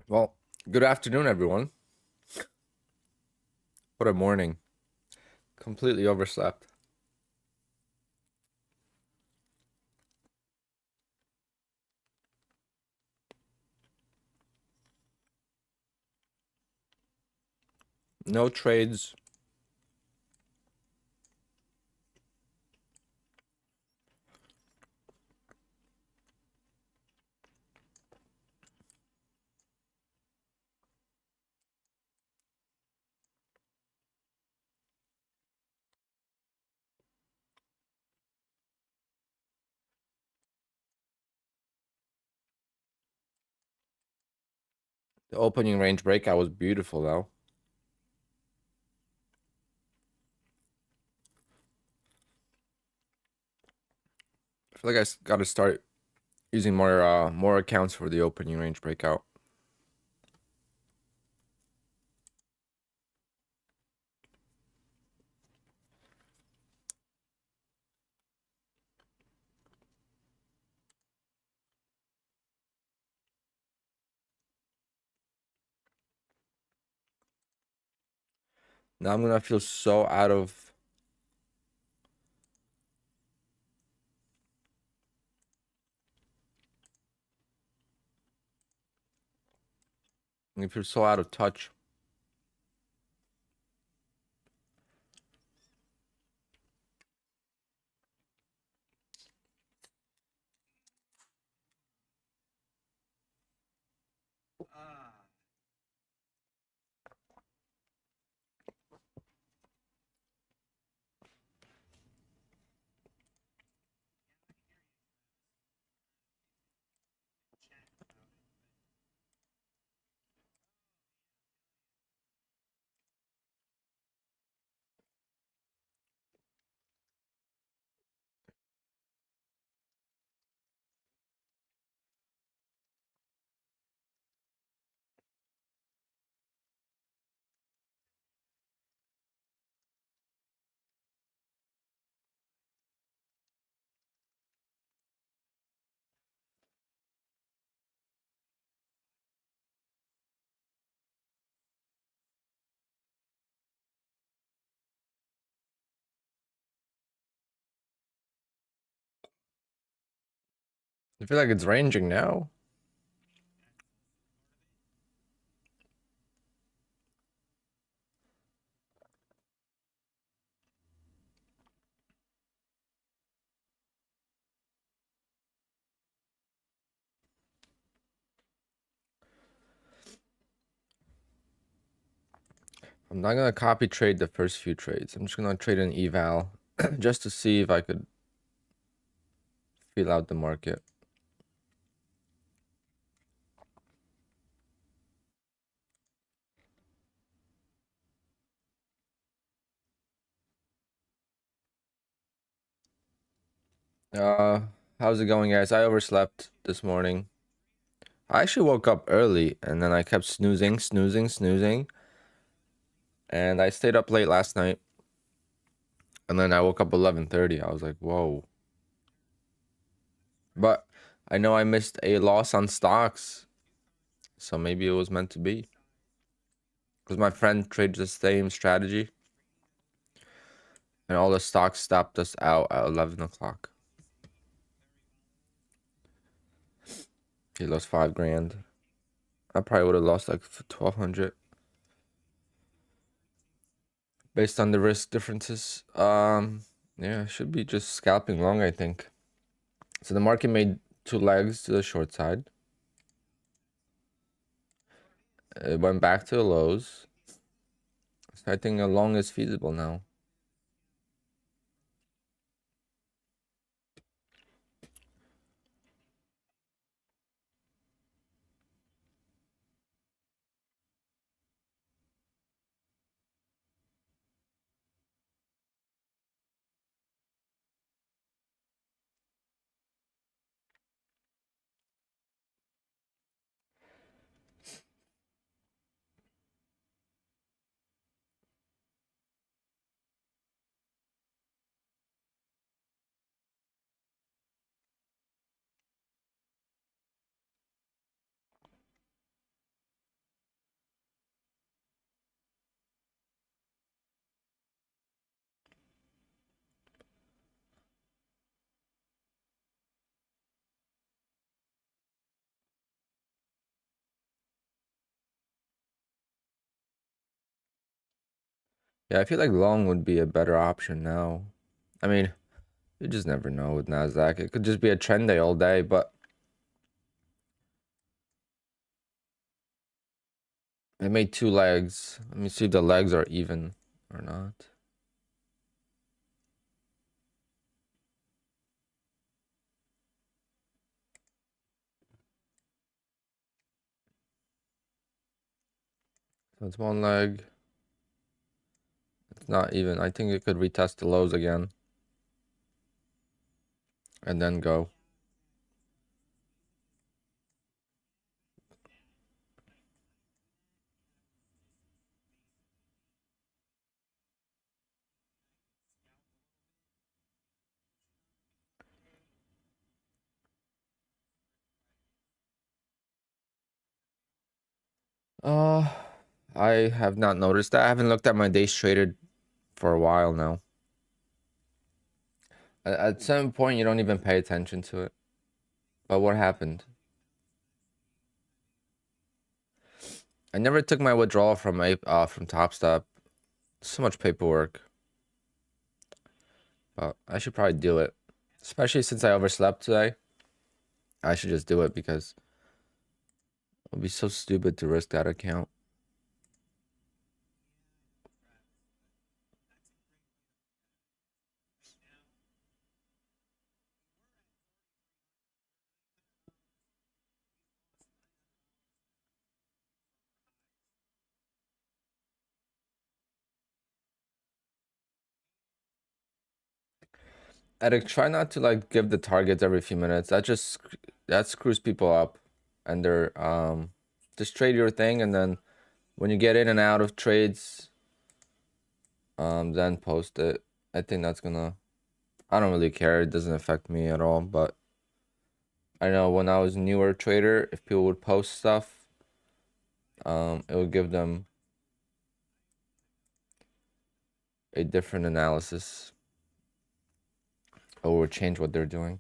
Well, good afternoon, everyone. What a morning. Completely overslept. No trades. The opening range breakout was beautiful, though. I feel like I got to start using more accounts for the opening range breakout. Now I'm gonna feel so out of. I'm gonna feel so out of touch. I feel like it's ranging now. I'm not gonna copy trade the first few trades. I'm just gonna trade an eval just to see if I could feel out the market. Uh, how's it going, guys? I overslept this morning. I actually woke up early and then I kept snoozing. And I stayed up late last night. And then I woke up 11:30. I was like, whoa. But I know I missed a loss on stocks. So maybe it was meant to be. Because my friend trades the same strategy. And all the stocks stopped us out at 11 o'clock. He lost 5 grand. I probably would have lost like 1,200 based on the risk differences. Yeah, should be just scalping long, I think. So the market made two legs to the short side. It went back to the lows. So I think a long is feasible now. Yeah, I feel like long would be a better option now. I mean, you just never know with Nasdaq. It could just be a trend day all day, but it made two legs. Let me see if the legs are even or not. So it's one leg. It's not even. I think it could retest the lows again and then go. Uh, I have not noticed that. I haven't looked at my days traded for a while now. At some point, you don't even pay attention to it. But what happened? I never took my withdrawal from Top Step. So much paperwork. But I should probably do it. Especially since I overslept today. I should just do it because it would be so stupid to risk that account. Eric, try not to like give the targets every few minutes. That screws people up, and they're just trade your thing, and then when you get in and out of trades, then post it. I think that's gonna. I don't really care. It doesn't affect me at all. But I know when I was a newer trader, if people would post stuff, it would give them a different analysis or would change what they're doing.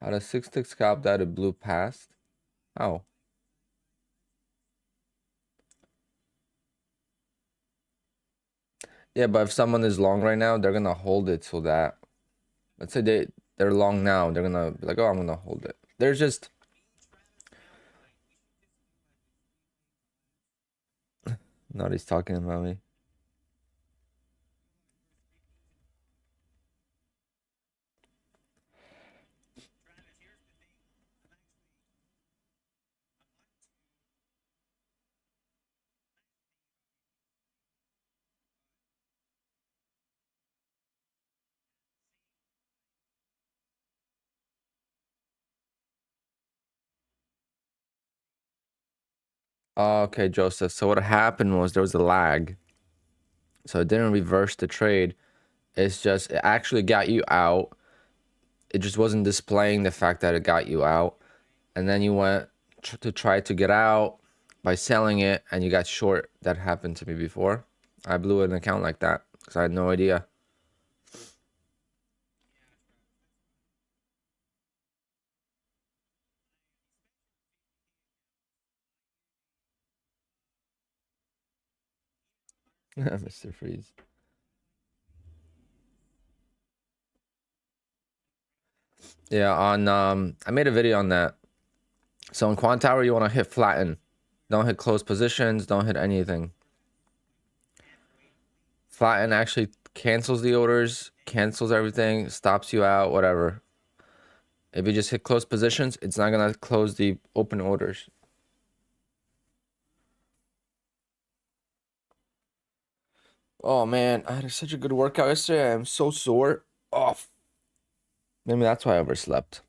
How does 6 tick scalp that it blew past? Oh. Yeah, but if someone is long right now, they're gonna hold it so that let's say they're long now, they're gonna be like, oh, I'm gonna hold it. They're just not he's talking about me. Okay, Joseph. So what happened was there was a lag. So it didn't reverse the trade. It's just it actually got you out. It just wasn't displaying the fact that it got you out. And then you went to try to get out by selling it and you got short. That happened to me before. I blew an account like that because I had no idea. Mr. Freeze. Yeah, on I made a video on that. So in Quant Tower, you want to hit flatten. Don't hit close positions. Don't hit anything. Flatten actually cancels the orders, cancels everything, stops you out, whatever. If you just hit close positions, it's not gonna close the open orders. Oh man, I had such a good workout yesterday. I'm so sore. Oh, maybe that's why I overslept.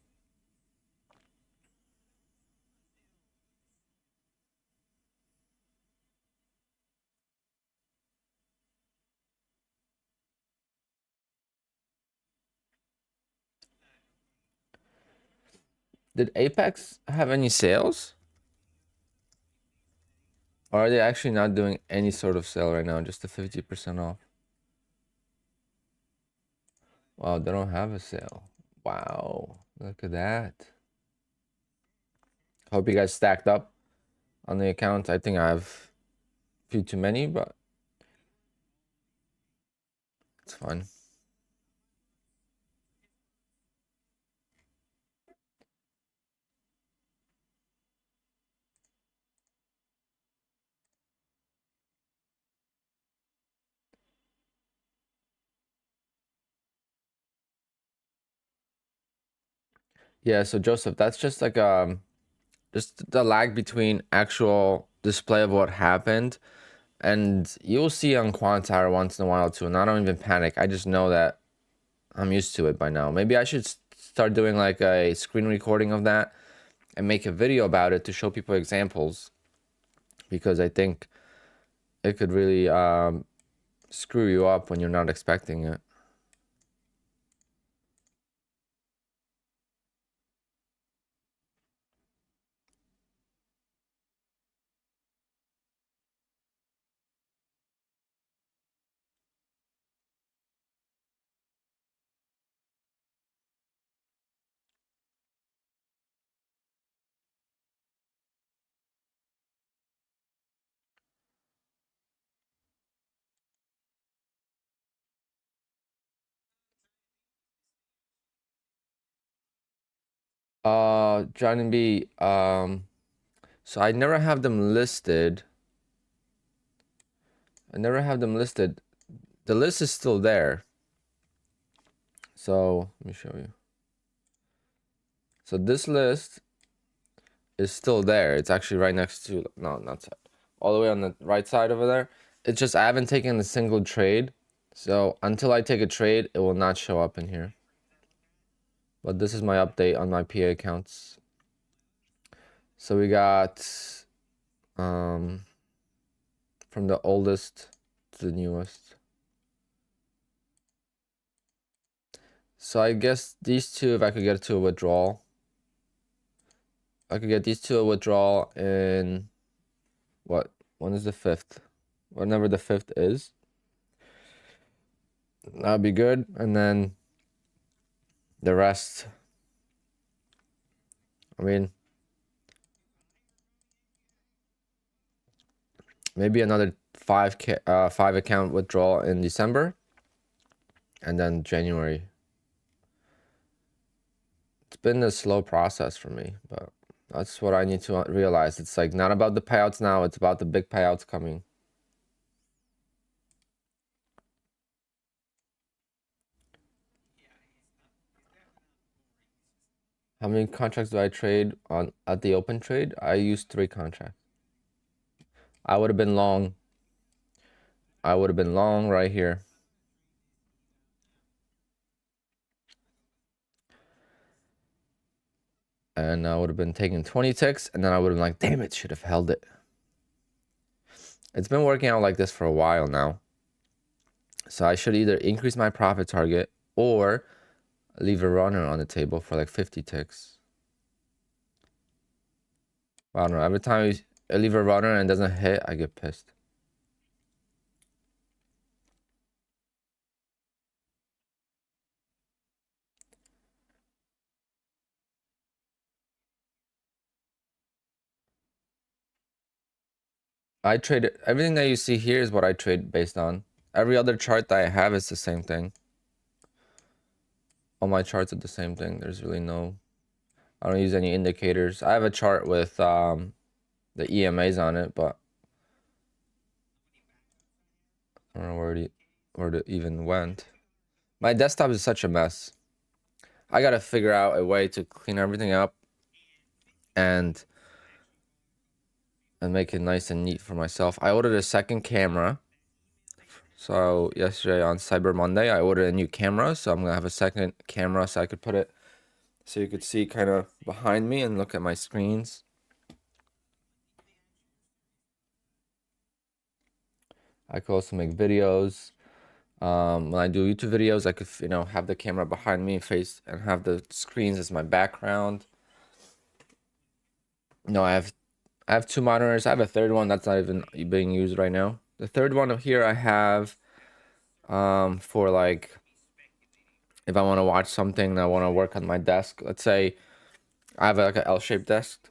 Did Apex have any sales? Or are they actually not doing any sort of sale right now? Just a 50% off. Wow, they don't have a sale. Wow, look at that. Hope you guys stacked up on the account. I think I have a few too many, but it's fine. Yeah, so Joseph, that's just like just the lag between actual display of what happened, and you'll see on Quantire once in a while too. And I don't even panic. I just know that I'm used to it by now. Maybe I should start doing like a screen recording of that and make a video about it to show people examples, because I think it could really screw you up when you're not expecting it. Johnny B, so I never have them listed. I never have them listed. The list is still there. So let me show you. So this list is still there. It's actually right next to, no, not side, all the way on the right side over there. It's just I haven't taken a single trade. So until I take a trade, it will not show up in here. But this is my update on my PA accounts. So we got from the oldest to the newest. So I guess these two, if I could get to a withdrawal, I could get these to a withdrawal in what? When is the 5th? Whenever the 5th is. That'd be good. And then the rest, I mean, maybe another 5 account withdrawal in December, and then January. It's been a slow process for me, but that's what I need to realize. It's like not about the payouts now, it's about the big payouts coming. How many contracts do I trade on at the open trade? I used 3 contracts. I would have been long. I would have been long right here. And I would have been taking 20 ticks, and then I would have been like, damn it, should have held it. It's been working out like this for a while now. So I should either increase my profit target or leave a runner on the table for like 50 ticks. I don't know. Every time I leave a runner and it doesn't hit, I get pissed. I trade it. Everything that you see here is what I trade based on. Every other chart that I have is the same thing. All my charts are the same thing. There's really no, I don't use any indicators. I have a chart with the EMAs on it, but I don't know where it even went. My desktop is such a mess. I gotta figure out a way to clean everything up and make it nice and neat for myself. I ordered a second camera. So yesterday on Cyber Monday, I ordered a new camera. So I'm gonna have a second camera so I could put it so you could see kind of behind me and look at my screens. I could also make videos. When I do YouTube videos, I could, have the camera behind me face and have the screens as my background. No, I have 2 monitors. I have a third one that's not even being used right now. The third one here I have for like if I want to watch something and I want to work on my desk. Let's say I have like an L-shaped desk.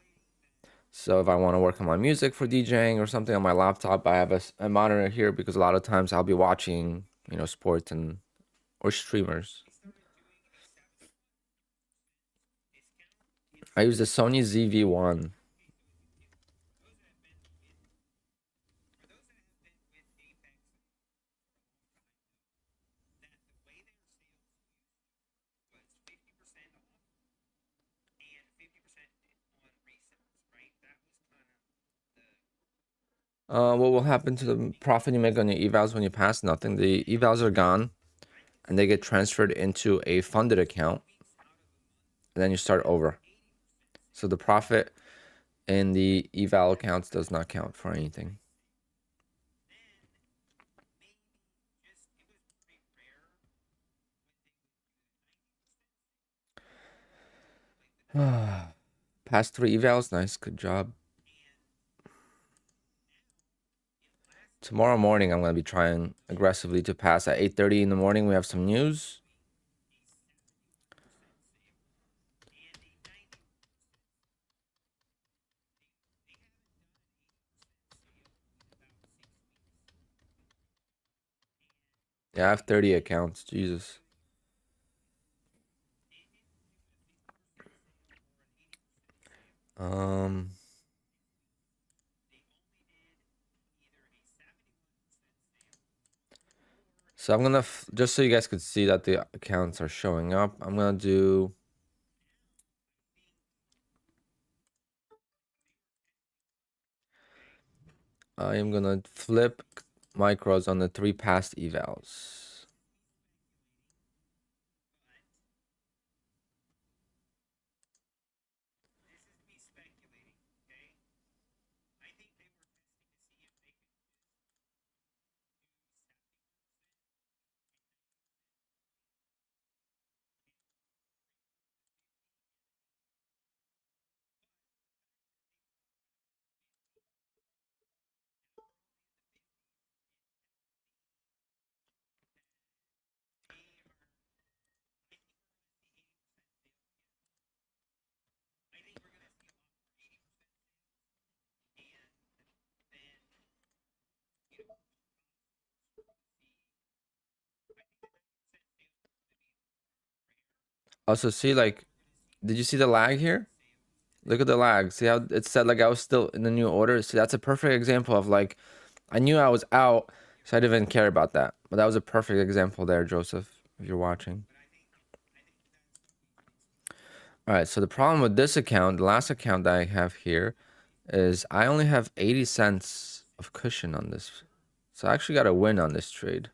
So if I want to work on my music for DJing or something on my laptop, I have a monitor here because a lot of times I'll be watching, sports or streamers. I use the Sony ZV-1. What will happen to the profit you make on your evals when you pass? Nothing. The evals are gone, and they get transferred into a funded account, and then you start over. So the profit in the eval accounts does not count for anything. Past 3 evals, nice, good job. Tomorrow morning, I'm going to be trying aggressively to pass at 8:30 in the morning. We have some news. Yeah, I have 30 accounts. Jesus. Um, so I'm gonna just so you guys could see that the accounts are showing up. I'm gonna do. I am gonna flip micros on the 3 past evals. Also, see, like, did you see the lag here? Look at the lag. See how it said like I was still in the new order? See, that's a perfect example of like, I knew I was out, so I didn't even care about that. But that was a perfect example there, Joseph, if you're watching. All right, so the problem with this account, the last account that I have here, is I only have 80 cents of cushion on this. So I actually got a win on this trade.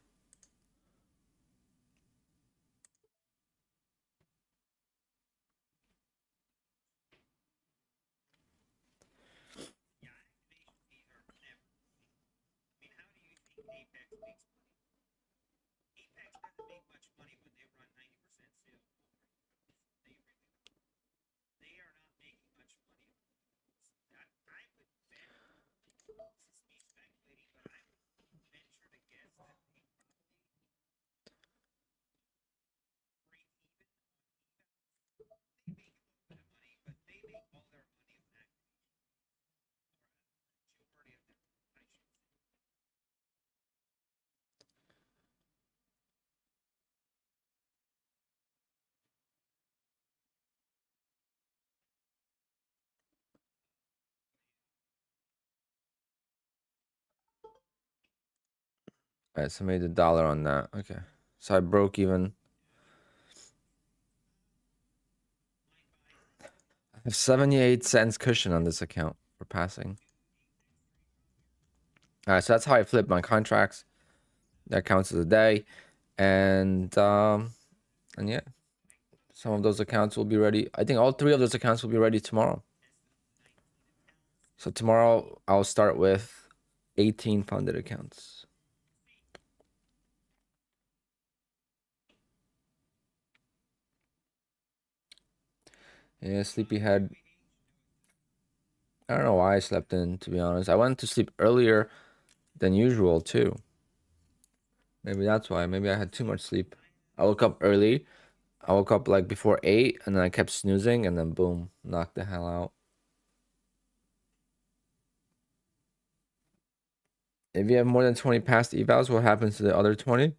All right, so I made $1 on that. Okay, so I broke even. I have 78 cents cushion on this account for passing. All right, so that's how I flip my contracts. That counts as a day, and yeah, some of those accounts will be ready. I think all 3 of those accounts will be ready tomorrow. So tomorrow I'll start with 18 funded accounts. Yeah, sleepyhead. I don't know why I slept in, to be honest. I went to sleep earlier than usual too. Maybe that's why. Maybe I had too much sleep. I woke up early. I woke up like before 8, and then I kept snoozing, and then boom, knocked the hell out. If you have more than 20 past evals, what happens to the other 20?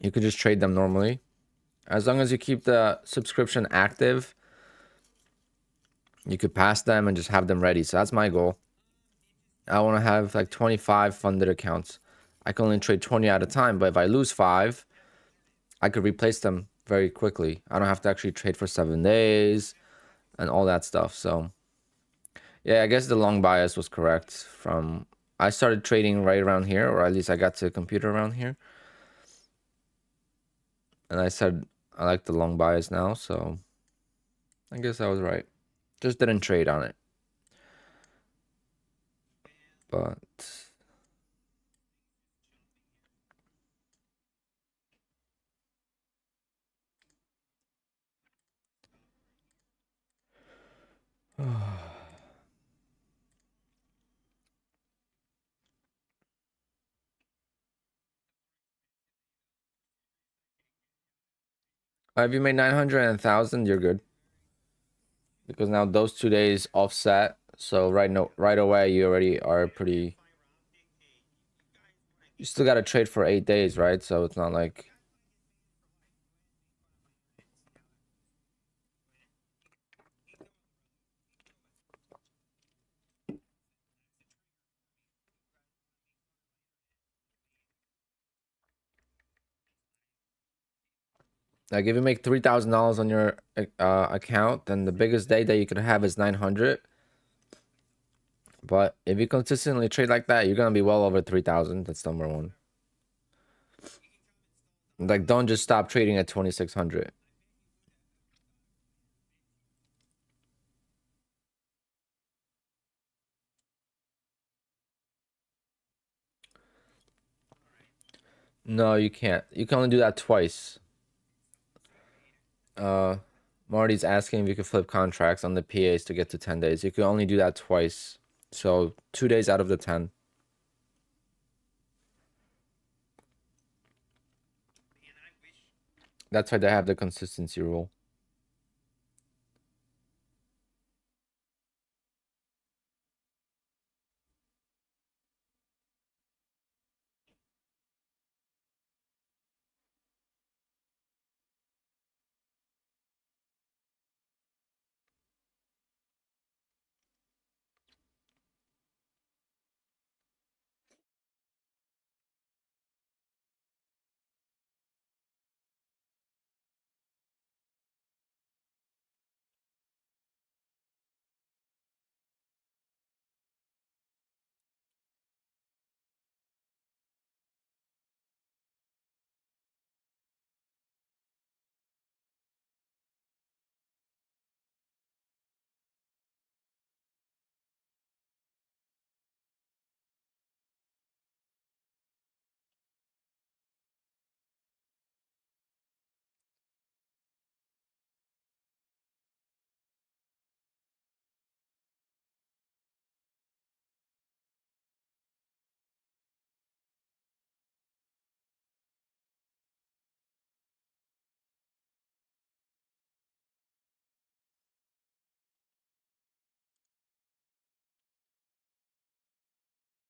You could just trade them normally. As long as you keep the subscription active, you could pass them and just have them ready. So that's my goal. I want to have like 25 funded accounts. I can only trade 20 at a time, but if I lose 5, I could replace them very quickly. I don't have to actually trade for 7 days and all that stuff. So yeah, I guess the long bias was correct. From I started trading right around here, or at least I got to a computer around here. And I said I like the long bias now, so I guess I was right. Just didn't trade on it. But if you made 900 and 1,000, you're good. Because now those 2 days offset. So right away you already are pretty. You still got to trade for 8 days, right? So it's not like. Like if you make $3,000 on your account, then the biggest day that you could have is 900. But if you consistently trade like that, you're gonna be well over 3,000. That's number one. Like don't just stop trading at 2,600. No, you can't. You can only do that twice. Uh, Marty's asking if you could flip contracts on the PAs to get to 10 days. You can only do that twice. So 2 days out of the 10. That's why they have the consistency rule.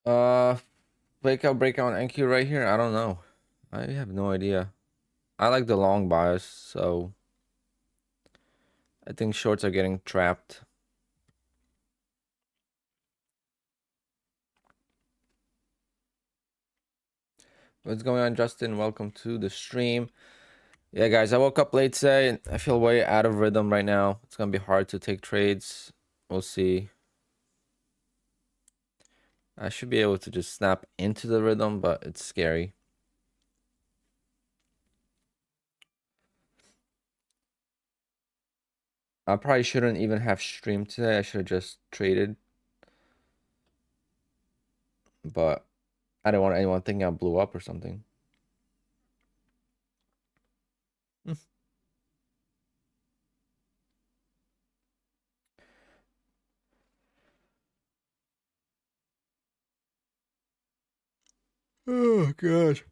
Uh, breakout NQ right here. I don't know. I have no idea. I like the long bias, so I think shorts are getting trapped. What's going on, Justin? Welcome to the stream. Yeah, guys, I woke up late today and I feel way out of rhythm right now. It's gonna be hard to take trades. We'll see. I should be able to just snap into the rhythm, but it's scary. I probably shouldn't even have streamed today. I should have just traded. But I don't want anyone thinking I blew up or something. Oh, gosh.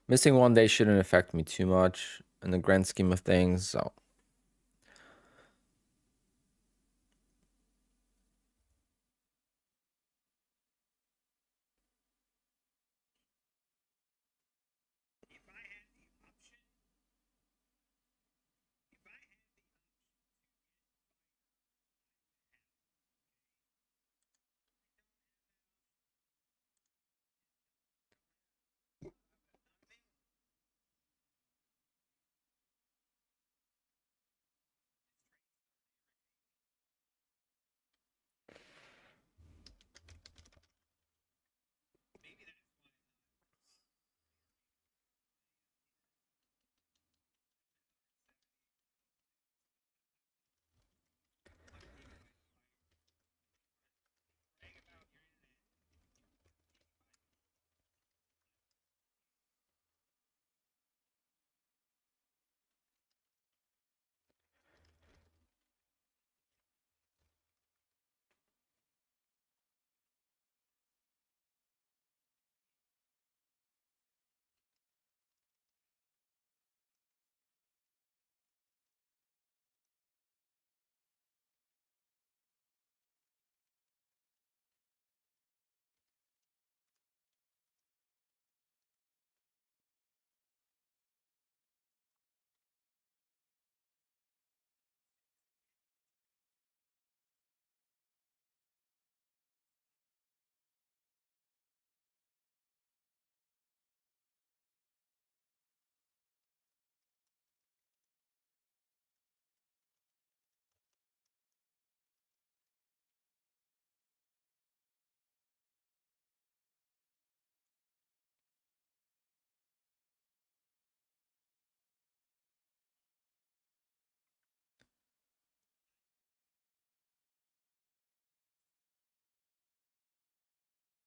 Missing 1 day shouldn't affect me too much in the grand scheme of things, so.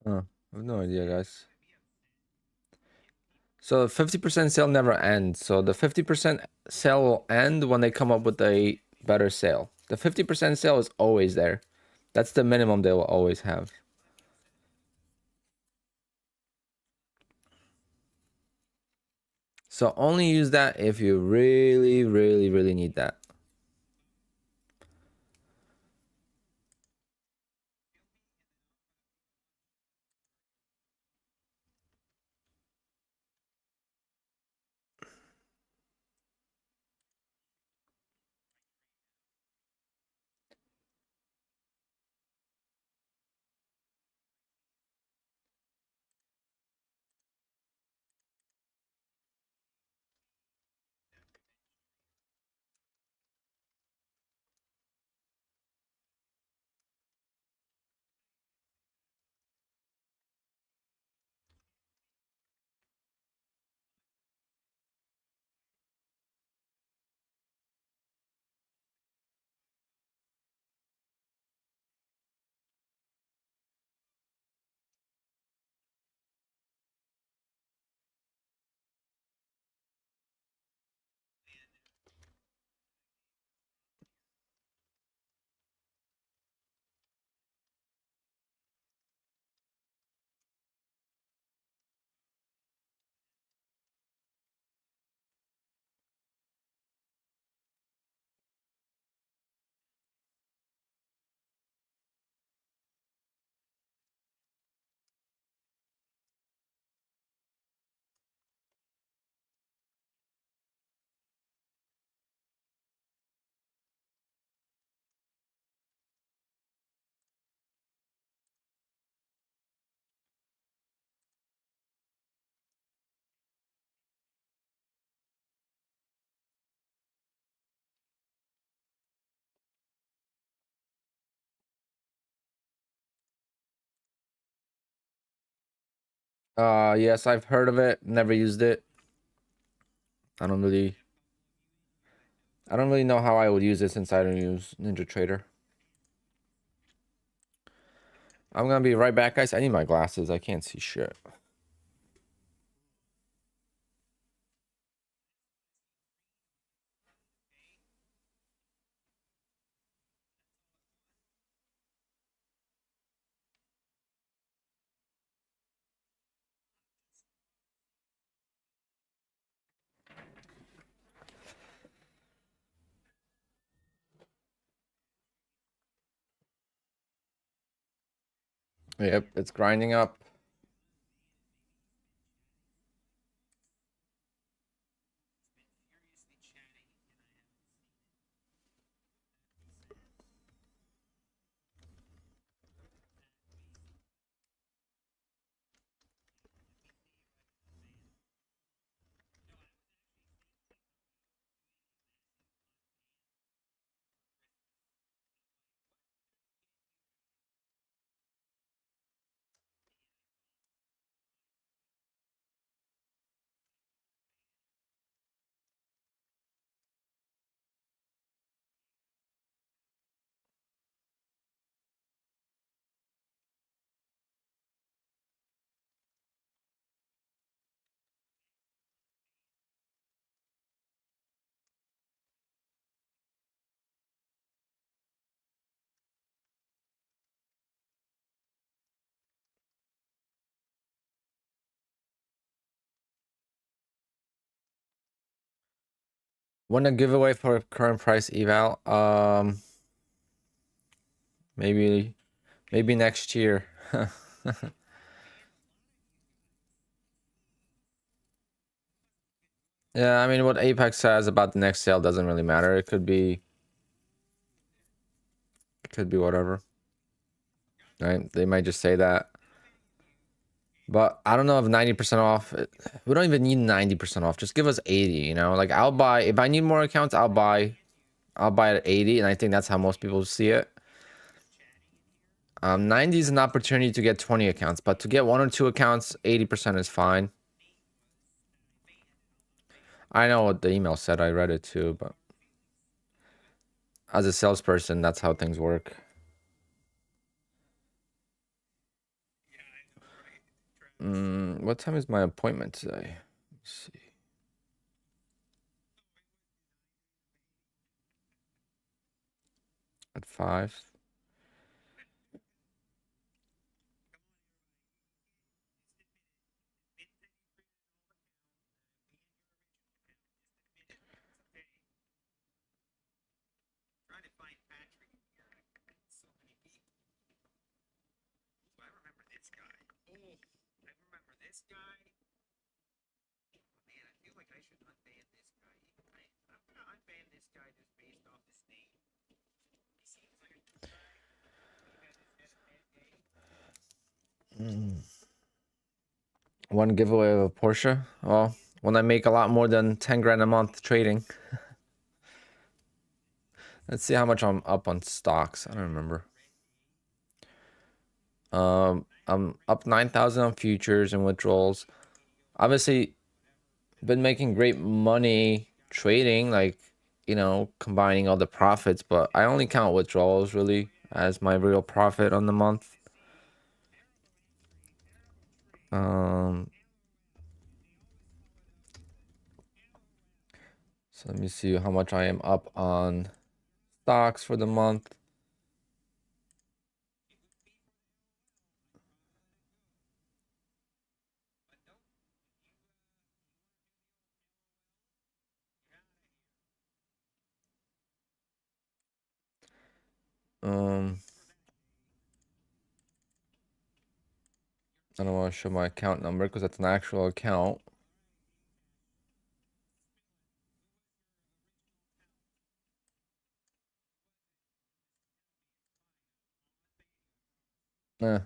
I have no idea, guys. So 50% sale never ends. So the 50% sale will end when they come up with a better sale. The 50% sale is always there. That's the minimum they will always have. So only use that if you really, really, really need that. Yes, I've heard of it, never used it. I don't really know how I would use it since I don't use NinjaTrader. I'm gonna be right back, guys. I need my glasses. I can't see shit. Yep, it's grinding up. Want a giveaway for current price eval? Maybe next year. Yeah, I mean, what Apex says about the next sale doesn't really matter. It could be whatever, right? They might just say that. But I don't know if 90% off, we don't even need 90% off. Just give us 80, you know? Like I'll buy, if I need more accounts, I'll buy at 80, and I think that's how most people see it. 90 is an opportunity to get 20 accounts, but to get 1 or 2 accounts, 80% is fine. I know what the email said. I read it too, but as a salesperson, that's how things work. What time is my appointment today? Let's see. At 5. One giveaway of a Porsche. Well, when I make a lot more than 10 grand a month trading. Let's see how much I'm up on stocks. I don't remember. I'm up 9,000 on futures and withdrawals. Obviously, been making great money trading, like, combining all the profits, but I only count withdrawals really as my real profit on the month. So let me see how much I am up on stocks for the month. I don't want to show my account number because that's an actual account. Eh.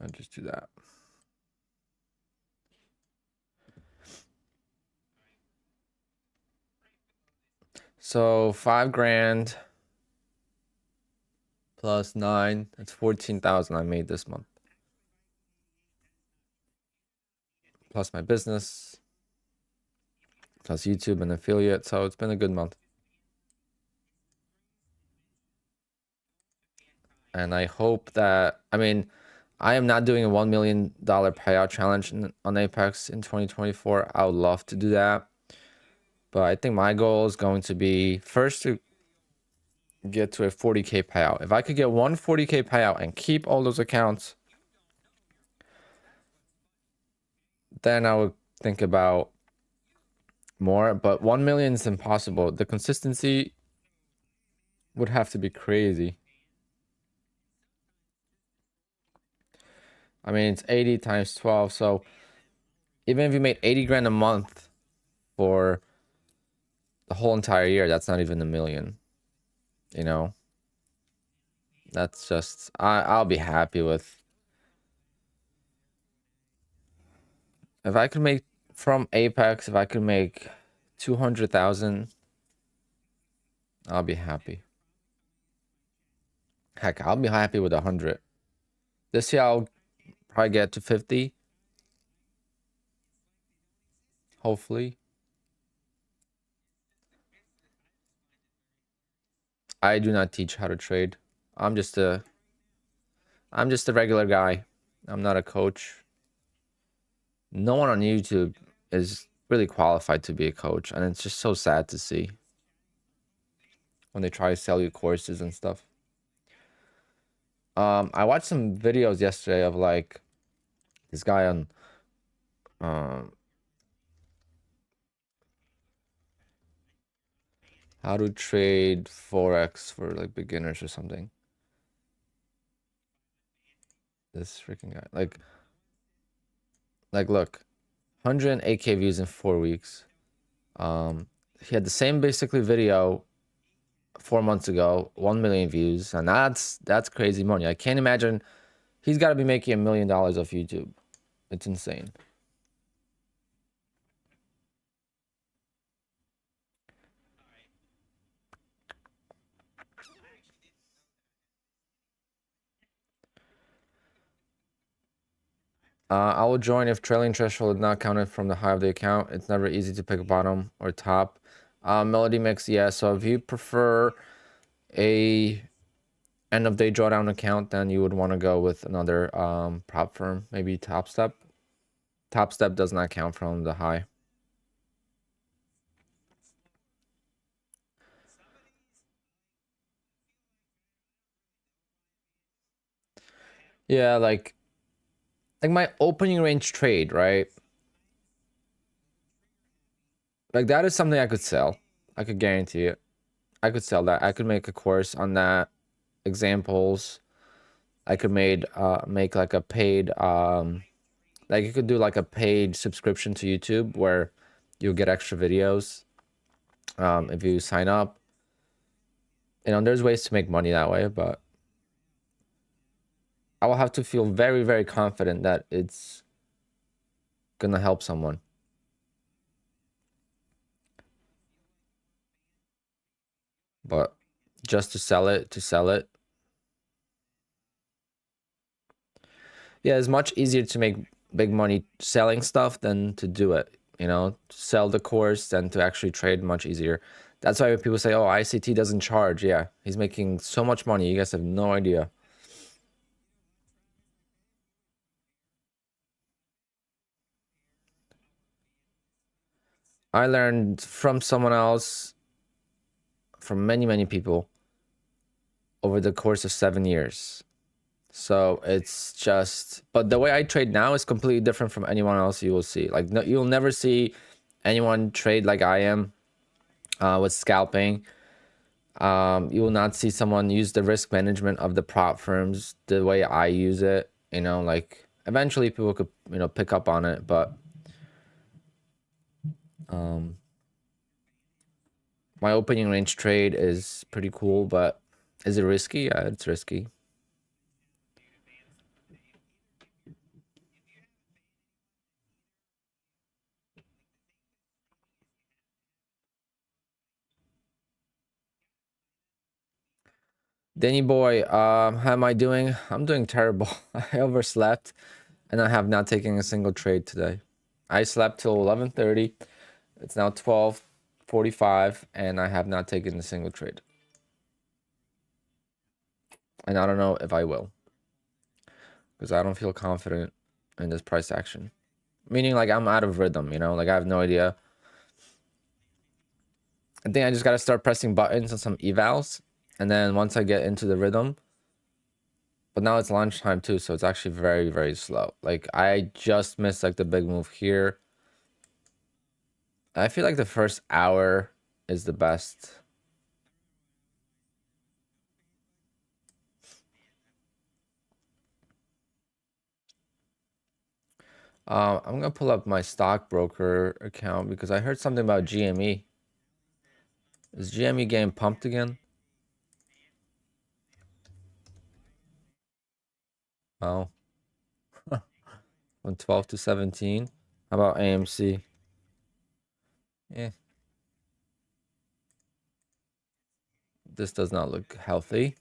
I'll just do that. So 5 grand plus 9, that's 14,000 I made this month. Plus my business, plus YouTube and affiliate. So it's been a good month. And I hope that, I am not doing a $1 million payout challenge on Apex in 2024. I would love to do that. But I think my goal is going to be first to get to a 40K payout. If I could get one 40K payout and keep all those accounts, then I would think about more. But 1 million is impossible. The consistency would have to be crazy. It's 80 times 12. So even if you made 80 grand a month for the whole entire year, that's not even a million. That's just, I'll be happy with. If I could make from Apex, if I could make 200,000, I'll be happy. Heck, I'll be happy with 100. This year I'll probably get to 50. Hopefully. I do not teach how to trade. I'm just a regular guy. I'm not a coach. No one on YouTube is really qualified to be a coach, and it's just so sad to see when they try to sell you courses and stuff. I watched some videos yesterday of like this guy on how to trade Forex for like beginners or something. This freaking guy. Like look, 108K views in 4 weeks. He had the same basically video 4 months ago, 1 million views, and that's crazy money. I can't imagine he's got to be making $1 million off YouTube. It's insane. I will join if trailing threshold is not counted from the high of the account. It's never easy to pick bottom or top. Melody mix, yeah. So if you prefer a end of day drawdown account, then you would want to go with another prop firm, maybe Top Step. Top Step does not count from the high. Yeah, like my opening range trade, right? Like that is something I could sell. I could guarantee it. I could sell that. I could make a course on that. Examples. I could make like a paid like you could do like a paid subscription to YouTube where you'll get extra videos if you sign up. You know, there's ways to make money that way, but I will have to feel very, very confident that it's gonna help someone. But just to sell it. Yeah, it's much easier to make big money selling stuff than to do it. You know, sell the course than to actually trade, much easier. That's why when people say, oh, ICT doesn't charge. Yeah, he's making so much money. You guys have no idea. I learned from someone else, from many, many people over the course of 7 years. So it's just, but the way I trade now is completely different from anyone else you will see. Like, no, you'll never see anyone trade like I am with scalping. You will not see someone use the risk management of the prop firms the way I use it. You know, like eventually people could, you know, pick up on it, but my opening range trade is pretty cool, but is it risky? Yeah, it's risky. Danny boy, how am I doing? I'm doing terrible. I overslept and I have not taken a single trade today. I slept till 11:30. It's now 12:45 and I have not taken a single trade. And I don't know if I will, because I don't feel confident in this price action. Meaning like I'm out of rhythm, you know, like I have no idea. I think I just got to start pressing buttons on some evals. And then once I get into the rhythm, but now it's lunchtime too, so it's actually very, very slow. Like I just missed like the big move here. I feel like the first hour is the best. I'm gonna pull up my stockbroker account because I heard something about GME. Is GME getting pumped again? Oh, from 12 to 17. How about AMC? Yeah, this does not look healthy.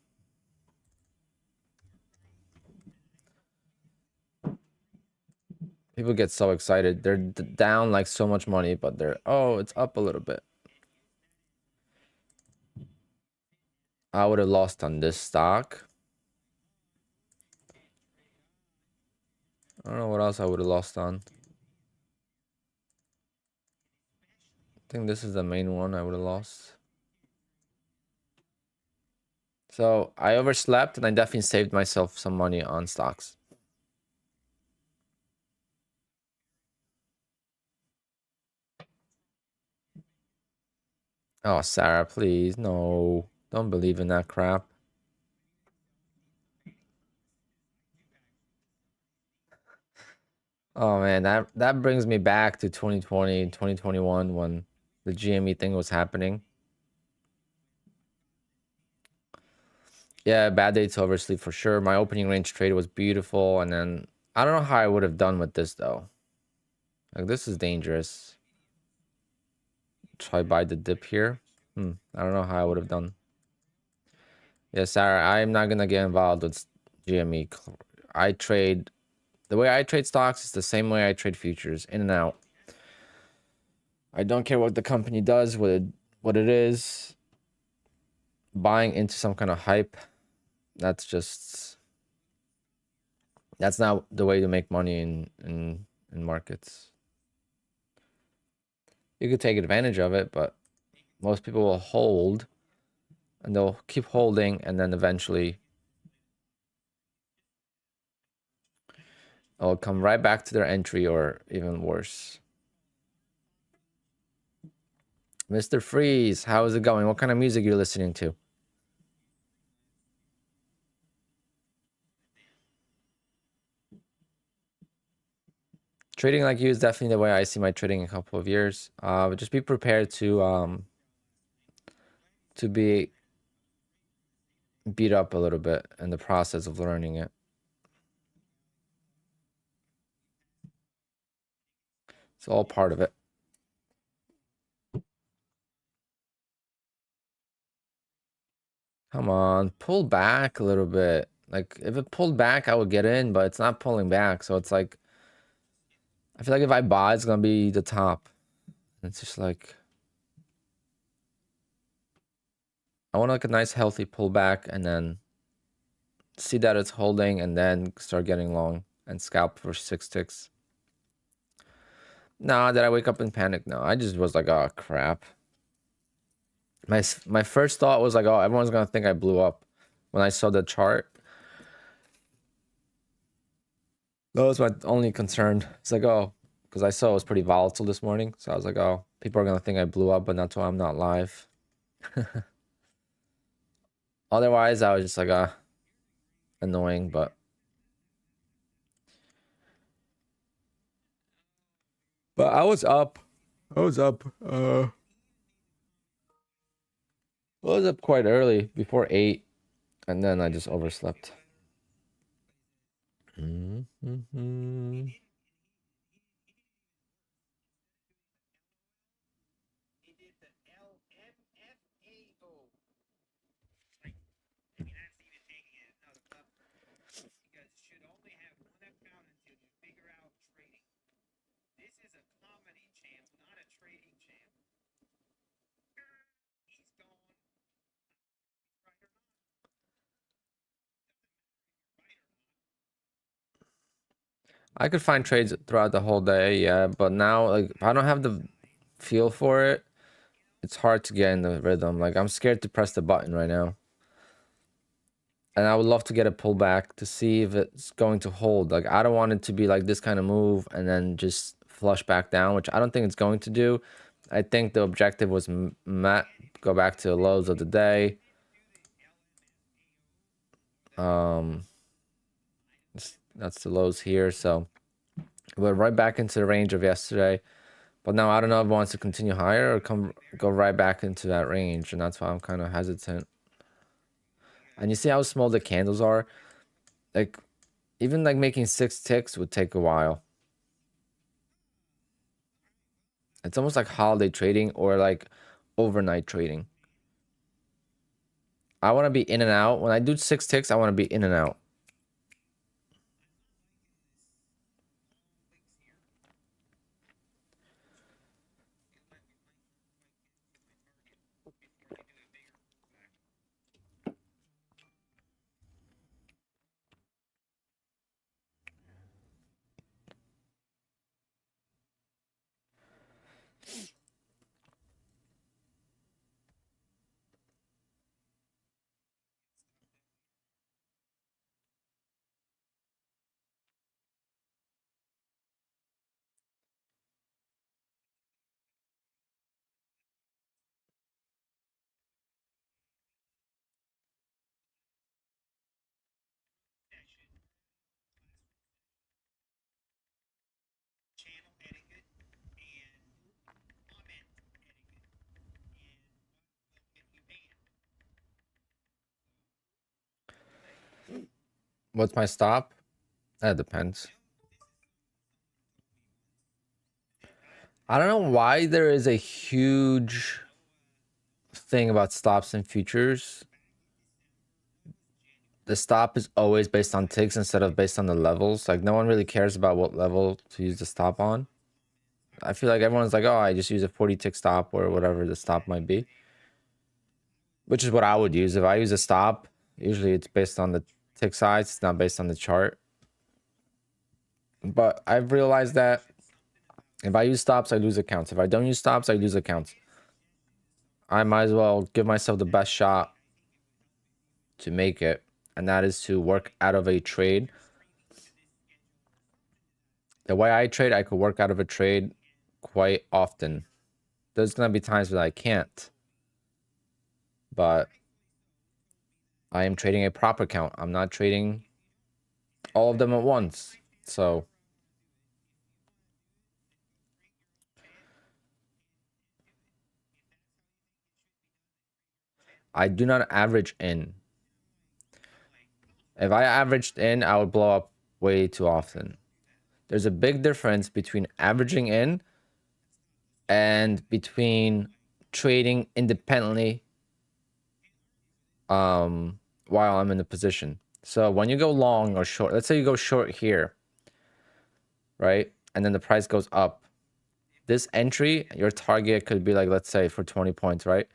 People get so excited. They're down like so much money, but they're, oh, it's up a little bit. I would have lost on this stock. I don't know what else I would have lost on. I think this is the main one I would have lost. So I overslept and I definitely saved myself some money on stocks. Oh, Sarah, please. No. Don't believe in that crap. Oh man, that brings me back to 2020, 2021 when the GME thing was happening. Yeah, bad day to oversleep for sure. My opening range trade was beautiful, and then I don't know how I would have done with this though. Like this is dangerous. Try buy the dip here. I don't know how I would have done. Yeah, Sarah, I'm not gonna get involved with GME. I trade The way I trade stocks is the same way I trade futures, in and out. I don't care what the company does, what it is. Buying into some kind of hype, that's not the way to make money in markets. You could take advantage of it, but most people will hold, and they'll keep holding, and then eventually it'll come right back to their entry, or even worse. Mr. Freeze, how is it going? What kind of music you're listening to? Trading like you is definitely the way I see my trading in a couple of years. But just be prepared to be beat up a little bit in the process of learning it. It's all part of it. Come on, pull back a little bit. Like, if it pulled back, I would get in, but it's not pulling back. So it's like, I feel like if I buy, it's gonna be the top. It's just like, I want like a nice healthy pullback, and then see that it's holding, and then start getting long and scalp for 6 ticks. No, did I wake up in panic? No, I just was like, oh crap. My first thought was like, oh, everyone's gonna think I blew up when I saw the chart. That was my only concern. It's like, oh, because I saw it was pretty volatile this morning. So I was like, oh, people are gonna think I blew up, but that's why I'm not live. Otherwise, I was just like, annoying, but I was up. I was up. I was up quite early, before 8, and then I just overslept. I could find trades throughout the whole day, yeah, but now, like, if I don't have the feel for it, it's hard to get in the rhythm. Like, I'm scared to press the button right now. And I would love to get a pullback to see if it's going to hold. Like, I don't want it to be like this kind of move and then just flush back down, which I don't think it's going to do. I think the objective was met. Go back to the lows of the day. That's the lows here, so we're right back into the range of yesterday. But now I don't know if it wants to continue higher or go right back into that range, and that's why I'm kind of hesitant. And you see how small the candles are? Like, even like making 6 ticks would take a while. It's almost like holiday trading or like overnight trading. I want to be in and out. When I do 6 ticks, I want to be in and out. What's my stop? That depends. I don't know why there is a huge thing about stops and futures. the stop is always based on ticks instead of based on the levels. Like no one really cares about what level to use the stop on. I feel like everyone's like, oh, I just use a 40 tick stop or whatever the stop might be. Which is what I would use. If I use a stop, usually it's based on the tick size. It's not based on the chart. But I've realized that if I use stops, I lose accounts. If I don't use stops, I lose accounts. I might as well give myself the best shot to make it. And that is to work out of a trade. The way I trade, I could work out of a trade quite often. There's going to be times that I can't. But I am trading a prop account. I'm not trading all of them at once. So I do not average in. If I averaged in, I would blow up way too often. There's a big difference between averaging in and between trading independently while I'm in the position. So when you go long or short, let's say you go short here, right? And then the price goes up. This entry, your target could be like, let's say for 20 points, right?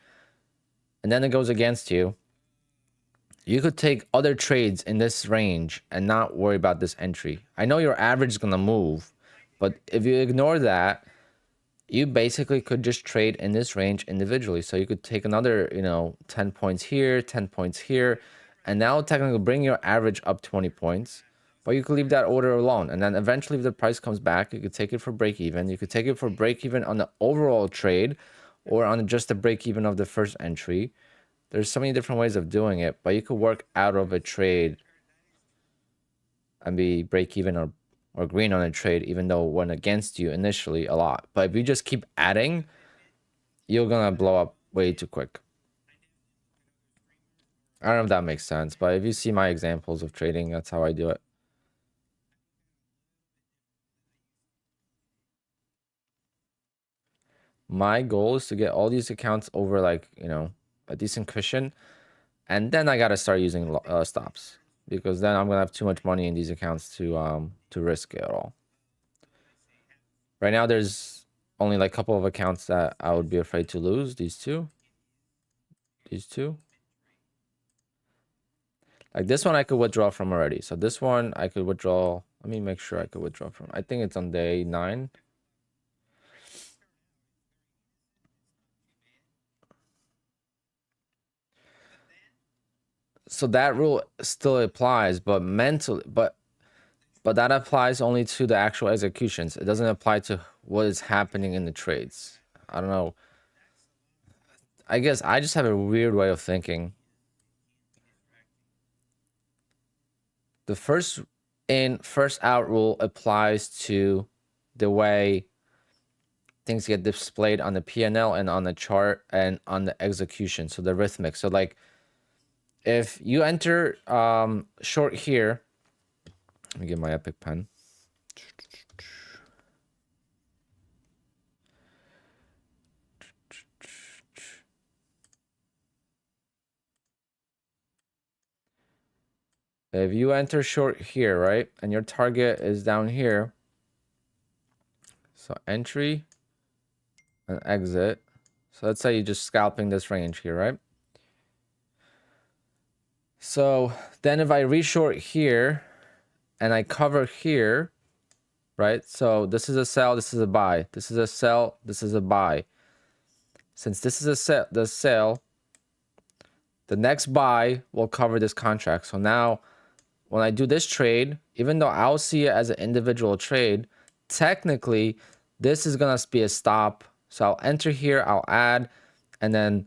And then it goes against you. You could take other trades in this range and not worry about this entry. I know your average is going to move, but if you ignore that, you basically could just trade in this range individually. So you could take another, 10 points here, 10 points here, and now technically bring your average up 20 points. But you could leave that order alone. And then eventually if the price comes back, you could take it for break even. You could take it for break even on the overall trade or on just the break even of the first entry. There's so many different ways of doing it, but you could work out of a trade and be break even or green on a trade, even though it went against you initially a lot. But if you just keep adding, you're gonna blow up way too quick. I don't know if that makes sense, but if you see my examples of trading, that's how I do it. My goal is to get all these accounts over like, a decent cushion. And then I gotta start using stops, because then I'm gonna have too much money in these accounts to risk it at all. Right now, there's only like a couple of accounts that I would be afraid to lose. These two. Like this one I could withdraw from already. So this one I could withdraw. Let me make sure I could withdraw from. I think it's on day 9. So that rule still applies, but mentally, but that applies only to the actual executions. It doesn't apply to what is happening in the trades. I don't know. I guess I just have a weird way of thinking. The first in, first out rule applies to the way things get displayed on the P&L and on the chart and on the execution. So the rhythmic. So like if you enter short here, let me get my Epic pen. If you enter short here, right, and your target is down here, so entry and exit. So let's say you're just scalping this range here, right? So then if I reshort here and I cover here, right? So this is a sell, this is a buy. This is a sell, this is a buy. Since this is the sell, the next buy will cover this contract. So now when I do this trade, even though I'll see it as an individual trade, technically this is gonna be a stop. So I'll enter here, I'll add, and then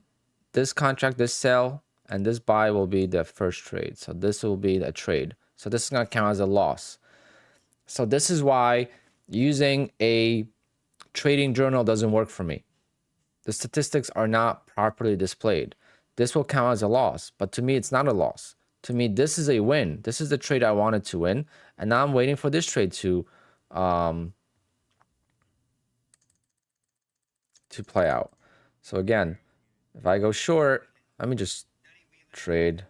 this contract, this sell, and this buy will be the first trade. So this will be the trade. So this is gonna count as a loss. So this is why using a trading journal doesn't work for me. The statistics are not properly displayed. This will count as a loss, but to me, it's not a loss. To me, this is a win. This is the trade I wanted to win, and now I'm waiting for this trade to play out. So again, if I go short, let me just trade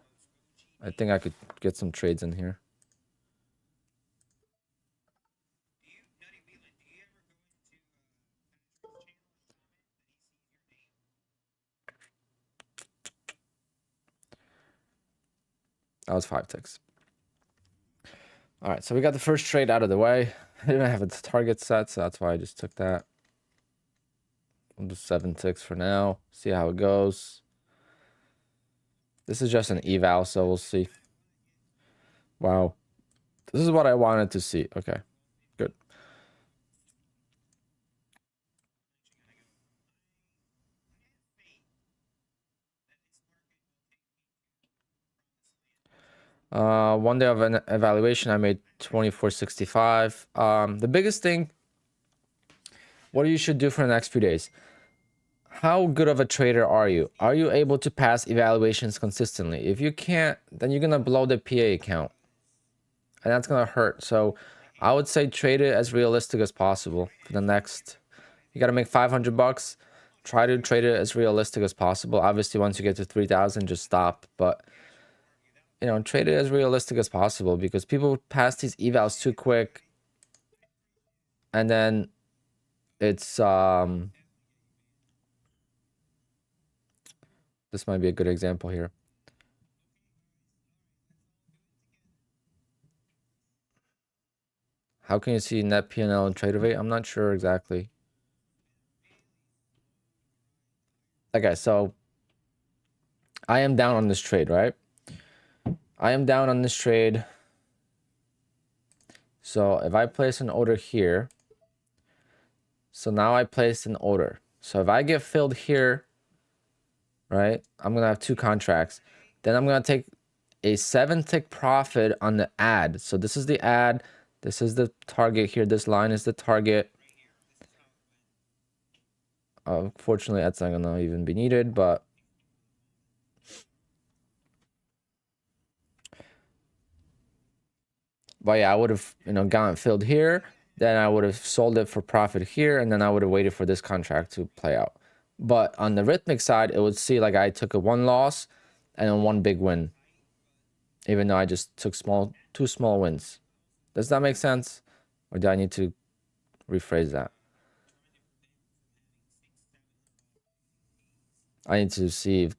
I think I could get some trades in here. That was 5 ticks. All right, so we got the first trade out of the way. I didn't have a target set, so that's why I just took that. I'll do 7 ticks for now. See how it goes. This is just an eval, so we'll see. Wow. This is what I wanted to see. Okay, good. One day of an evaluation, I made 2465. The biggest thing, what you should do for the next few days. How good of a trader are you? Are you able to pass evaluations consistently? If you can't, then you're gonna blow the PA account, and that's gonna hurt. So I would say trade it as realistic as possible for the next. You gotta make 500 bucks. Try to trade it as realistic as possible. Obviously, once you get to 3,000, just stop. But you know, trade it as realistic as possible, because people pass these evals too quick, and then it's this might be a good example here. How can you see net P&L and trader rate? I'm not sure exactly. Okay, so I am down on this trade, right? I am down on this trade. So if I place an order here, so now I placed an order. So if I get filled here, right, I'm gonna have 2 contracts. Then I'm gonna take a 7 tick profit on the ad. So this is the ad. This is the target here. This line is the target. Fortunately, that's not gonna even be needed, but yeah, I would have, you know, gotten filled here. Then I would have sold it for profit here, and then I would have waited for this contract to play out. But on the rhythmic side, it would see like I took a 1 loss and then 1 big win, even though I just took 2 small wins. Does that make sense? Or do I need to rephrase that? I need to see if,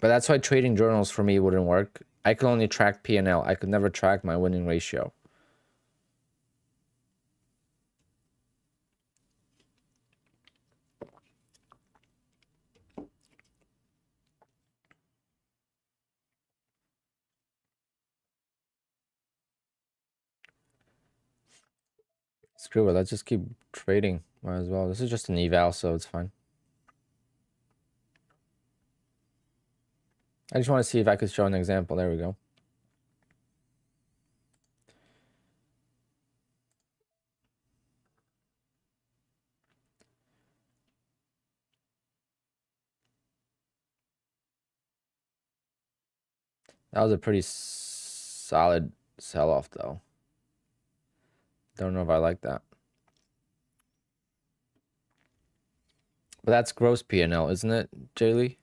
but that's why trading journals for me wouldn't work. I could only track P&L. I could never track my winning ratio. Screw it. Let's just keep trading. Might as well. This is just an eval, so it's fine. I just want to see if I could show an example. There we go. That was a pretty solid sell-off, though. Don't know if I like that. But that's gross P&L, isn't it, Jaylee?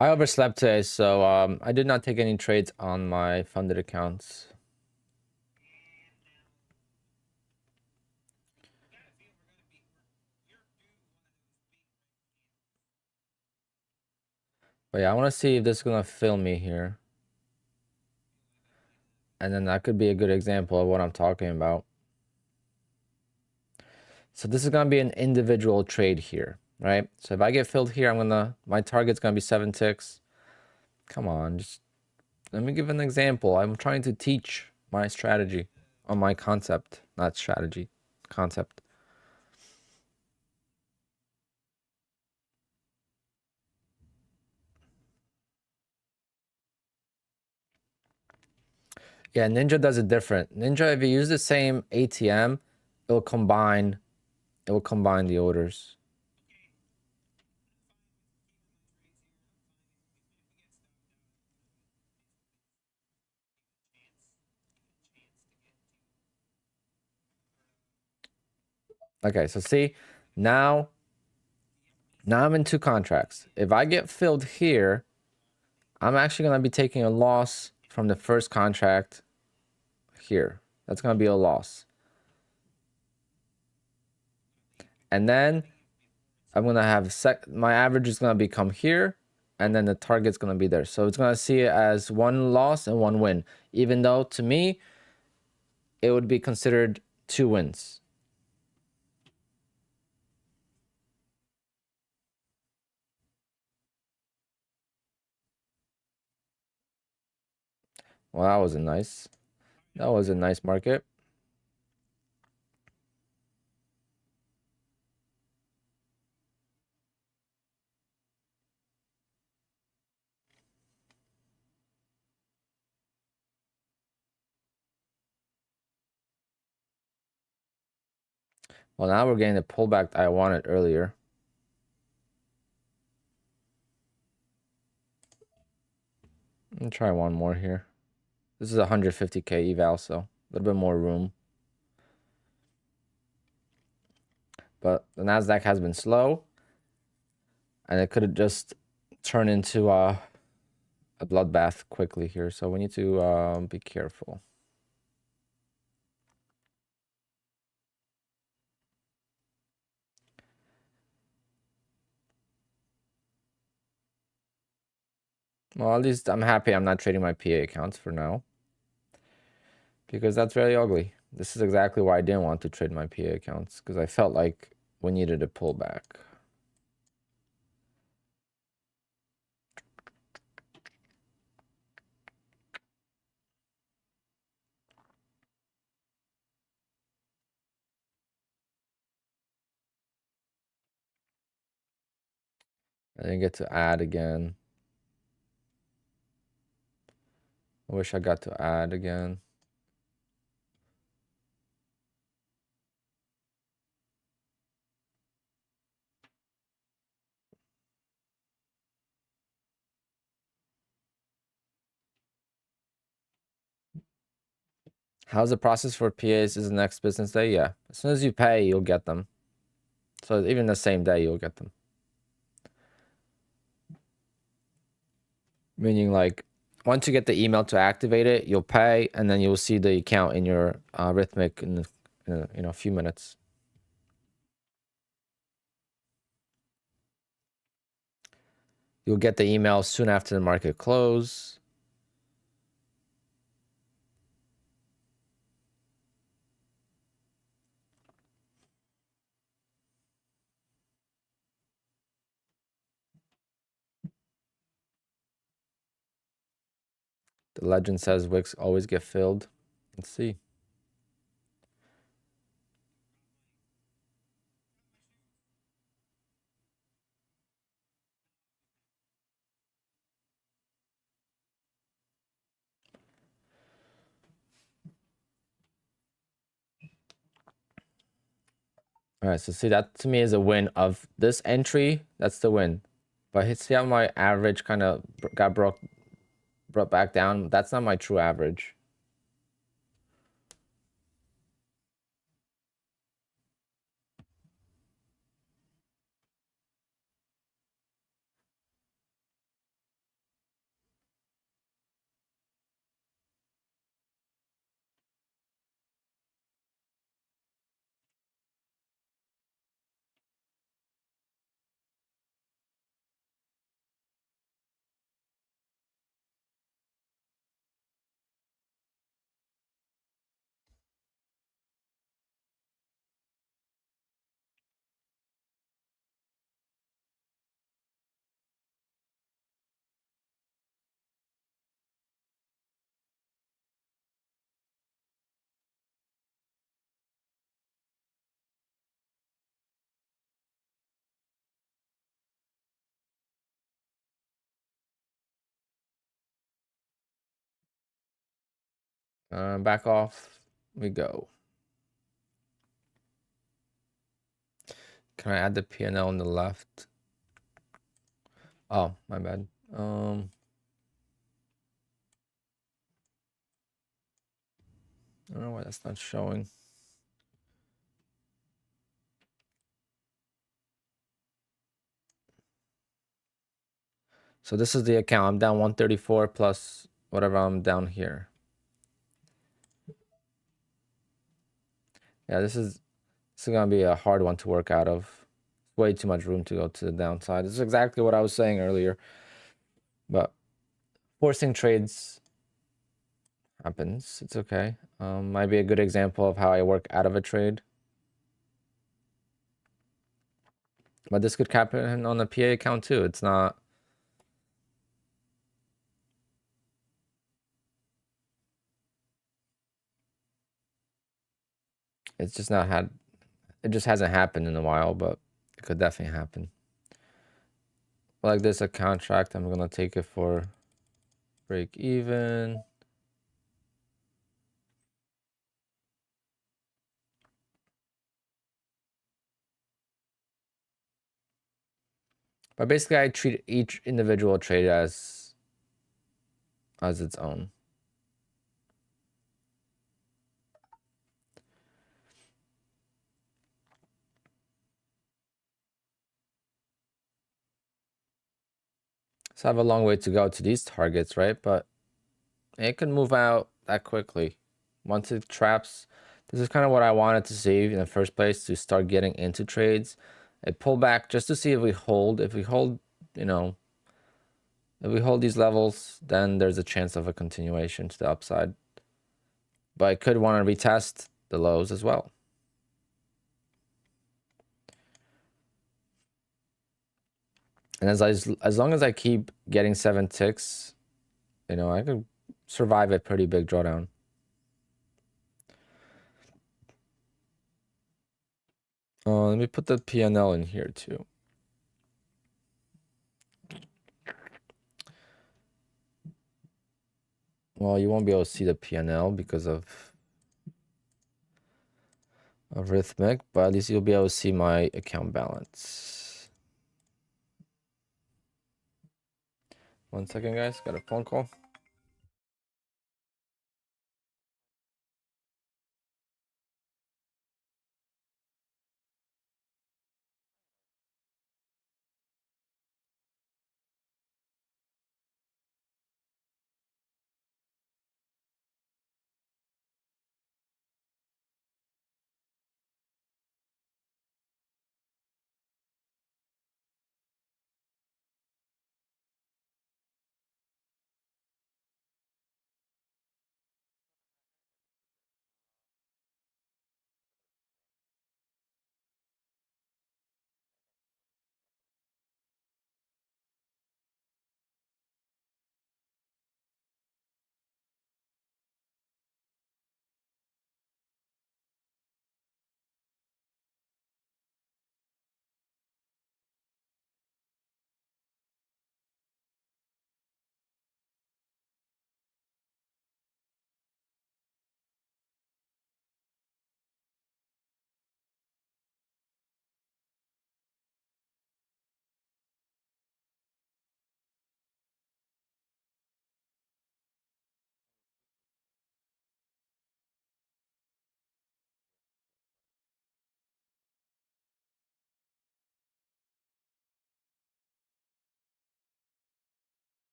I overslept today, so I did not take any trades on my funded accounts. But yeah, I want to see if this is going to fill me here. And then that could be a good example of what I'm talking about. So this is going to be an individual trade here, right? So if I get filled here, my target's gonna be 7 ticks. Come on, just let me give an example. I'm trying to teach my strategy on my concept, not strategy, concept. Yeah, Ninja does it different. Ninja, if you use the same ATM, it will combine the orders. Okay, so see, now I'm in 2 contracts. If I get filled here, I'm actually gonna be taking a loss from the first contract here. That's gonna be a loss. And then I'm gonna have my average is gonna become here, and then the target's gonna be there. So it's gonna see it as 1 loss and 1 win, even though to me it would be considered 2 wins. Well, that was a nice market. Well, now we're getting the pullback that I wanted earlier. Let me try one more here. This is 150k eval, so a little bit more room. But the Nasdaq has been slow, and it could have just turned into a bloodbath quickly here. So we need to be careful. Well, at least I'm happy I'm not trading my PA accounts for now, because that's very ugly. This is exactly why I didn't want to trade my PA accounts, because I felt like we needed a pullback. I didn't get to add again. I wish I got to add again. How's the process for PAs? Is the next business day? Yeah. As soon as you pay, you'll get them. So even the same day, you'll get them. Meaning, like, once you get the email to activate it, you'll pay, and then you'll see the account in your Rhythmic in a few minutes. You'll get the email soon after the market close. The legend says wicks always get filled. Let's see. All right, so see, that to me is a win of this entry. That's the win. But see how my average kind of got brought back down? That's not my true average. Back off we go. Can I add the P&L on the left? Oh, my bad. I don't know why that's not showing. So this is the account. I'm down 134 plus whatever I'm down here. Yeah, this is gonna be a hard one to work out of. Way too much room to go to the downside. This is exactly what I was saying earlier. But forcing trades happens. It's okay. Might be a good example of how I work out of a trade. But this could happen on the PA account too. It's not. It's just not had. It just hasn't happened in a while, but it could definitely happen. Like this, a contract. I'm gonna take it for break even. But basically, I treat each individual trade as its own. So I have a long way to go to these targets, right? But it can move out that quickly. Once it traps, this is kind of what I wanted to see in the first place, to start getting into trades. I pull back just to see if we hold. If we hold, you know, if we hold these levels, then there's a chance of a continuation to the upside. But I could want to retest the lows as well. And as long as I keep getting 7 ticks, you know, I could survive a pretty big drawdown. Let me put the P&L in here too. Well, you won't be able to see the P&L because of arithmetic, but at least you'll be able to see my account balance. 1 second, guys. Got a phone call.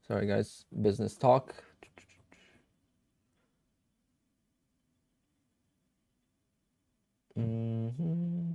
Sorry, guys. Business talk. Mm-hmm.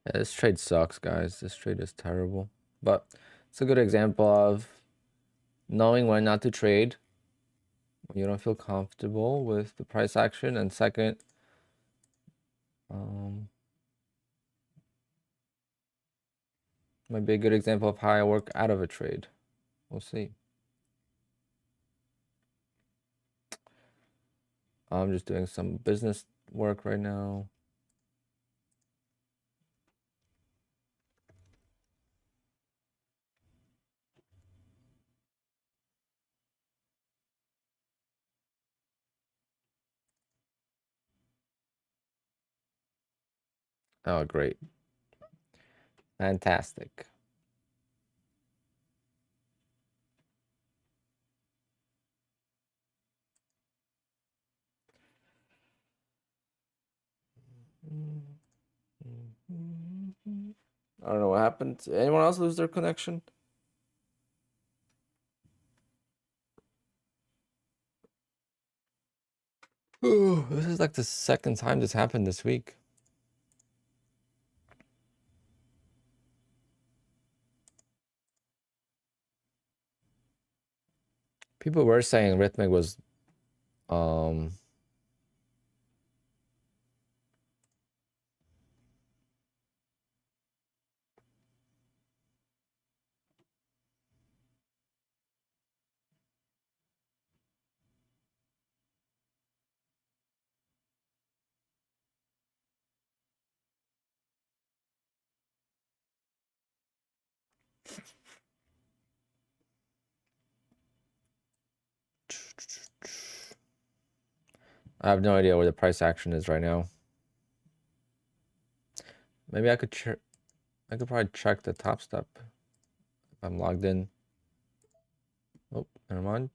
Yeah, this trade sucks, guys. This trade is terrible. But it's a good example of knowing when not to trade when you don't feel comfortable with the price action. And second, might be a good example of how I work out of a trade. We'll see. I'm just doing some business work right now. Oh, great. Fantastic. I don't know what happened. Anyone else lose their connection? This is like the second time this happened this week. People were saying Rhythmic was I have no idea where the price action is right now. Maybe I could probably check the top step if I'm logged in. Oh, never mind.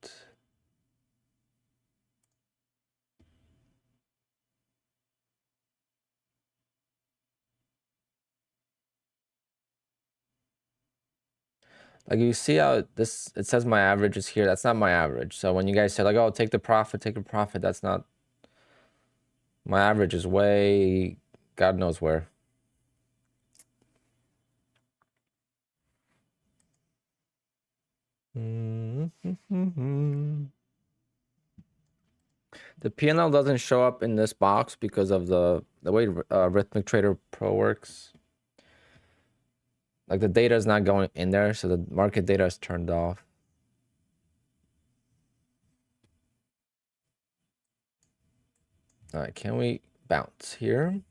Like you see how this, it says my average is here. That's not my average. So when you guys say like, oh, take the profit, that's not, my average is way, God knows where. The P&L doesn't show up in this box because of the way Rhythmic Trader Pro works. Like the data is not going in there, so the market data is turned off. All right, can we bounce here?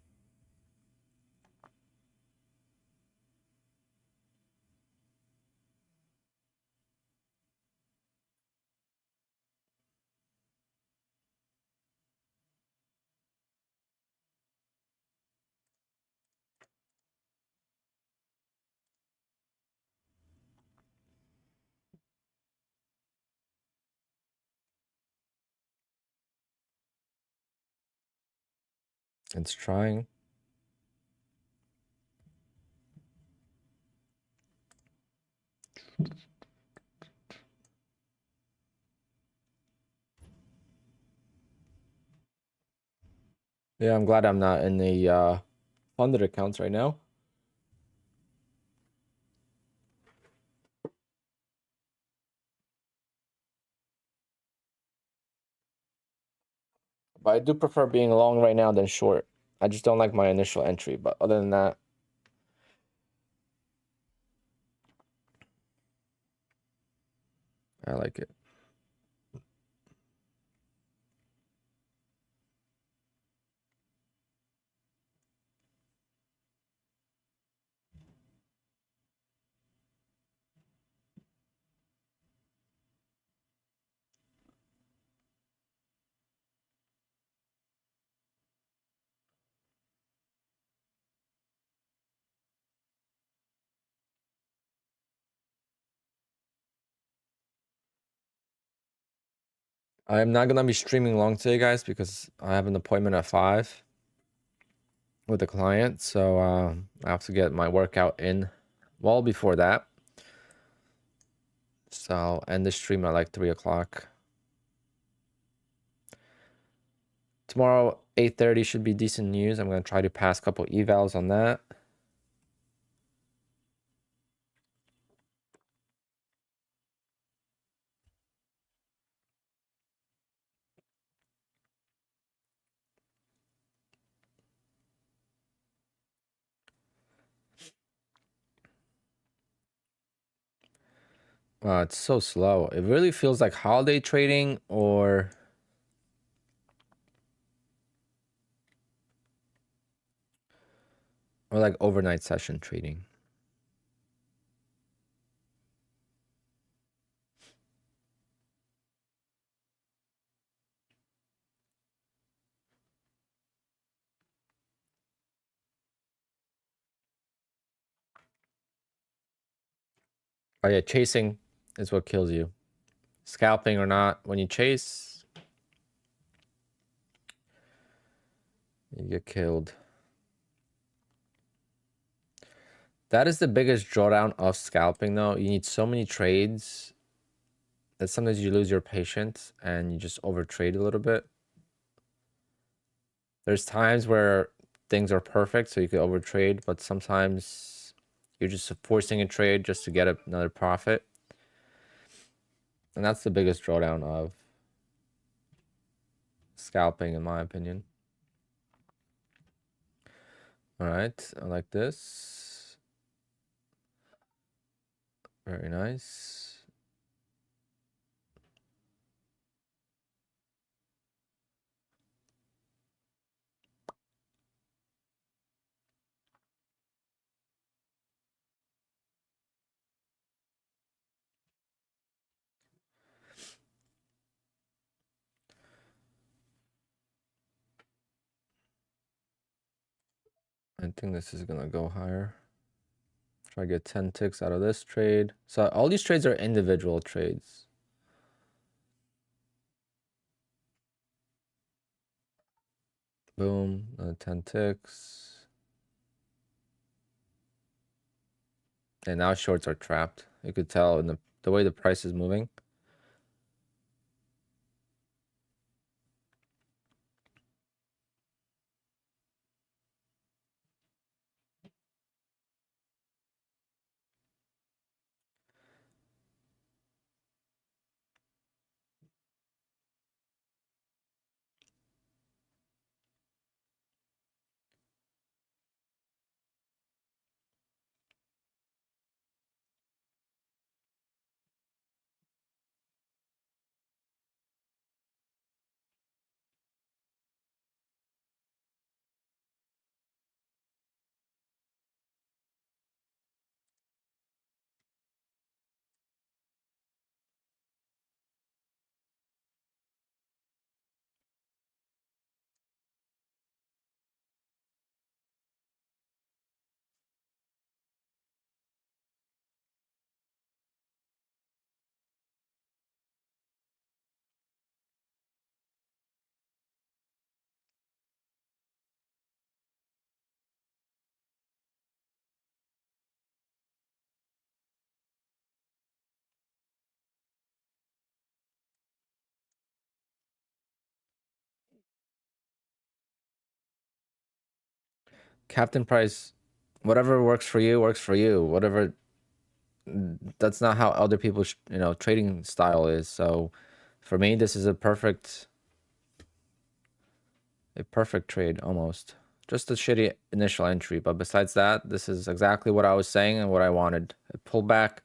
It's trying. Yeah, I'm glad I'm not in the funded accounts right now. But I do prefer being long right now than short. I just don't like my initial entry. But other than that, I like it. I'm not gonna be streaming long today, guys, because I have an appointment at 5 with a client. So I have to get my workout in well before that. So I'll end the stream at like 3 o'clock. Tomorrow, 8:30 should be decent news. I'm gonna try to pass a couple evals on that. It's so slow. It really feels like holiday trading or like overnight session trading. Oh yeah, chasing is what kills you. Scalping or not, when you chase, you get killed. That is the biggest drawdown of scalping though. You need so many trades that sometimes you lose your patience and you just overtrade a little bit. There's times where things are perfect, so you could overtrade, but sometimes you're just forcing a trade just to get another profit. And that's the biggest drawdown of scalping, in my opinion. All right, I like this. Very nice. I think this is gonna go higher. Try to get 10 ticks out of this trade. So all these trades are individual trades. Boom, 10 ticks. And now shorts are trapped. You could tell in the way the price is moving. Captain price, whatever works for you, works for you. Whatever, that's not how other people's, trading style is. So for me, this is a perfect a perfect trade almost. Just a shitty initial entry, but besides that, this is exactly what I was saying and what I wanted. A pullback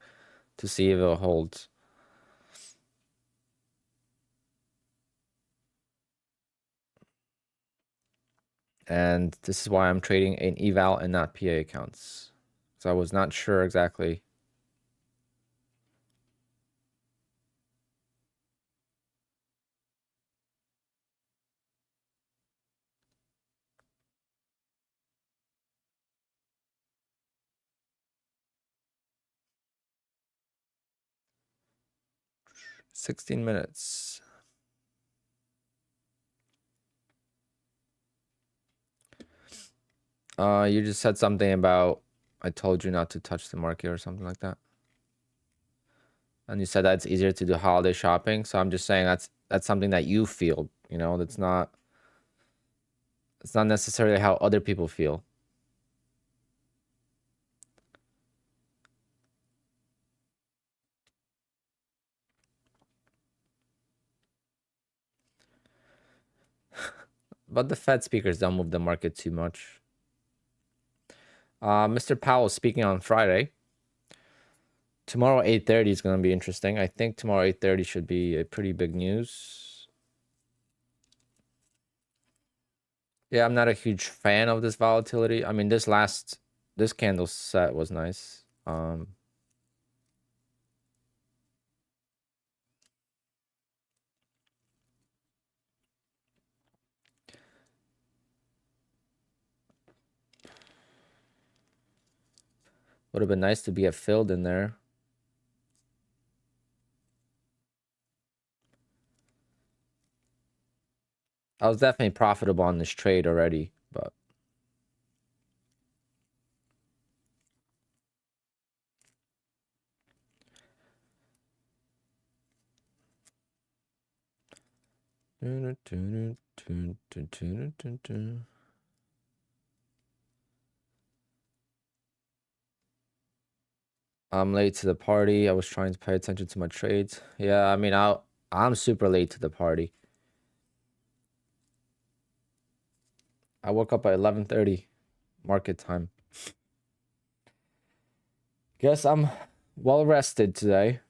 to see if it holds. And this is why I'm trading an eval and not PA accounts. So I was not sure exactly. $16 minutes. You just said something about I told you not to touch the market or something like that. And you said that it's easier to do holiday shopping. So I'm just saying that's something that you feel, you know, it's not necessarily how other people feel. But the Fed speakers don't move the market too much. Mr. Powell speaking on Friday. Tomorrow 8:30 is going to be interesting. I think tomorrow 8:30 should be a pretty big news. Yeah, I'm not a huge fan of this volatility. I mean, this candle set was nice. Would have been nice to be filled in there. I was definitely profitable on this trade already, but I'm late to the party. I was trying to pay attention to my trades. Yeah, I mean, I'm super late to the party. I woke up at 11:30 market time. Guess I'm well rested today.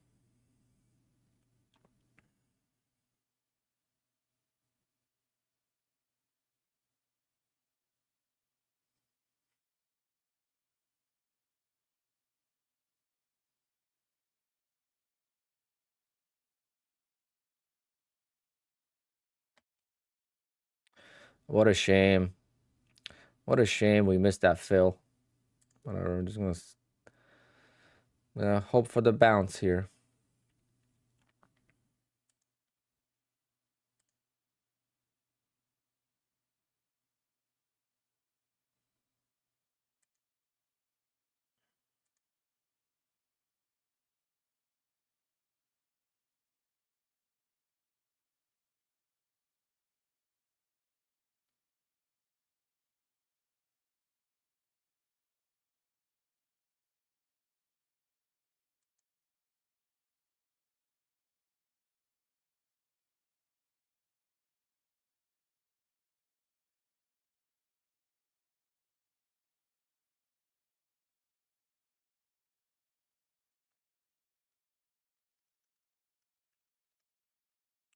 What a shame. What a shame we missed that fill. Whatever, I'm just gonna hope for the bounce here.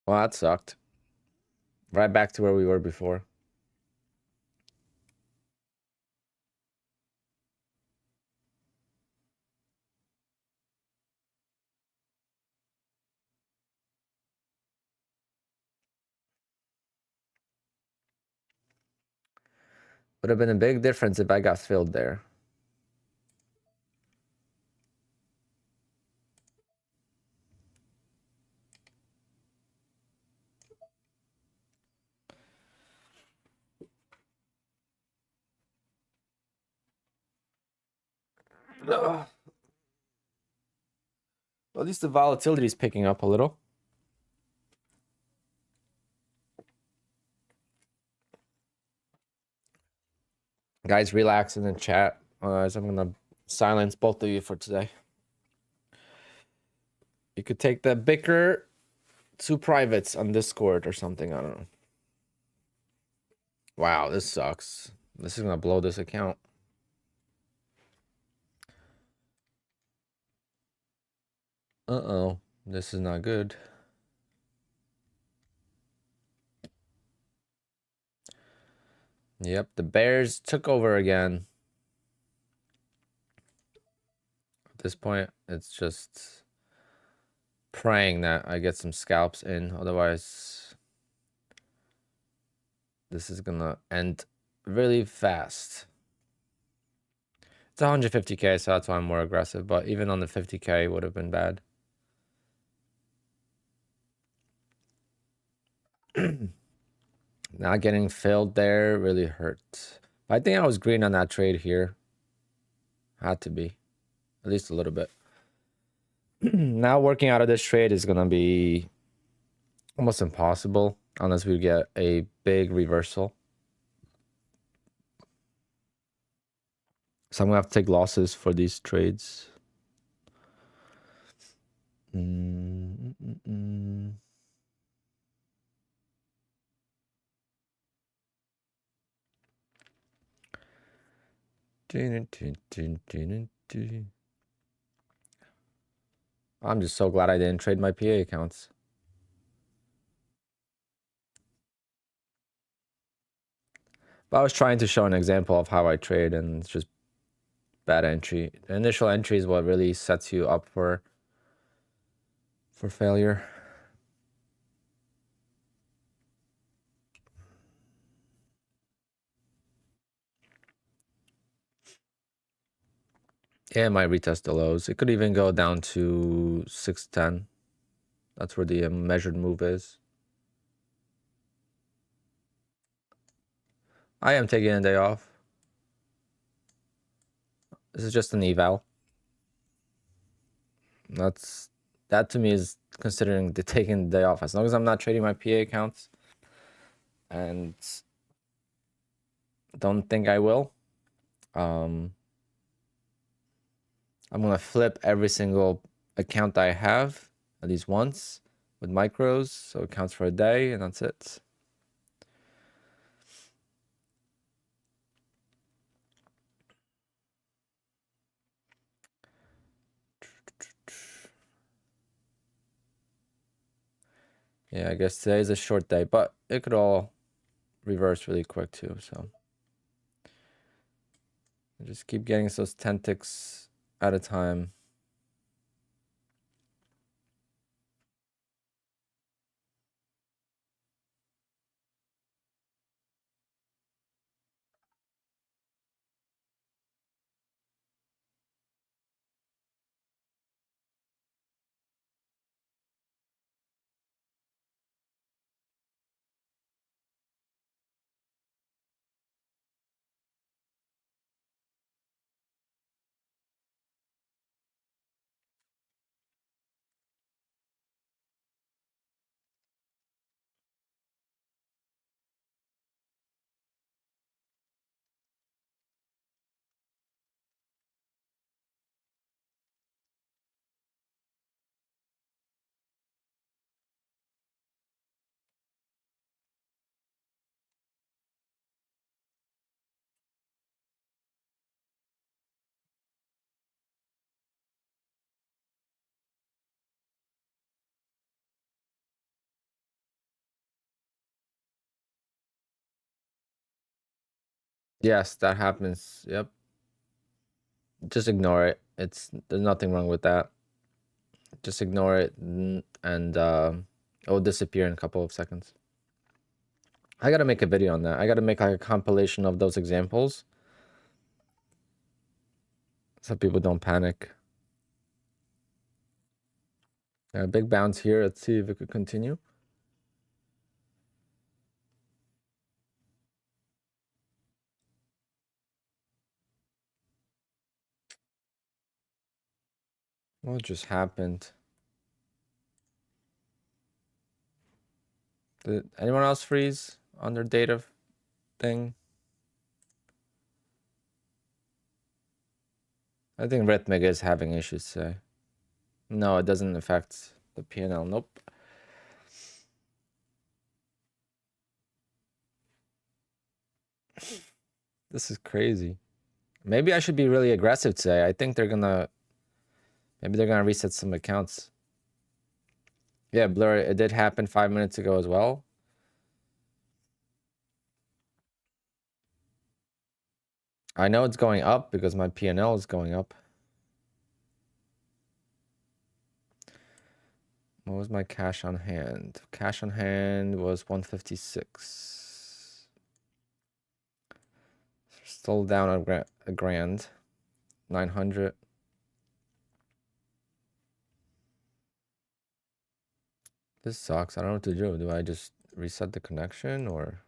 Well, that sucked. Right back to where we were before. Would have been a big difference if I got filled there. Ugh. Well, at least the volatility is picking up a little. Guys, relax in the chat. Otherwise, I'm gonna silence both of you for today. You could take the bicker to privates on Discord or something. I don't know. Wow, this sucks. This is gonna blow this account. Uh-oh. This is not good. Yep, the Bears took over again. At this point, it's just praying that I get some scalps in. Otherwise, this is gonna end really fast. It's 150k, so that's why I'm more aggressive. But even on the 50k, would have been bad. Not getting filled there really hurt. I think I was green on that trade here. Had to be. At least a little bit. Now working out of this trade is going to be almost impossible unless we get a big reversal. So I'm going to have to take losses for these trades. I'm just so glad I didn't trade my PA accounts. But I was trying to show an example of how I trade, and it's just bad entry. The initial entry is what really sets you up for failure. Yeah, it might retest the lows. It could even go down to 610. That's where the measured move is. I am taking a day off. This is just an eval. That to me is considering the taking the day off. As long as I'm not trading my PA accounts, and don't think I will. I'm gonna flip every single account I have at least once with micros, so it counts for a day, and that's it. Yeah, I guess today's a short day, but it could all reverse really quick too, so I just keep getting those 10 ticks at a time. Yes, that happens. Yep. Just ignore it. There's nothing wrong with that. Just ignore it, and it will disappear in a couple of seconds. I gotta make a video on that. I gotta make like a compilation of those examples so people don't panic. Big bounce here. Let's see if it could continue. What just happened? Did anyone else freeze on their data thing? I think Rhythmic is having issues today. No, it doesn't affect the P&L. Nope. I This is crazy. Maybe I should be really aggressive today. I think they're gonna, maybe they're gonna reset some accounts. Yeah, Blur, it did happen 5 minutes ago as well. I know it's going up because my P&L is going up. What was my cash on hand? Cash on hand was 156. Still down a grand. 900. This sucks. I don't know what to do. Do I just reset the connection or?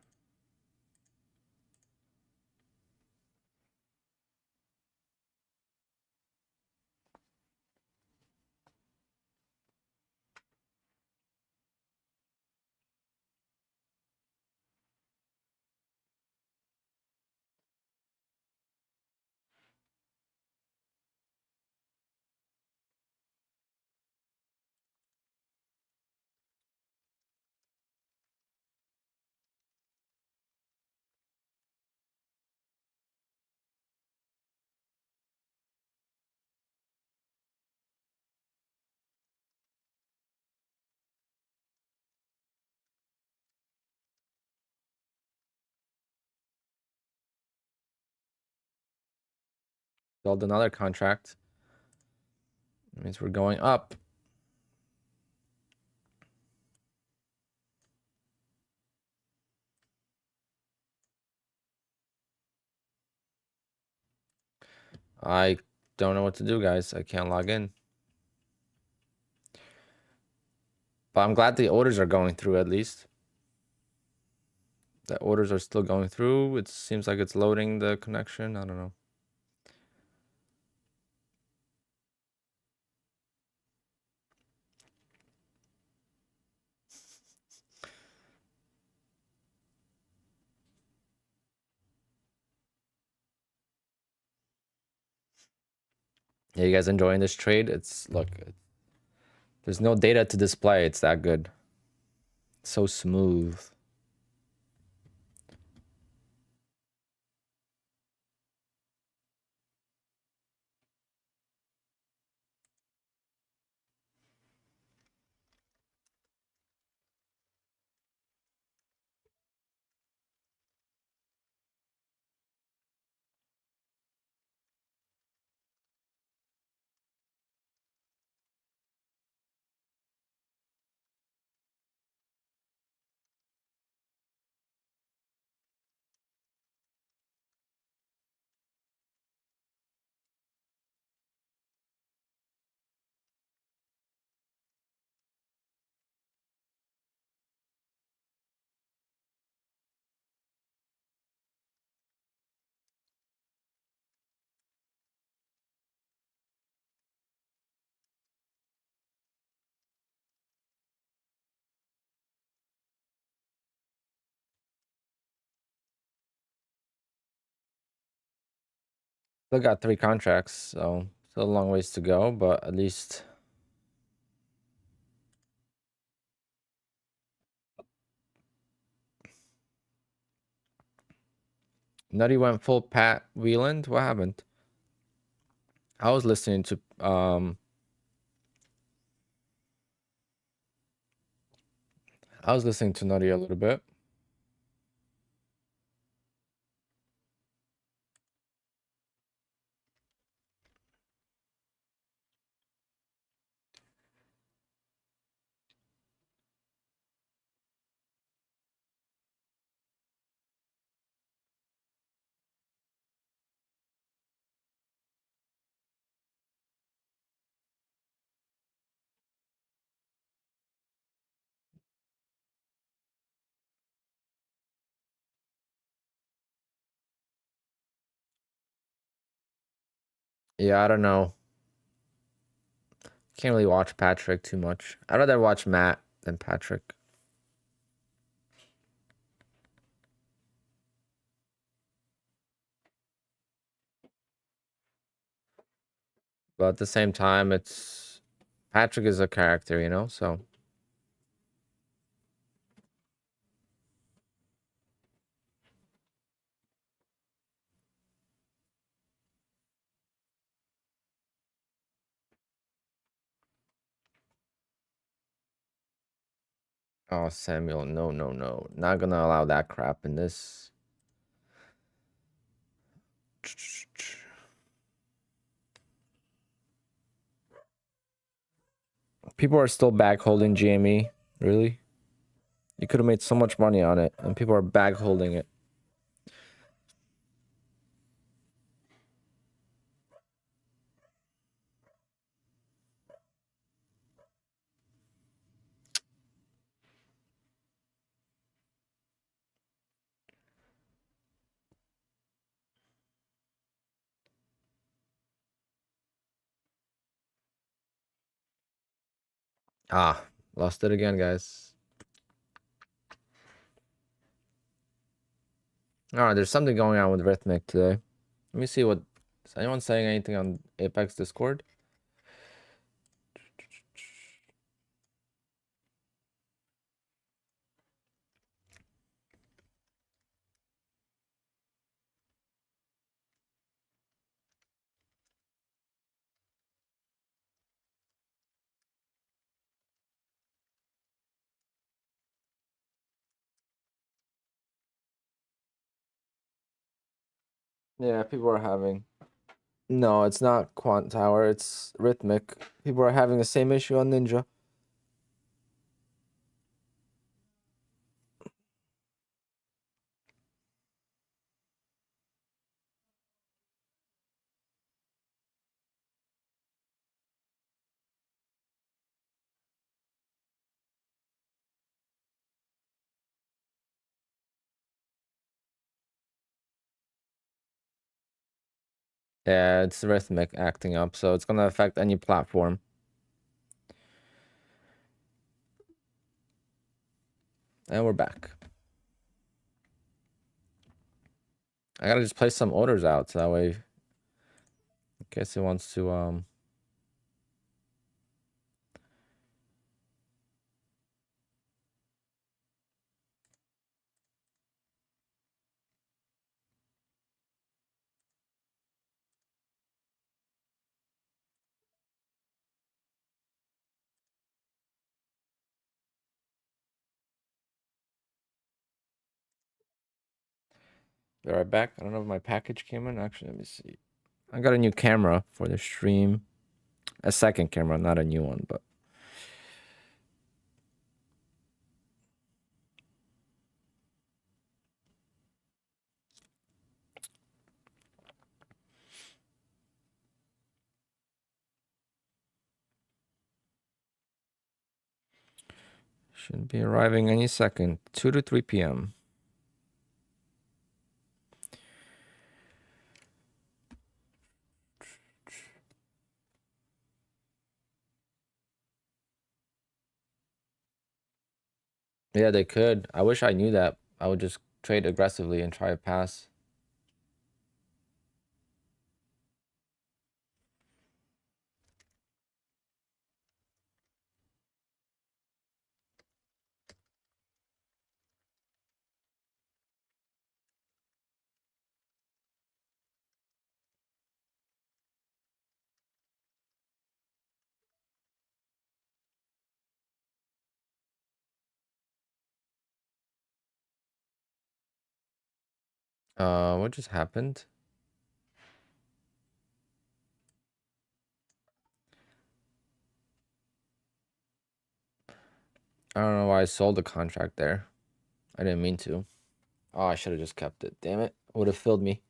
Build another contract. That means we're going up. I don't know what to do, guys. I can't log in. But I'm glad the orders are going through at least. The orders are still going through. It seems like it's loading the connection. I don't know. Yeah, you guys enjoying this trade? It's, look, there's no data to display. It's that good. So smooth. Still got 3 contracts, so still a long ways to go, but at least Nutty went full Pat Wieland. What happened? I was listening to Nutty a little bit. Yeah, I don't know. Can't really watch Patrick too much. I'd rather watch Matt than Patrick. But at the same time, it's Patrick is a character, you know, so Oh, Samuel, no, no, no. Not gonna allow that crap in this. People are still back holding GME. Really? You could have made so much money on it, and people are back holding it. Ah, lost it again, guys. Alright, there's something going on with Rhythmic today. Let me see what... Is anyone saying anything on Apex Discord? Yeah, people are having... No, it's not Quant Tower, it's Rhythmic. People are having the same issue on Ninja. Yeah, it's Rhythmic acting up, so it's gonna affect any platform. And we're back. I gotta just place some orders out, so that way... In case he wants to, Be right back. I don't know if my package came in. Actually, let me see. I got a new camera for the stream. A second camera, not a new one, but... Should be arriving any second. 2 to 3 p.m. Yeah, they could. I wish I knew that. I would just trade aggressively and try to pass. What just happened? I don't know why I sold the contract there. I didn't mean to. Oh, I should have just kept it. Damn it. Would have filled me.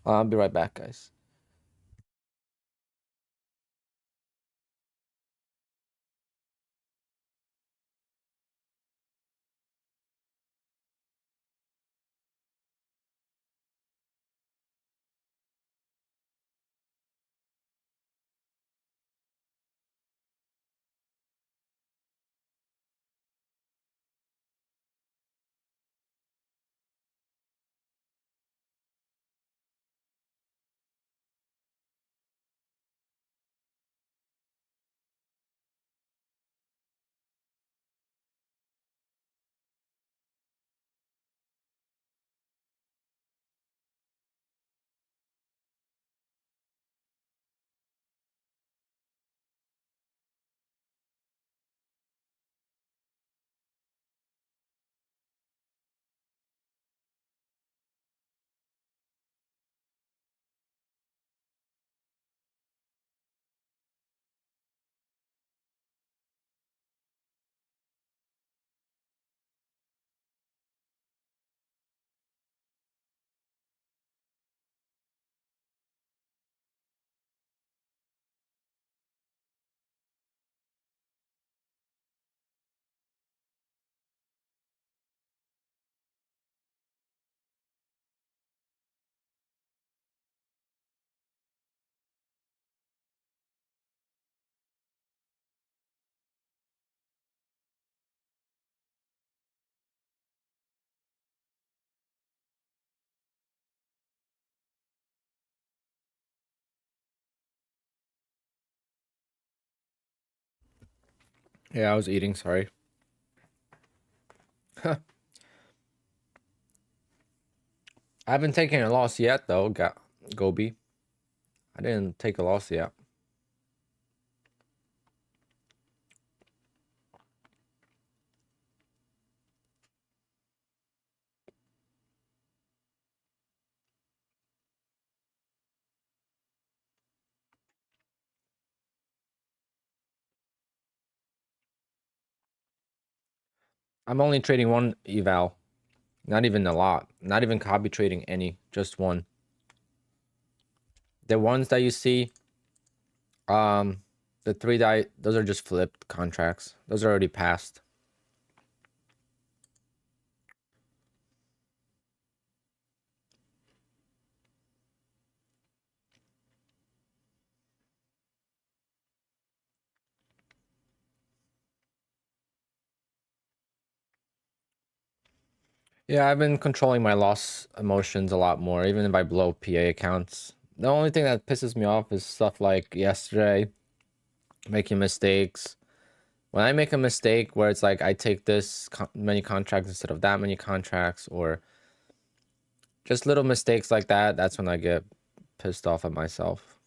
I'll be right back, guys. Yeah, I was eating, sorry. I haven't taken a loss yet, though, Gobi. I didn't take a loss yet. I'm only trading one eval. Not even a lot. Not even copy trading any. Just one. The ones that you see, the three that those are just flipped contracts. Those are already passed. Yeah, I've been controlling my loss emotions a lot more, even if I blow PA accounts. The only thing that pisses me off is stuff like yesterday, making mistakes. When I make a mistake where it's like I take this many contracts instead of that many contracts, or just little mistakes like that, that's when I get pissed off at myself.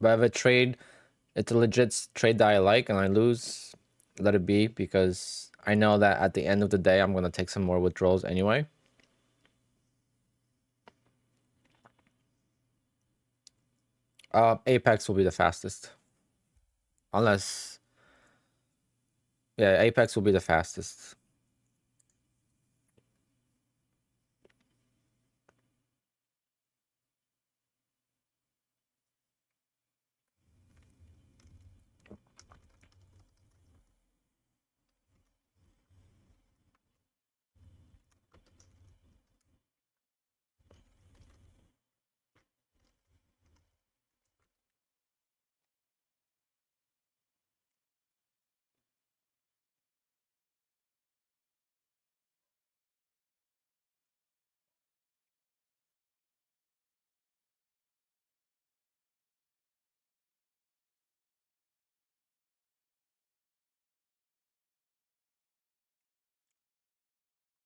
But if a trade, it's a legit trade that I like and I lose, let it be, because I know that at the end of the day, I'm going to take some more withdrawals anyway. Apex will be the fastest. Unless, yeah, Apex will be the fastest.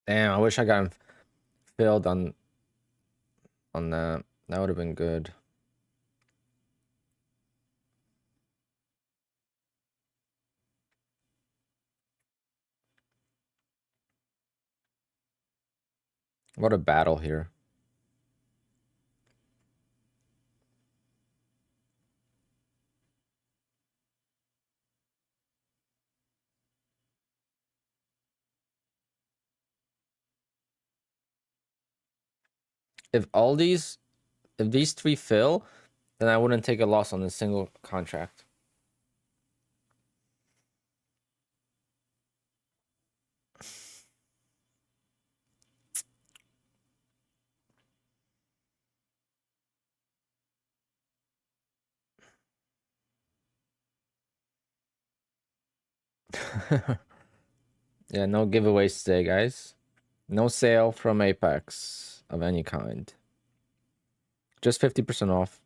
Damn, I wish I got him filled on that. That would have been good. What a battle here. If these three fill, then I wouldn't take a loss on a single contract. Yeah, no giveaways today, guys. No sale from Apex of any kind. Just 50% off.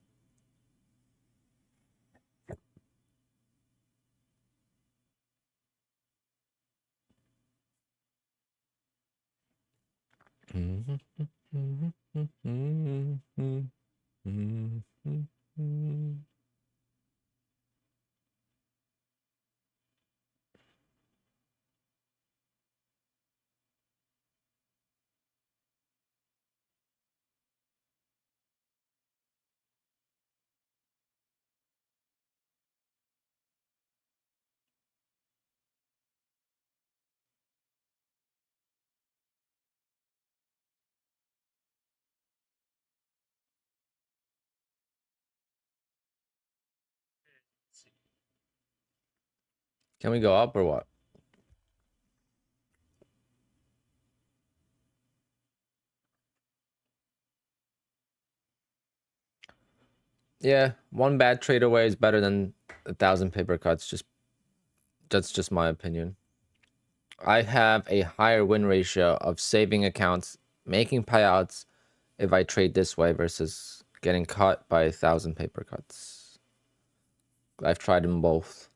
Can we go up or what? Yeah, one bad trade away is better than 1,000 paper cuts. That's just my opinion. I have a higher win ratio of saving accounts, making payouts if I trade this way versus getting cut by 1,000 paper cuts. I've tried them both.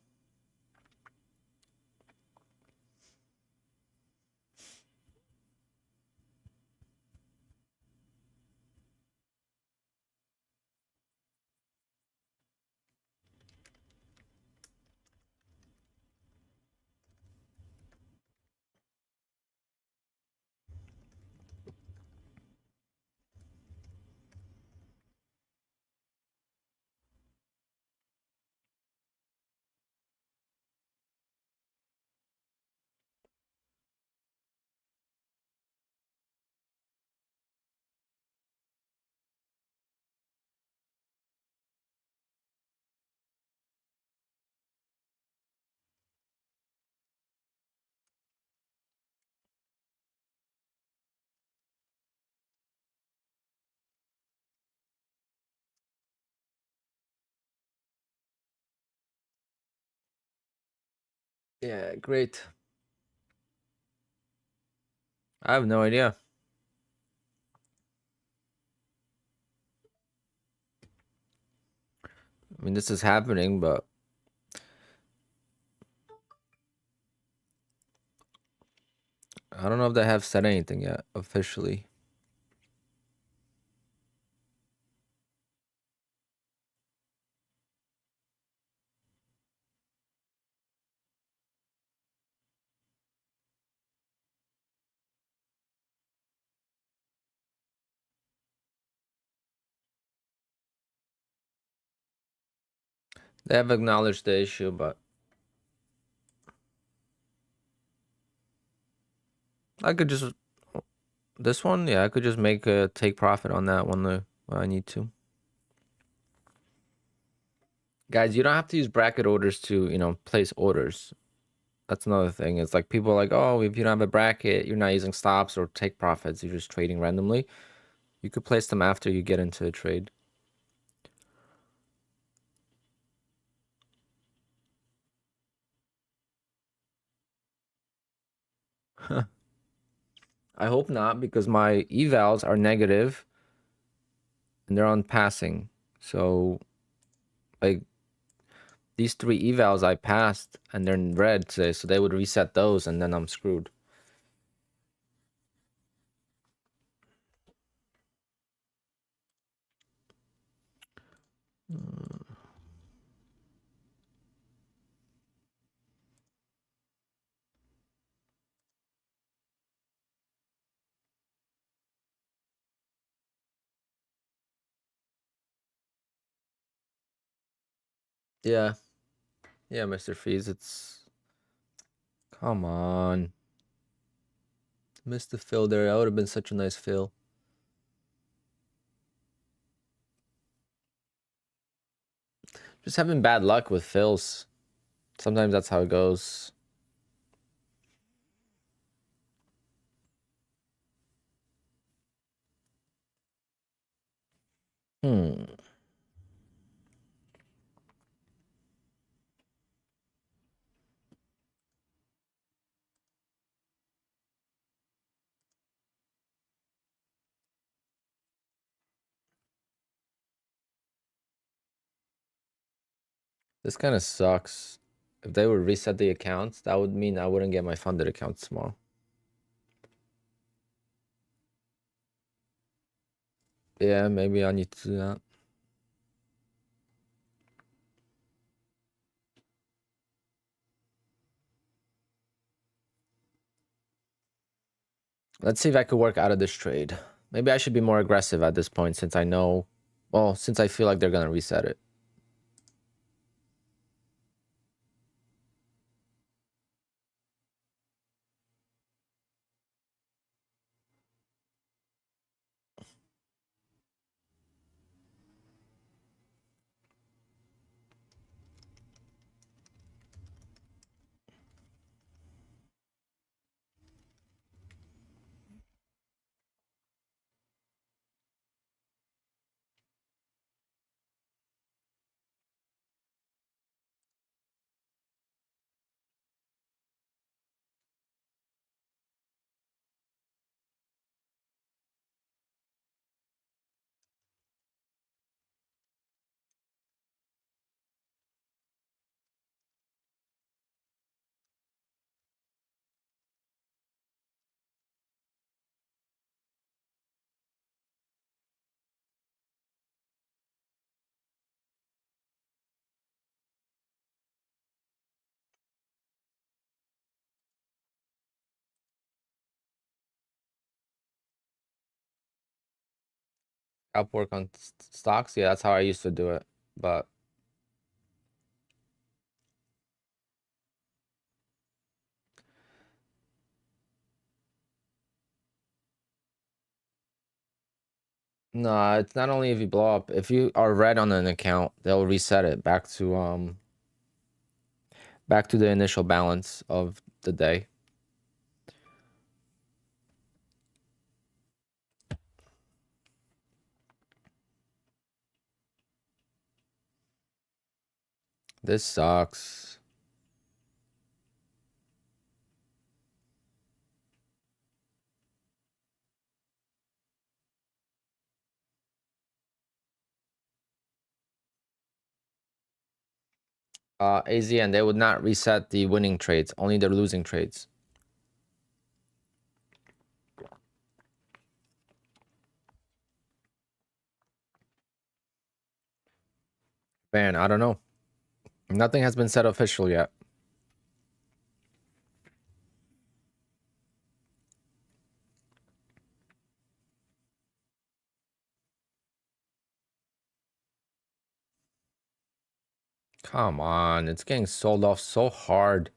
Yeah, great. I have no idea. I mean, this is happening, but I don't know if they have said anything yet officially. They have acknowledged the issue, but I could just this one, yeah, I could just make a take profit on that one when I need to. Guys, you don't have to use bracket orders to, place orders. That's another thing. It's like people are like, oh, if you don't have a bracket, you're not using stops or take profits, you're just trading randomly. You could place them after you get into a trade. I hope not, because my evals are negative and they're on passing. So, like, these 3 evals I passed and they're in red today, so they would reset those and then I'm screwed. Yeah. Yeah, Mr. Fees, it's... Come on. Missed the fill there. That would have been such a nice fill. Just having bad luck with fills. Sometimes that's how it goes. Hmm. This kind of sucks. If they would reset the accounts, that would mean I wouldn't get my funded accounts tomorrow. Yeah, maybe I need to do that. Let's see if I could work out of this trade. Maybe I should be more aggressive at this point since I know... Well, since I feel like they're going to reset it. Scalp work on stocks? Yeah, that's how I used to do it. But no, it's not only if you blow up. If you are red on an account, they'll reset it back to the initial balance of the day. This sucks. AZN, they would not reset the winning trades, only the losing trades. Man, I don't know. Nothing has been said official yet. Come on, it's getting sold off so hard.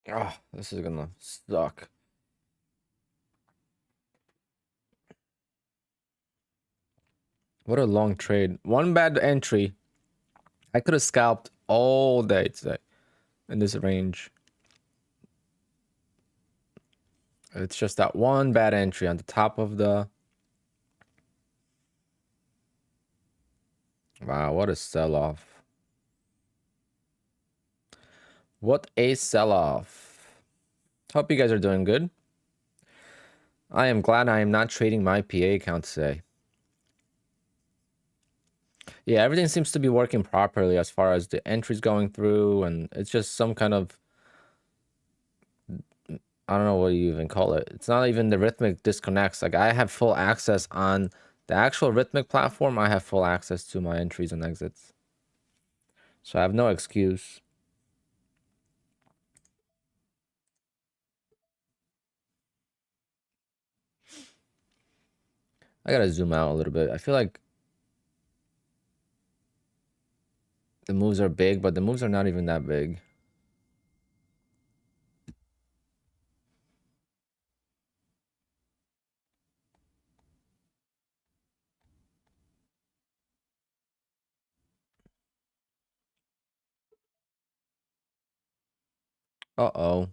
Oh, this is gonna suck. What a long trade. One bad entry. I could have scalped all day today in this range. It's just that one bad entry on the top of the... Wow, what a sell-off. What a sell-off. Hope you guys are doing good. I am glad I am not trading my PA account today. Yeah, everything seems to be working properly as far as the entries going through, and it's just some kind of... I don't know what you even call it. It's not even the Rhythmic disconnects. Like, I have full access on the actual Rhythmic platform. I have full access to my entries and exits. So I have no excuse. I gotta zoom out a little bit. I feel like the moves are big, but the moves are not even that big. Uh-oh.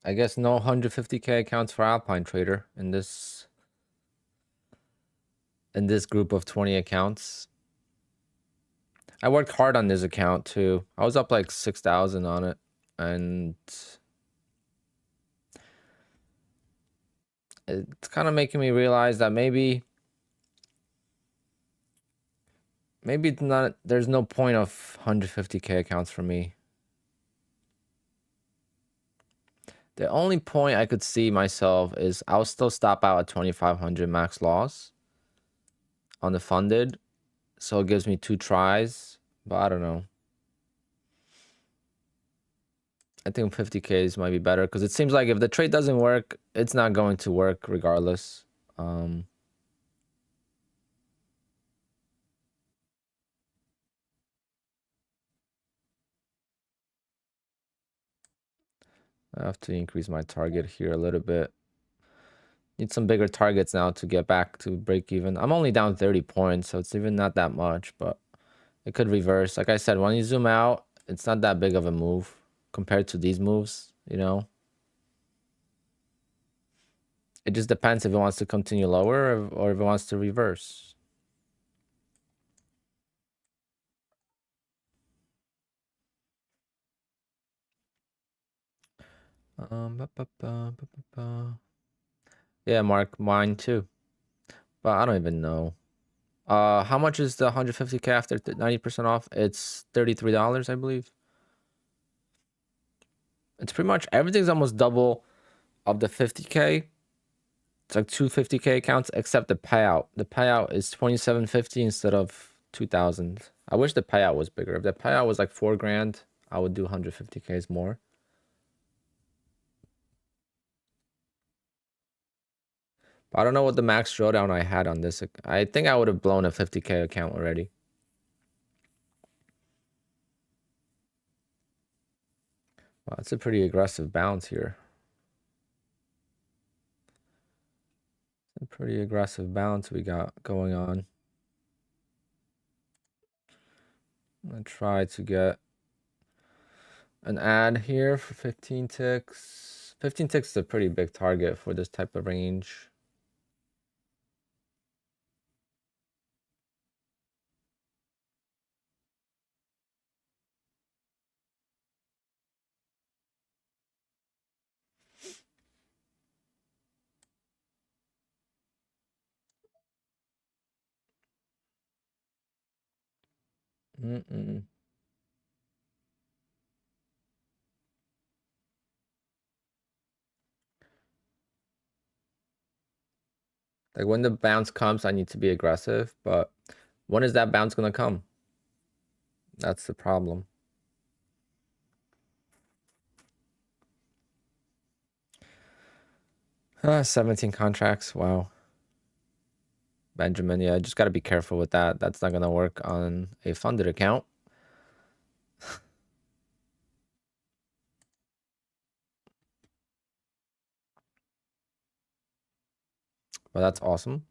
I guess no 150k accounts for Alpine Trader in this group of 20 accounts. I worked hard on this account too. I was up like 6,000 on it, and it's kind of making me realize that maybe it's not, there's no point of 150k accounts for me. The only point I could see myself is I'll still stop out at 2,500 max loss on the funded, so it gives me 2 tries, but I don't know. I think 50Ks might be better because it seems like if the trade doesn't work, it's not going to work regardless. I have to increase my target here a little bit. Need some bigger targets now to get back to break even. I'm only down 30 points, so it's even not that much, but it could reverse. Like I said, when you zoom out, it's not that big of a move compared to these moves, you know? It just depends if it wants to continue lower or if it wants to reverse. Yeah, Mark, mine too. But I don't even know. How much is the 150k after 90% off? It's $33, I believe. It's pretty much everything's almost double of the 50k. It's like 250K accounts, except the payout. The payout is 2750 instead of 2000. I wish the payout was bigger. If the payout was like 4 grand, I would do 150Ks more. But I don't know what the max drawdown I had on this. I think I would have blown a 50K account already. Wow, it's a pretty aggressive bounce here. A pretty aggressive bounce we got going on. I'm gonna try to get an ad here for 15 ticks. 15 ticks is a pretty big target for this type of range. Like when the bounce comes, I need to be aggressive, but when is that bounce gonna come? That's the problem. 17 contracts. Wow. Benjamin, yeah, just gotta be careful with that. That's not gonna work on a funded account. Well, that's awesome.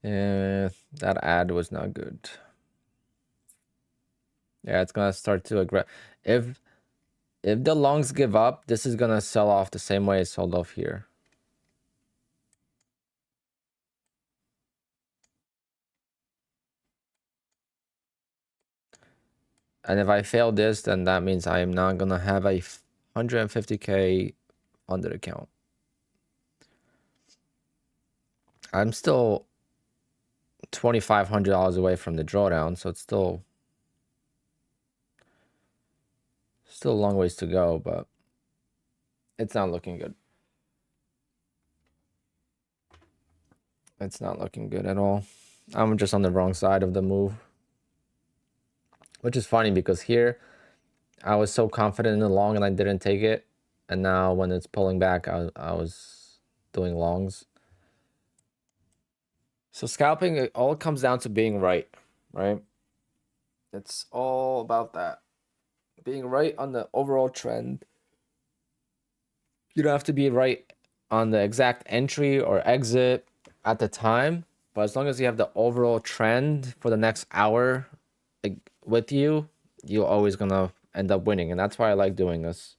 Yeah, that ad was not good. Yeah, it's gonna start to if the longs give up, this is gonna sell off the same way it sold off here. And if I fail this, then that means I am not gonna have a 150K funded account. I'm still $2,500 away from the drawdown, so it's still a long ways to go, but it's not looking good. It's not looking good at all. I'm just on the wrong side of the move, which is funny because here I was so confident in the long and I didn't take it, and now when it's pulling back, I was doing longs. So scalping, it all comes down to being right? It's all about that. Being right on the overall trend. You don't have to be right on the exact entry or exit at the time, but as long as you have the overall trend for the next hour like, with you, you're always gonna end up winning, and that's why I like doing this.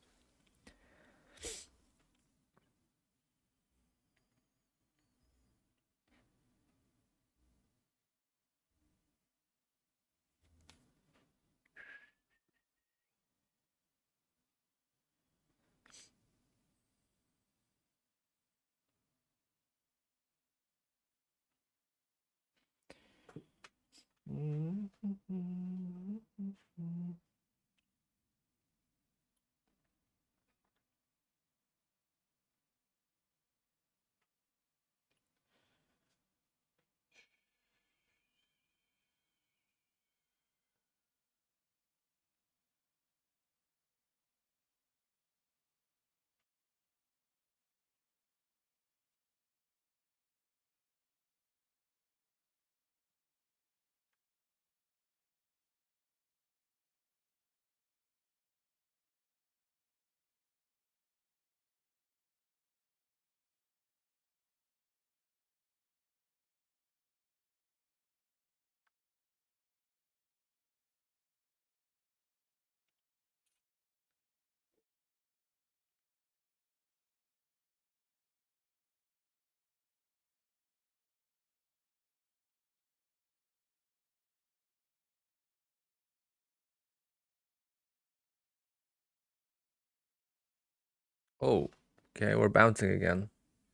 Oh, okay, we're bouncing again.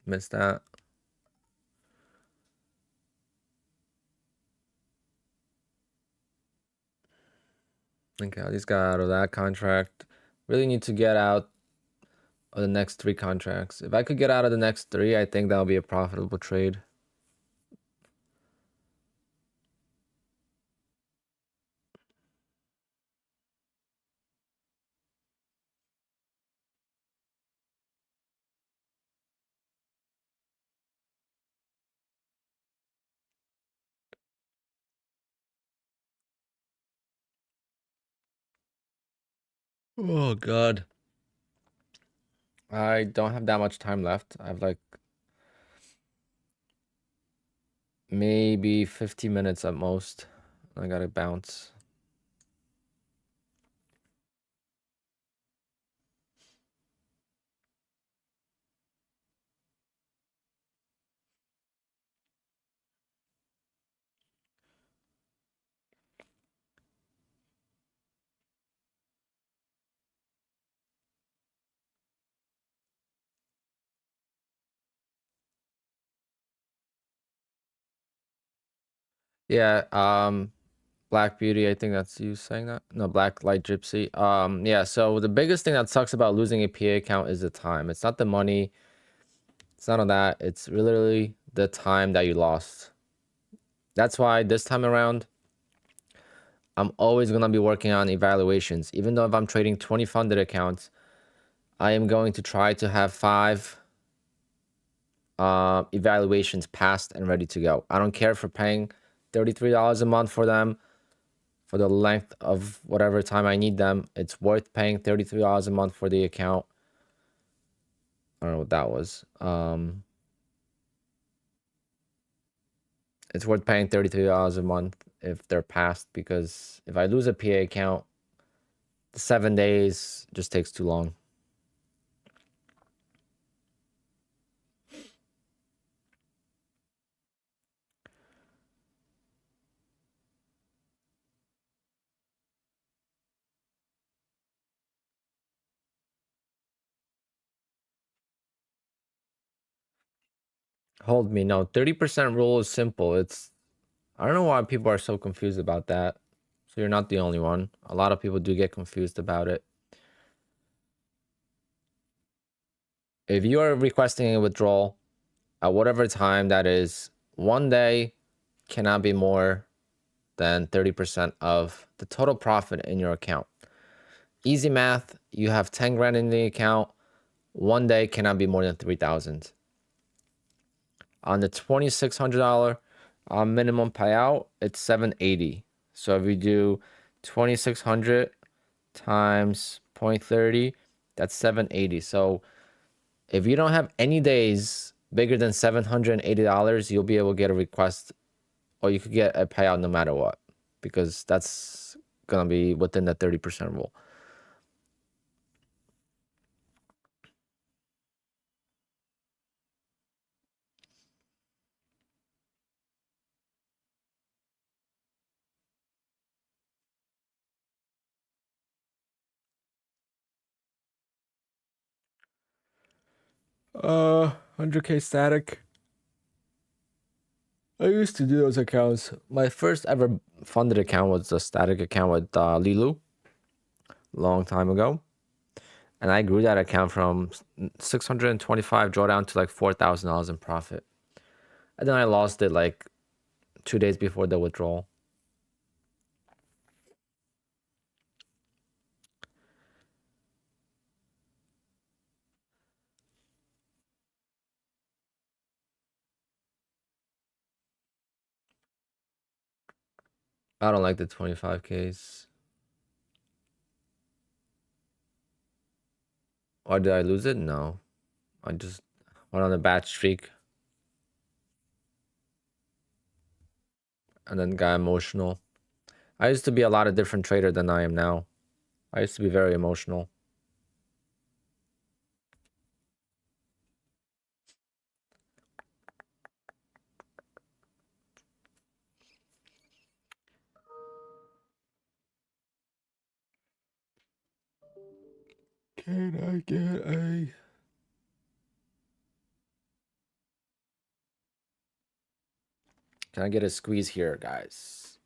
Missed that. Okay, I just got out of that contract. Really need to get out of the next 3 contracts. If I could get out of the next 3, I think that would be a profitable trade. Oh God. I don't have that much time left. I have like maybe 15 minutes at most. I gotta bounce. Yeah, Black Beauty, I think that's you saying that. No, Black Light Gypsy. Yeah, so the biggest thing that sucks about losing a PA account is the time. It's not the money, it's none of that. It's literally the time that you lost. That's why this time around, I'm always gonna be working on evaluations. Even though if I'm trading 20 funded accounts, I am going to try to have 5 evaluations passed and ready to go. I don't care for paying $33 a month for them for the length of whatever time I need them. It's worth paying $33 a month for the account. I don't know what that was. It's worth paying $33 a month if they're passed, because if I lose a PA account, the 7 days just takes too long. Hold me. No, 30% rule is simple. I don't know why people are so confused about that. So you're not the only one. A lot of people do get confused about it. If you are requesting a withdrawal at whatever time that is, 1 day cannot be more than 30% of the total profit in your account. Easy math, you have 10 grand in the account, 1 day cannot be more than 3,000. On the $2,600 minimum payout, it's 780. So if you do 2,600 times 0.30, that's 780. So if you don't have any days bigger than $780, you'll be able to get a request, or you could get a payout no matter what, because that's gonna be within the 30% rule. Uh, 100K static. I used to do those accounts. My first ever funded account was a static account with Lilu, long time ago. And I grew that account from 625 drawdown to like $4,000 in profit. And then I lost it like 2 days before the withdrawal. I don't like the 25Ks. Why did I lose it? No. I just went on a bad streak and then got emotional. I used to be a lot of different trader than I am now. I used to be very emotional. Can I get a... Can I get a squeeze here, guys?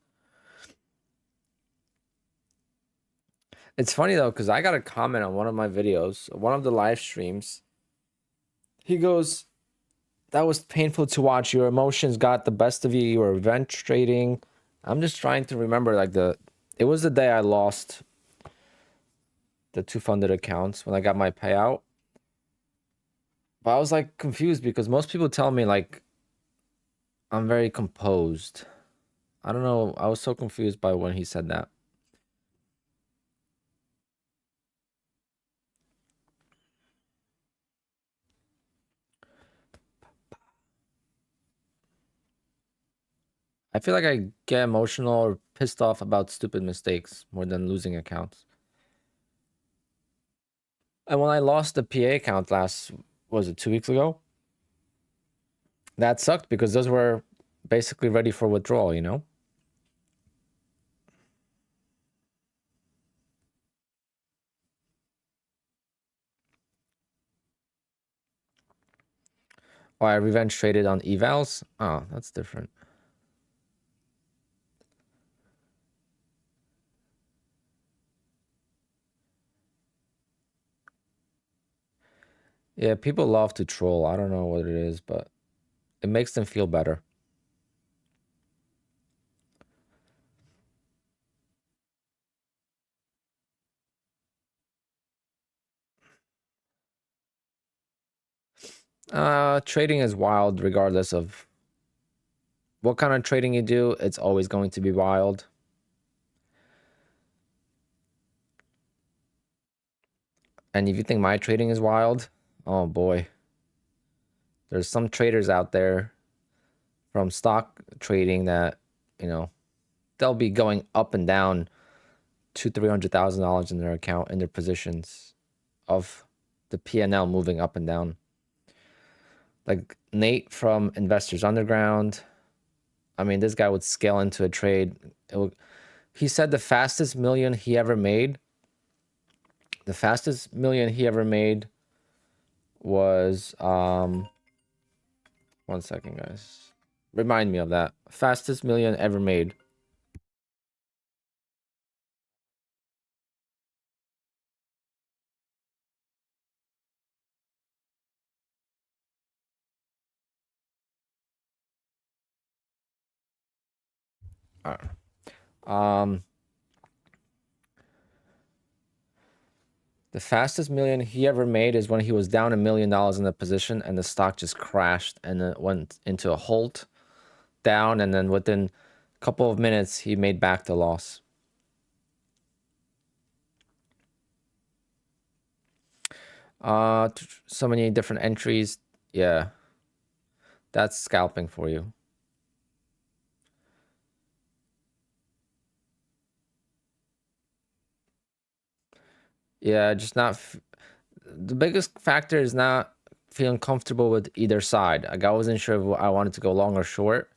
It's funny though, because I got a comment on one of my videos, one of the live streams. He goes, that was painful to watch. Your emotions got the best of you. You were revenge trading. I'm just trying to remember, like, it was the day I lost the two funded accounts when I got my payout. But I was like confused because most people tell me like I'm very composed. I don't know. I was so confused by when he said that. I feel like I get emotional or pissed off about stupid mistakes more than losing accounts. And when I lost the PA account was it 2 weeks ago? That sucked because those were basically ready for withdrawal, you know? Oh, I revenge traded on evals? Oh, that's different. Yeah, people love to troll. I don't know what it is, but it makes them feel better. Trading is wild regardless of what kind of trading you do. It's always going to be wild. And if you think my trading is wild, oh boy. There's some traders out there from stock trading that, you know, they'll be going up and down $200,000-300,000 in their account in their positions of the PNL moving up and down. Like Nate from Investors Underground. I mean, this guy would scale into a trade. He said the fastest million he ever made. The fastest million he ever made was 1 second, guys. Remind me of that. Fastest million ever made. Um, the fastest million he ever made is when he was down $1 million in the position and the stock just crashed and then went into a halt down, and then within a couple of minutes he made back the loss. So many different entries. Yeah, that's scalping for you. Yeah, just not. The biggest factor is not feeling comfortable with either side. Like I wasn't sure if I wanted to go long or short.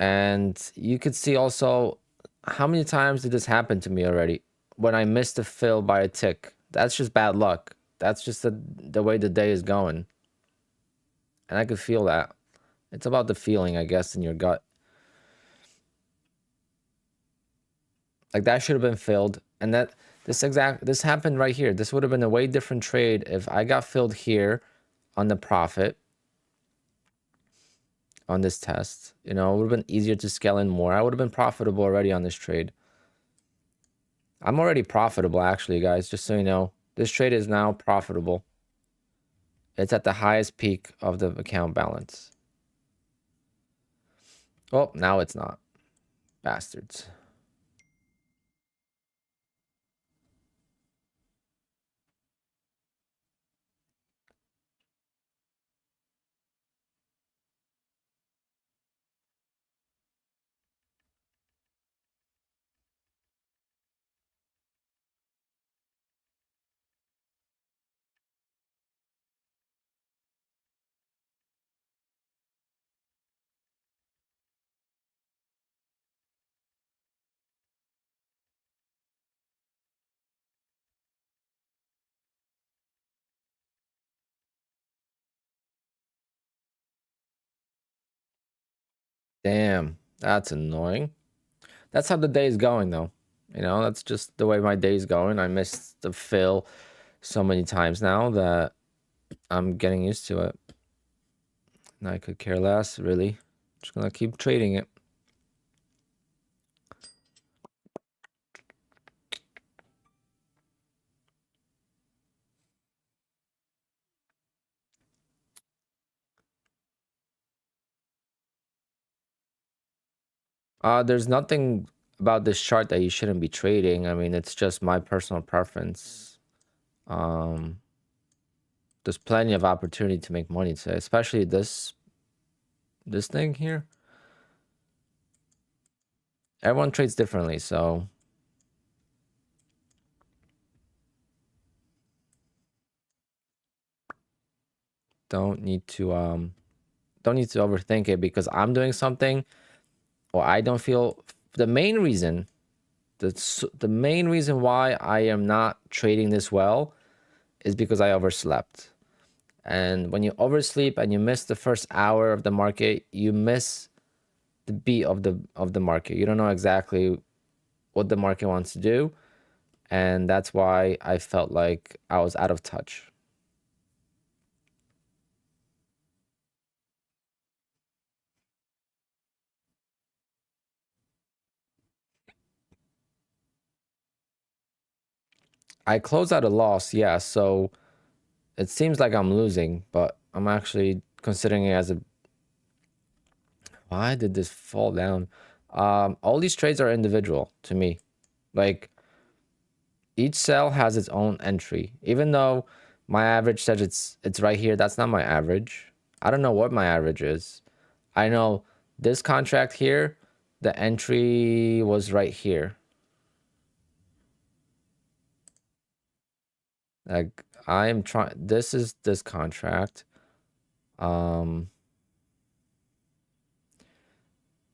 And you could see also how many times did this happen to me already when I missed a fill by a tick. That's just bad luck. That's just the way the day is going. And I could feel that. It's about the feeling, I guess, in your gut. Like that should have been filled. And this happened right here. This would have been a way different trade if I got filled here on the profit on this test. You know, it would have been easier to scale in more. I would have been profitable already on this trade. I'm already profitable, actually, guys, just so you know. This trade is now profitable. It's at the highest peak of the account balance. Oh, now it's not. Bastards. Damn, that's annoying. That's how the day is going, though. You know, that's just the way my day's going. I missed the fill so many times now that I'm getting used to it. And I could care less, really. Just gonna keep trading it. There's nothing about this chart that you shouldn't be trading. I mean, it's just my personal preference. Um, there's plenty of opportunity to make money today, especially this thing here. Everyone trades differently, so don't need to overthink it because I'm doing something or I don't feel the main reason the main reason why I am not trading this well is because I overslept. And when you oversleep and you miss the first hour of the market, you miss the beat of the market. You don't know exactly what the market wants to do, and that's why I felt like I was out of touch. I closed at a loss, yeah, so it seems like I'm losing, but I'm actually considering it as a why did this fall down? All these trades are individual to me. Like each cell has its own entry. Even though my average says it's right here, that's not my average. I don't know what my average is. I know this contract here, the entry was right here. Like I am trying this is this contract. Um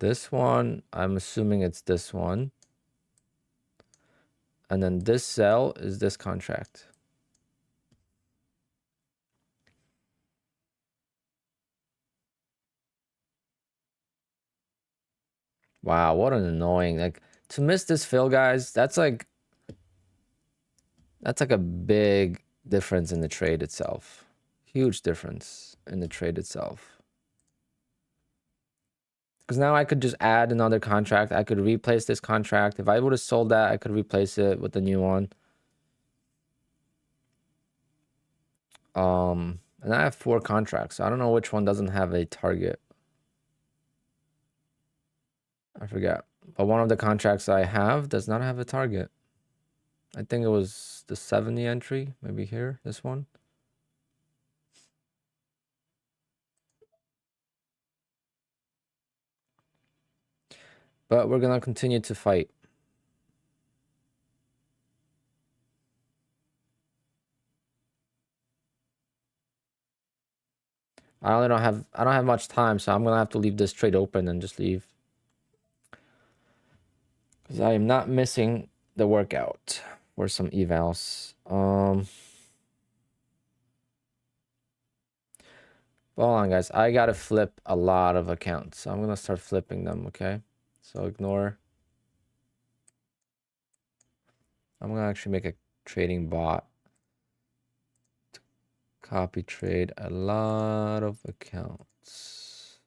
this one, I'm assuming it's this one. And then this cell is this contract. Wow, what an annoying, like to miss this fill, guys, that's like a big difference in the trade itself. Huge difference in the trade itself. Because now I could just add another contract. I could replace this contract. If I would have sold that, I could replace it with the new one. And I have 4 contracts. So I don't know which one doesn't have a target. I forget. But one of the contracts I have does not have a target. I think it was the 70 entry, maybe here, this one. But we're gonna continue to fight. I don't have much time, so I'm gonna have to leave this trade open and just leave. Because I am not missing the workout or some evals. Hold on, guys. I gotta flip a lot of accounts, so I'm gonna start flipping them. Okay, so ignore. I'm gonna actually make a trading bot to copy trade a lot of accounts.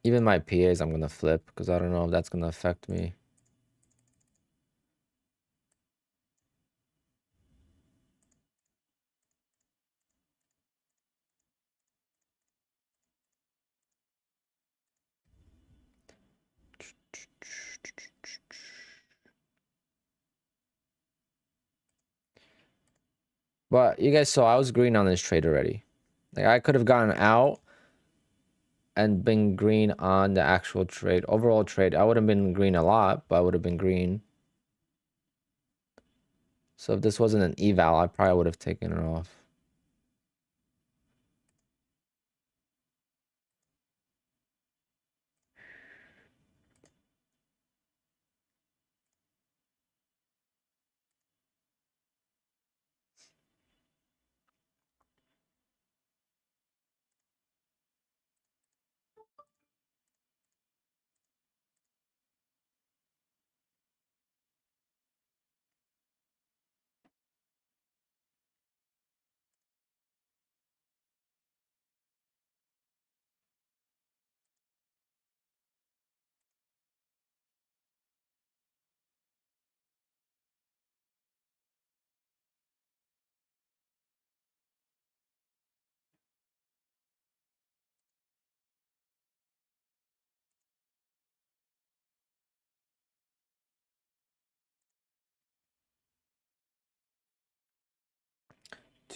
Even my PAs I'm gonna flip because I don't know if that's gonna affect me. But you guys saw I was green on this trade already. Like I could have gotten out and been green on the actual trade, overall trade. I would have been green a lot, but I would have been green. So if this wasn't an eval, I probably would have taken it off.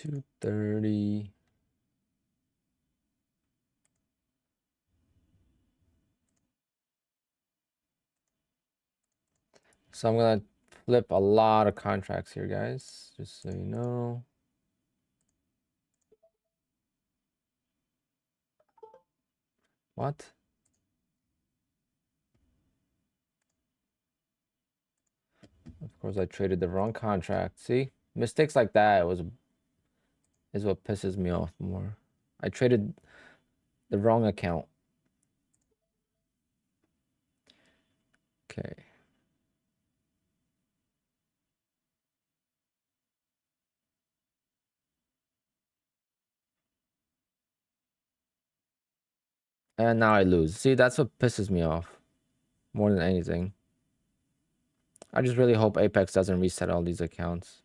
230. So I'm gonna flip a lot of contracts here, guys, just so you know. What? Of course, I traded the wrong contract. See, mistakes like that is what pisses me off more. I traded the wrong account. Okay. And now I lose. See, that's what pisses me off more than anything. I just really hope Apex doesn't reset all these accounts.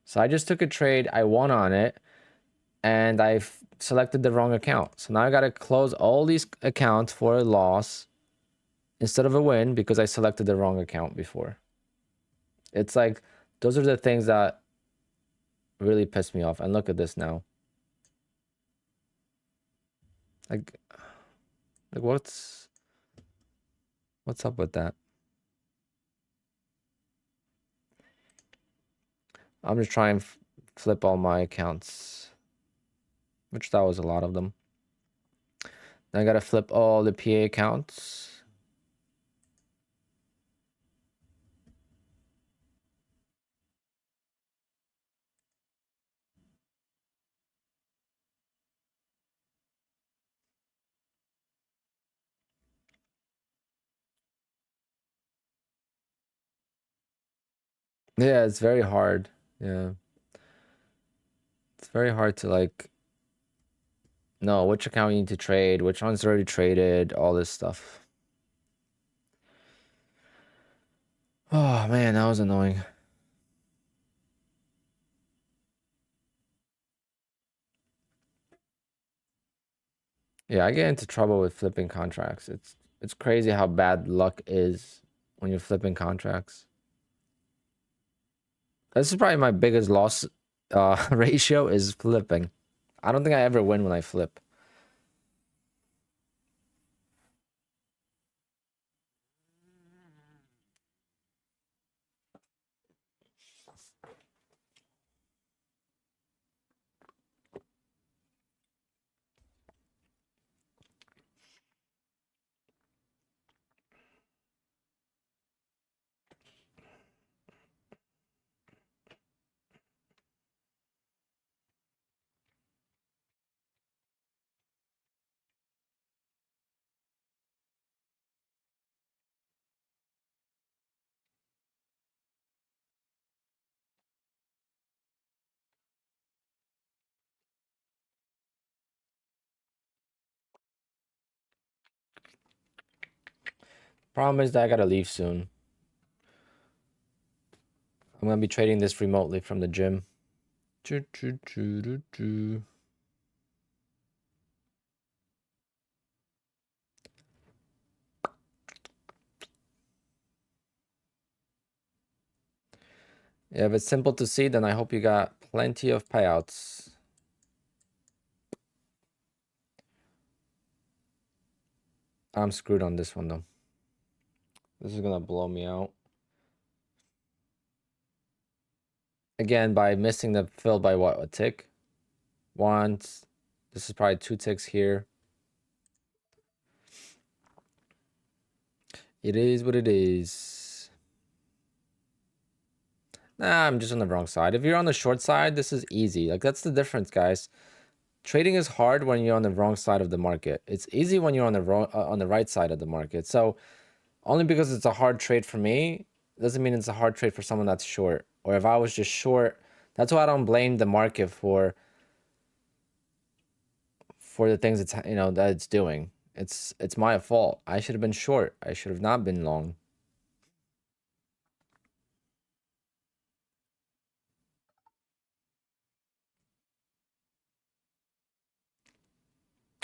So I just took a trade. I won on it. And I've selected the wrong account. So now I got to close all these accounts for a loss instead of a win because I selected the wrong account before. It's like, those are the things that really piss me off. And look at this now. Like what's up with that? I'm just trying to flip all my accounts, which that was a lot of them. Then I got to flip all the PA accounts. Yeah, it's very hard. Yeah. It's very hard to like know which account you need to trade, which one's already traded, all this stuff. Oh man, that was annoying. Yeah, I get into trouble with flipping contracts. It's crazy how bad luck is when you're flipping contracts. This is probably my biggest loss ratio is flipping. I don't think I ever win when I flip. Problem is that I gotta leave soon. I'm gonna be trading this remotely from the gym. Choo, choo, choo, choo, choo. Yeah, if it's simple to see, then I hope you got plenty of payouts. I'm screwed on this one though. This is gonna blow me out. Again, by missing the fill by what, a tick? Once. This is probably 2 ticks here. It is what it is. Nah, I'm just on the wrong side. If you're on the short side, this is easy. Like, that's the difference, guys. Trading is hard when you're on the wrong side of the market. It's easy when you're on the on the right side of the market. So only because it's a hard trade for me doesn't mean it's a hard trade for someone that's short. Or if I was just short, that's why I don't blame the market for the things it's that it's doing. It's my fault. I should have been short. I should have not been long.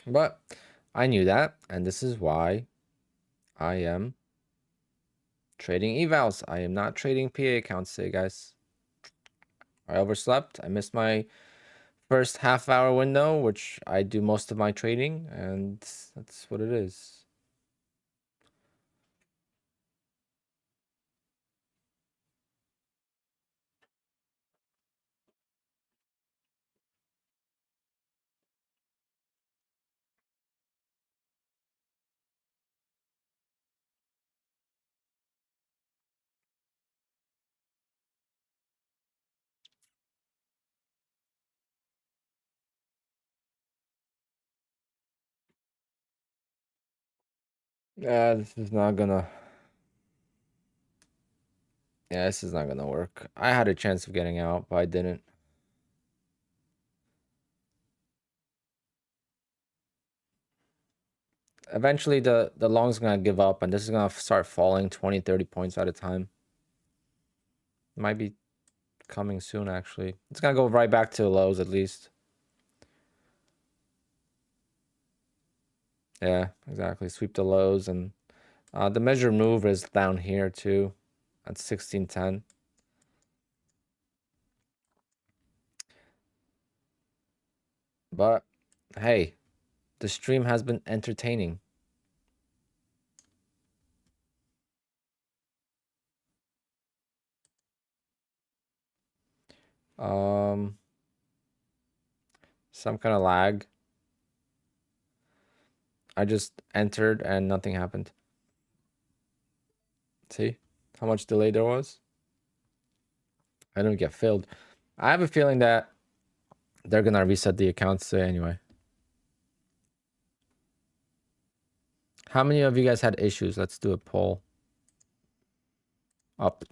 But I knew that, and this is why I am Trading evals. I am not trading PA accounts today, guys. I overslept. I missed my first half-hour window, which I do most of my trading, and that's what it is. Yeah, this is not gonna. Yeah, this is not gonna work. I had a chance of getting out, but I didn't. Eventually, the long's gonna give up, and this is gonna start falling 20, 30 points at a time. Might be coming soon, actually. It's gonna go right back to the lows, at least. Yeah, exactly. Sweep the lows, and the measure move is down here, too, at 1610. But, hey, the stream has been entertaining. Some kind of lag. I just entered and nothing happened. See how much delay there was? I don't get filled. I have a feeling that they're gonna reset the accounts today anyway. How many of you guys had issues? Let's do a poll. Up.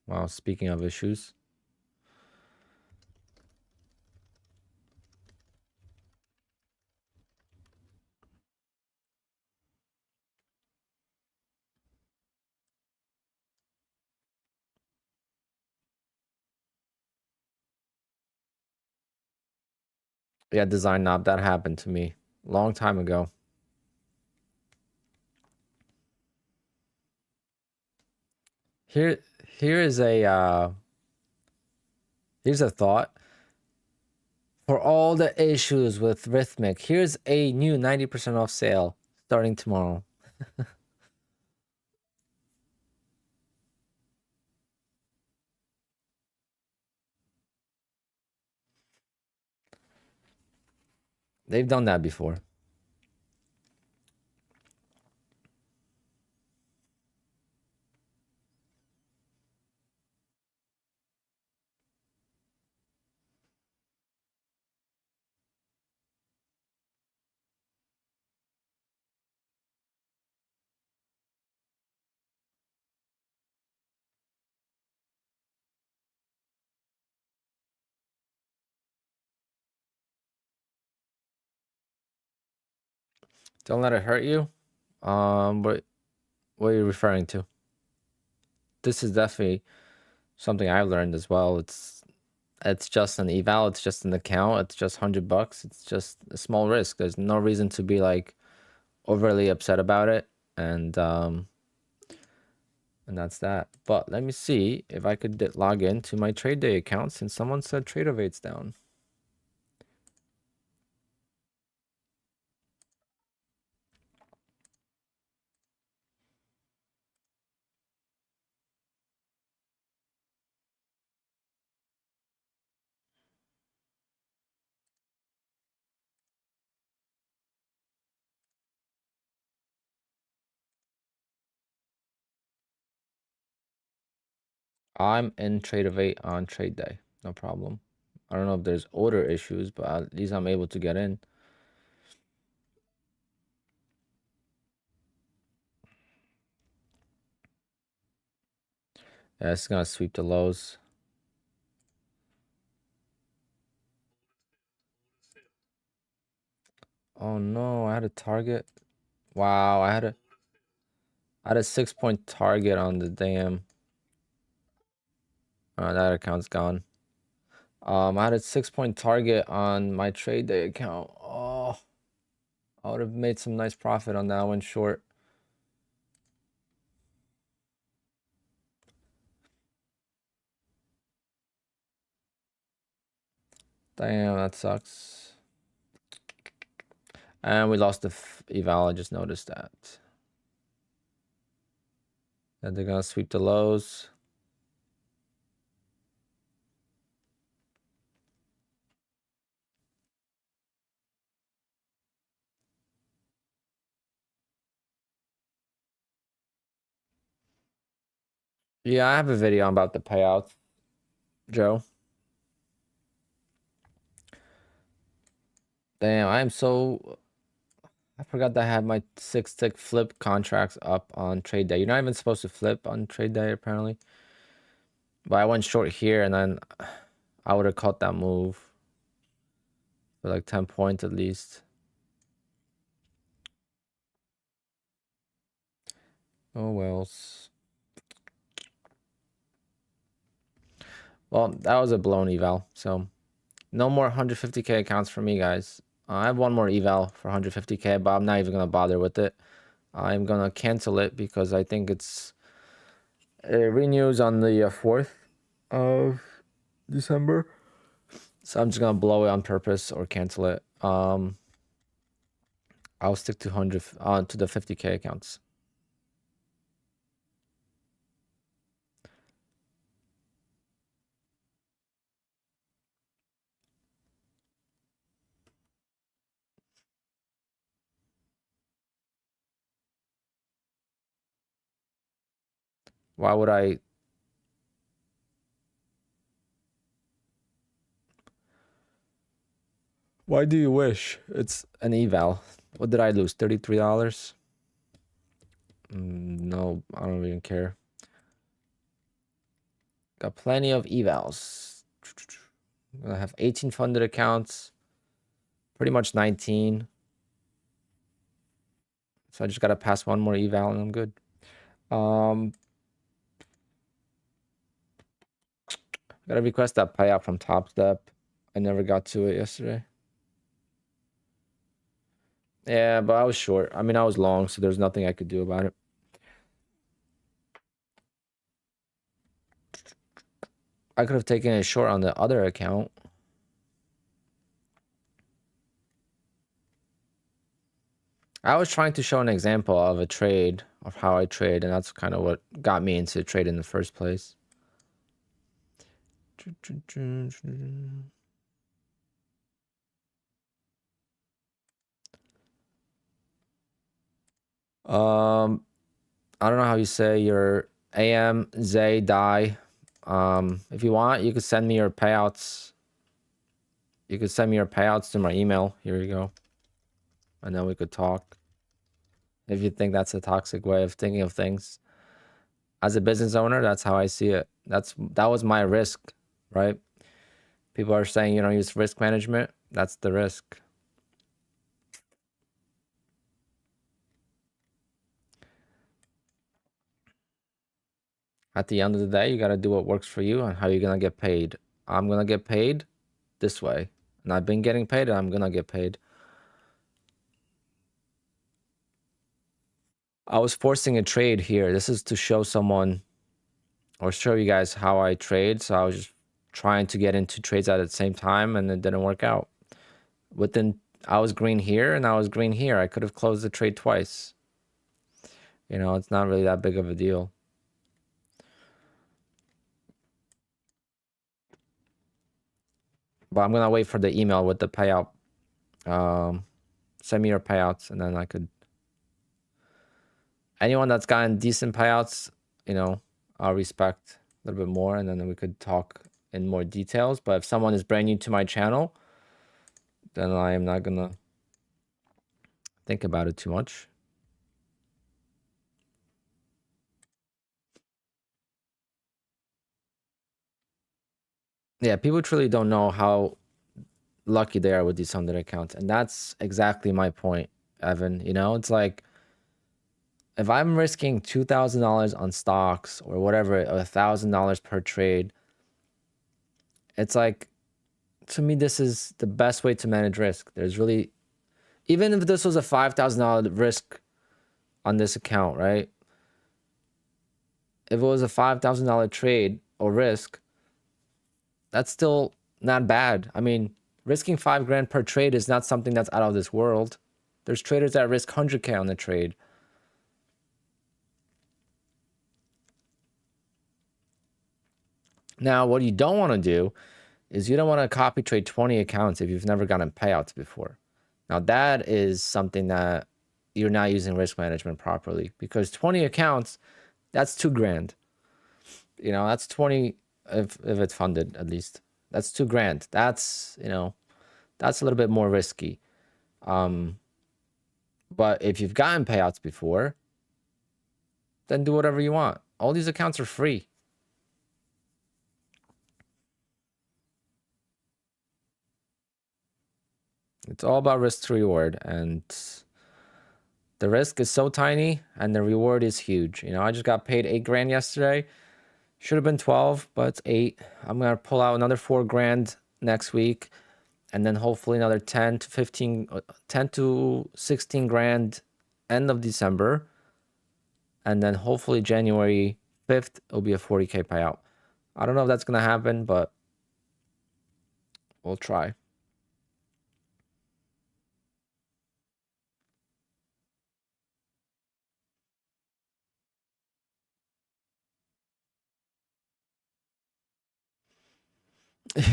Wow, speaking of issues. Yeah, design knob. That happened to me a long time ago. Here is a here's a thought. For all the issues with Rhythmic, here's a new 90% off sale starting tomorrow. They've done that before. Don't let it hurt you. What are you referring to? This is definitely something I learned as well. It's just an eval. It's just an account. It's just $100. It's just a small risk. There's no reason to be like overly upset about it, and that's that. But let me see if I could log in to my trade day account since someone said trade rate's down. I'm in trade of 8 on trade day. No problem. I don't know if there's order issues, but at least I'm able to get in. Yeah, it's gonna sweep the lows. Oh no, I had a target. Wow, I had a 6-point target on the damn. That account's gone. I had a 6-point target on my trade day account. Oh, I would have made some nice profit on that one short. Damn, that sucks. And we lost the eval. I just noticed that. And they're gonna sweep the lows. Yeah, I have a video about the payout, Joe. Damn, I forgot that I had my 6-tick flip contracts up on trade day. You're not even supposed to flip on trade day, apparently. But I went short here, and then I would have caught that move for like 10 points at least. Oh, wells. Well, that was a blown eval, so no more 150k accounts for me, guys. I have one more eval for 150k, but I'm not even going to bother with it. I'm going to cancel it because I think it renews on the 4th of December. So I'm just going to blow it on purpose or cancel it. I'll stick to to the 50k accounts. Why would I? Why do you wish? It's an eval. What did I lose? $33? No, I don't even care. Got plenty of evals. I have 18 funded accounts. Pretty much 19. So I just got to pass one more eval and I'm good. Gotta request that payout from Top Step. I never got to it yesterday. Yeah, but I was short. I mean, I was long, so there's nothing I could do about it. I could have taken a short on the other account. I was trying to show an example of a trade, of how I trade, and that's kind of what got me into trade in the first place. I don't know how you say your AM, Zay, Die. If you want, you could send me your payouts. You could send me your payouts to my email. Here you go. And then we could talk. If you think that's a toxic way of thinking of things. As a business owner, that's how I see it. That was my risk, right? People are saying you don't use risk management. That's the risk. At the end of the day, you got to do what works for you and how you're going to get paid. I'm going to get paid this way. And I've been getting paid and I'm going to get paid. I was forcing a trade here. This is to show someone or show you guys how I trade. So I was just trying to get into trades at the same time and it didn't work out. I was green here and I was green here. I could have closed the trade twice. You know, it's not really that big of a deal. But I'm gonna wait for the email with the payout. Send me your payouts and then I could. Anyone that's gotten decent payouts, you know, I'll respect a little bit more and then we could talk in more details. But if someone is brand new to my channel, then I am not gonna think about it too much. Yeah, people truly don't know how lucky they are with these 100 accounts. And that's exactly my point, Evan. You know, it's like if I'm risking $2,000 on stocks or whatever, $1,000 per trade, it's like, to me, this is the best way to manage risk. There's really, even if this was a $5,000 risk on this account, right? If it was a $5,000 trade or risk, that's still not bad. I mean, risking 5 grand per trade is not something that's out of this world. There's traders that risk 100K on the trade. Now, what you don't want to do is you don't want to copy trade 20 accounts if you've never gotten payouts before. Now, that is something that you're not using risk management properly, because 20 accounts, that's 2 grand. You know, that's 20 if it's funded, at least. That's 2 grand. That's, you know, that's a little bit more risky. But if you've gotten payouts before, then do whatever you want. All these accounts are free. It's all about risk to reward, and the risk is so tiny and the reward is huge. You know, I just got paid 8 grand yesterday. Should have been 12, but it's 8. I'm going to pull out another 4 grand next week, and then hopefully another 10 to 16 grand end of December. And then hopefully January 5th, it'll be a 40K payout. I don't know if that's going to happen, but we'll try.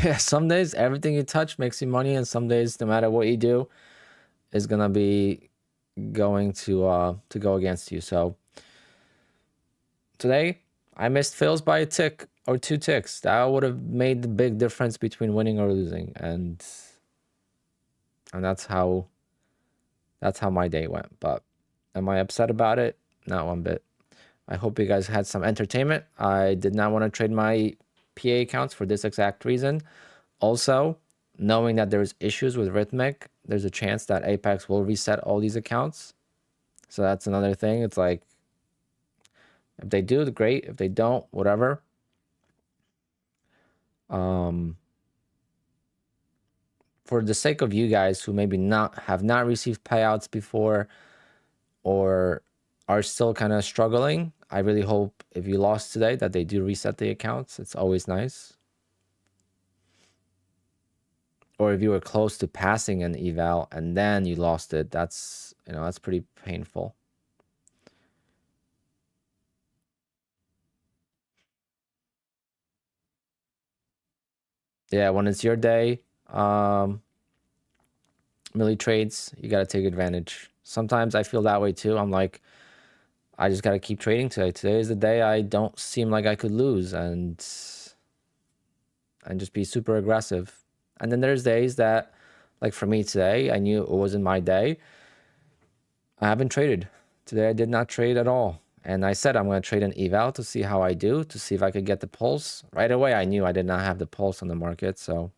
Yeah, some days everything you touch makes you money, and some days no matter what you do is gonna be going to go against you. So today I missed fills by a tick or 2 ticks. That would have made the big difference between winning or losing, and that's how my day went. But am I upset about it? Not one bit. I hope you guys had some entertainment. I did not want to trade my PA accounts for this exact reason. Also, knowing that there's issues with Rhythmic, there's a chance that Apex will reset all these accounts. So that's another thing. It's like, if they do, great. If they don't, whatever. For the sake of you guys who maybe have not received payouts before or are still kind of struggling, I really hope if you lost today that they do reset the accounts. It's always nice. Or if you were close to passing an eval and then you lost it, that's, you know, that's pretty painful. Yeah, when it's your day, milli trades, you got to take advantage. Sometimes I feel that way too. I'm like, I just got to keep trading today. Today is the day I don't seem like I could lose, and just be super aggressive. And then there's days that, like for me today, I knew it wasn't my day. I haven't traded. Today I did not trade at all. And I said I'm going to trade an eval to see how I do, to see if I could get the pulse. Right away, I knew I did not have the pulse on the market, so.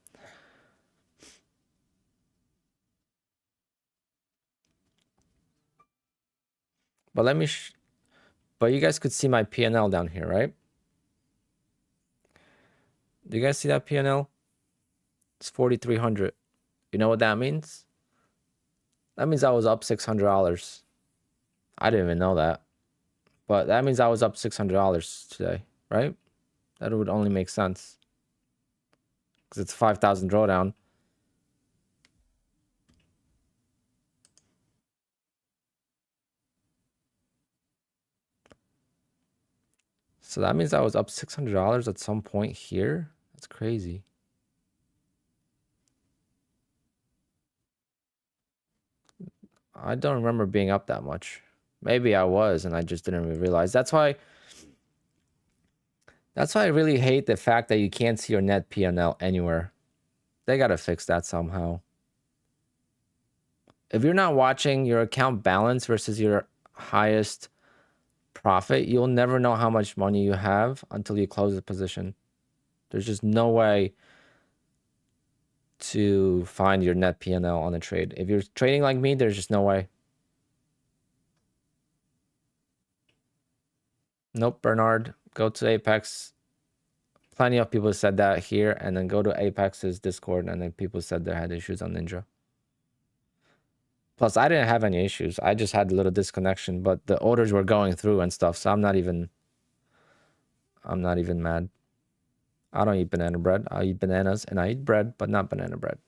But let me, but you guys could see my P&L down here, right? Do you guys see that P&L? It's 4,300. You know what that means? That means I was up $600. I didn't even know that. But that means I was up $600 today, right? That would only make sense. Because it's 5,000 drawdown. So that means I was up $600 at some point here. That's crazy. I don't remember being up that much. Maybe I was and I just didn't even realize. That's why I really hate the fact that you can't see your net P&L anywhere. They got to fix that somehow. If you're not watching your account balance versus your highest profit, you'll never know how much money you have until you close the position. There's just no way to find your net P&L on a trade. If you're trading like me, there's just no way. Nope, Bernard, go to Apex. Plenty of people said that here, and then go to Apex's Discord, and then people said they had issues on Ninja. Plus, I didn't have any issues. I just had a little disconnection, but the orders were going through and stuff, so I'm not even mad. I don't eat banana bread. I eat bananas, and I eat bread, but not banana bread.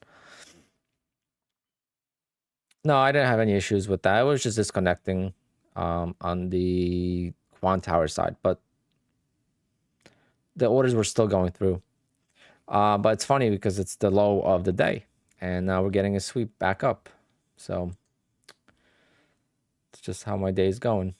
No, I didn't have any issues with that. It was just disconnecting on the quant tower side, but the orders were still going through. But it's funny because it's the low of the day, and now we're getting a sweep back up. So it's just how my day is going.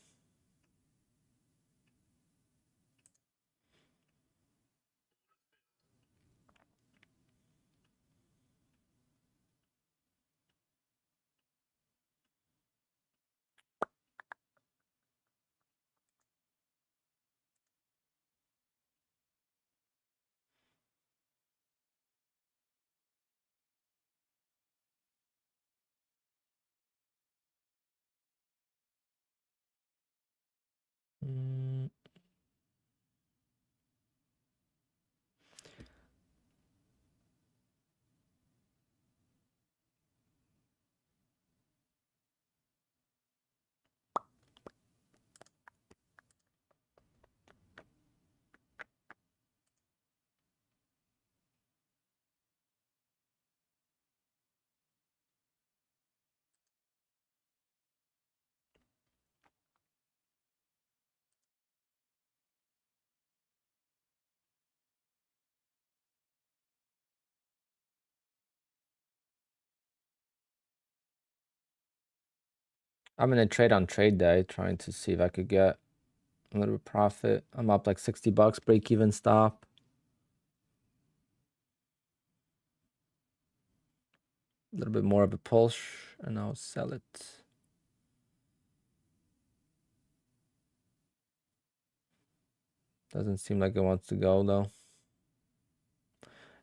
Mm, I'm in a trade on trade day, trying to see if I could get a little bit of profit. I'm up like $60, break even stop. A little bit more of a push, and I'll sell it. Doesn't seem like it wants to go though.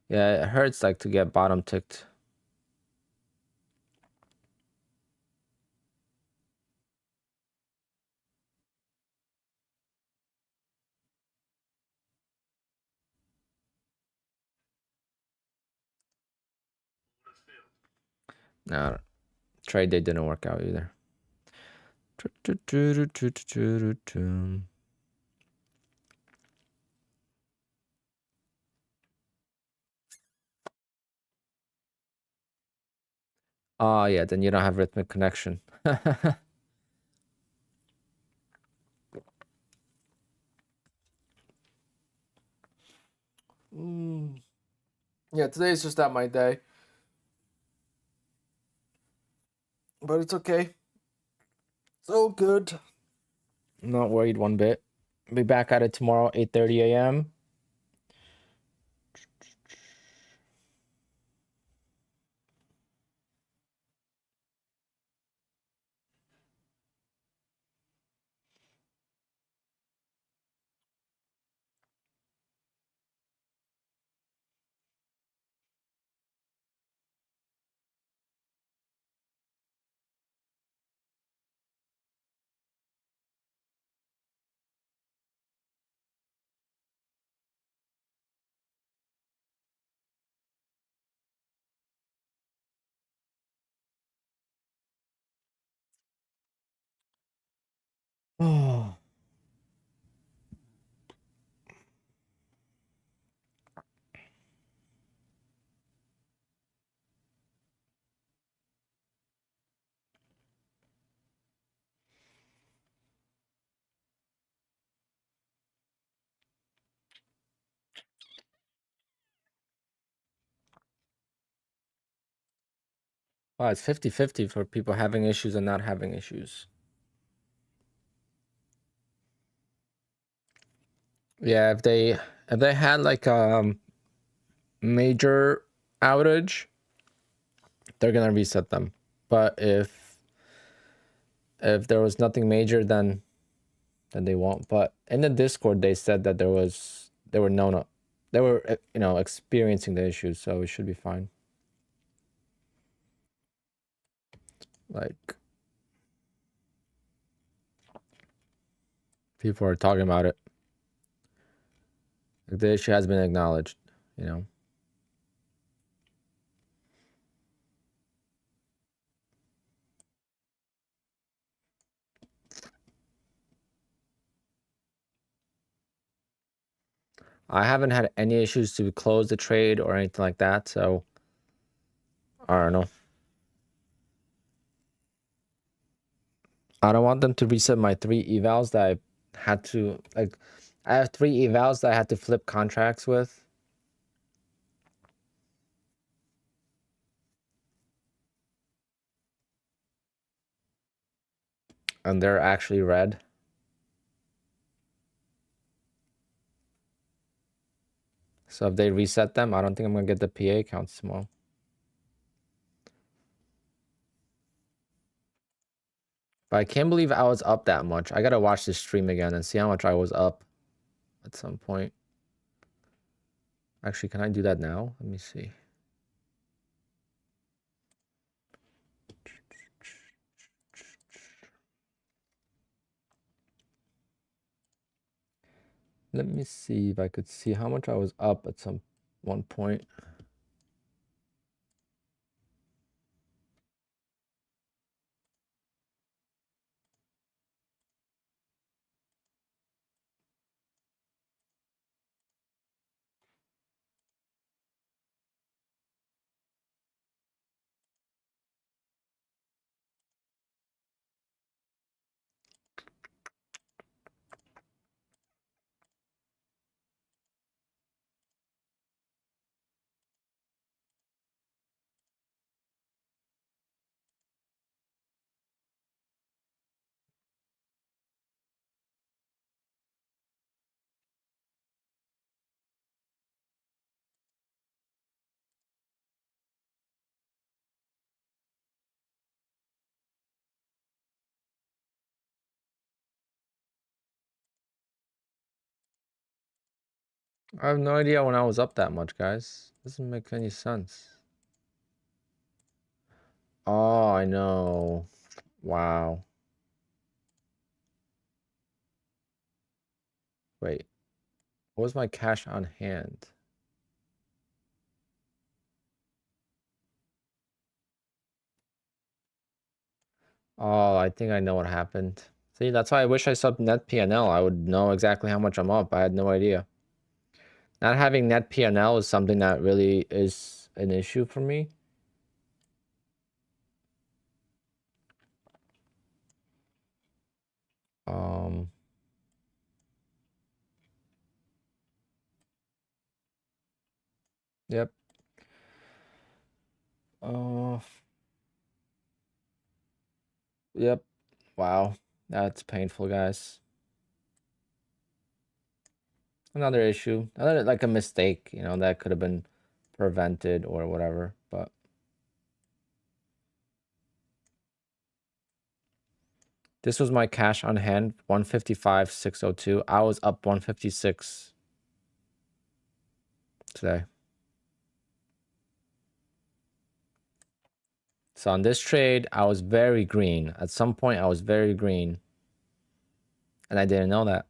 Yeah, it hurts like to get bottom ticked. No, trade day didn't work out either. Oh yeah, then you don't have rhythmic connection. Yeah, today is just not my day. But it's okay. It's all good. I'm not worried one bit. Be back at it tomorrow, 8:30 a.m. Oh. Wow, it's 50-50 for people having issues and not having issues. Yeah, if they had like major outage, they're gonna reset them. But if there was nothing major, then they won't. But in the Discord, they said that they were no, they were experiencing the issues, so it should be fine. Like people are talking about it. Like, the issue has been acknowledged. You know. I haven't had any issues to close the trade or anything like that, so I don't know. I don't want them to reset my 3 evals that I had to, like, I have 3 evals that I had to flip contracts with. And they're actually red. So if they reset them, I don't think I'm going to get the PA counts tomorrow. But I can't believe I was up that much. I got to watch this stream again and see how much I was up at some point. Actually, can I do that now? Let me see. Let me see if I could see how much I was up at one point. I have no idea when I was up that much, guys. Doesn't make any sense. Oh, I know. Wow. Wait. What was my cash on hand? Oh, I think I know what happened. See, that's why I wish I subbed net PNL. I would know exactly how much I'm up. I had no idea. Not having net PNL is something that really is an issue for me. Yep. Yep. Wow. That's painful, guys. Another issue. Another, like, a mistake, you know, that could have been prevented or whatever, but this was my cash on hand, 155,602. I was up 156 today. So on this trade, I was very green. At some point, I was very green. And I didn't know that.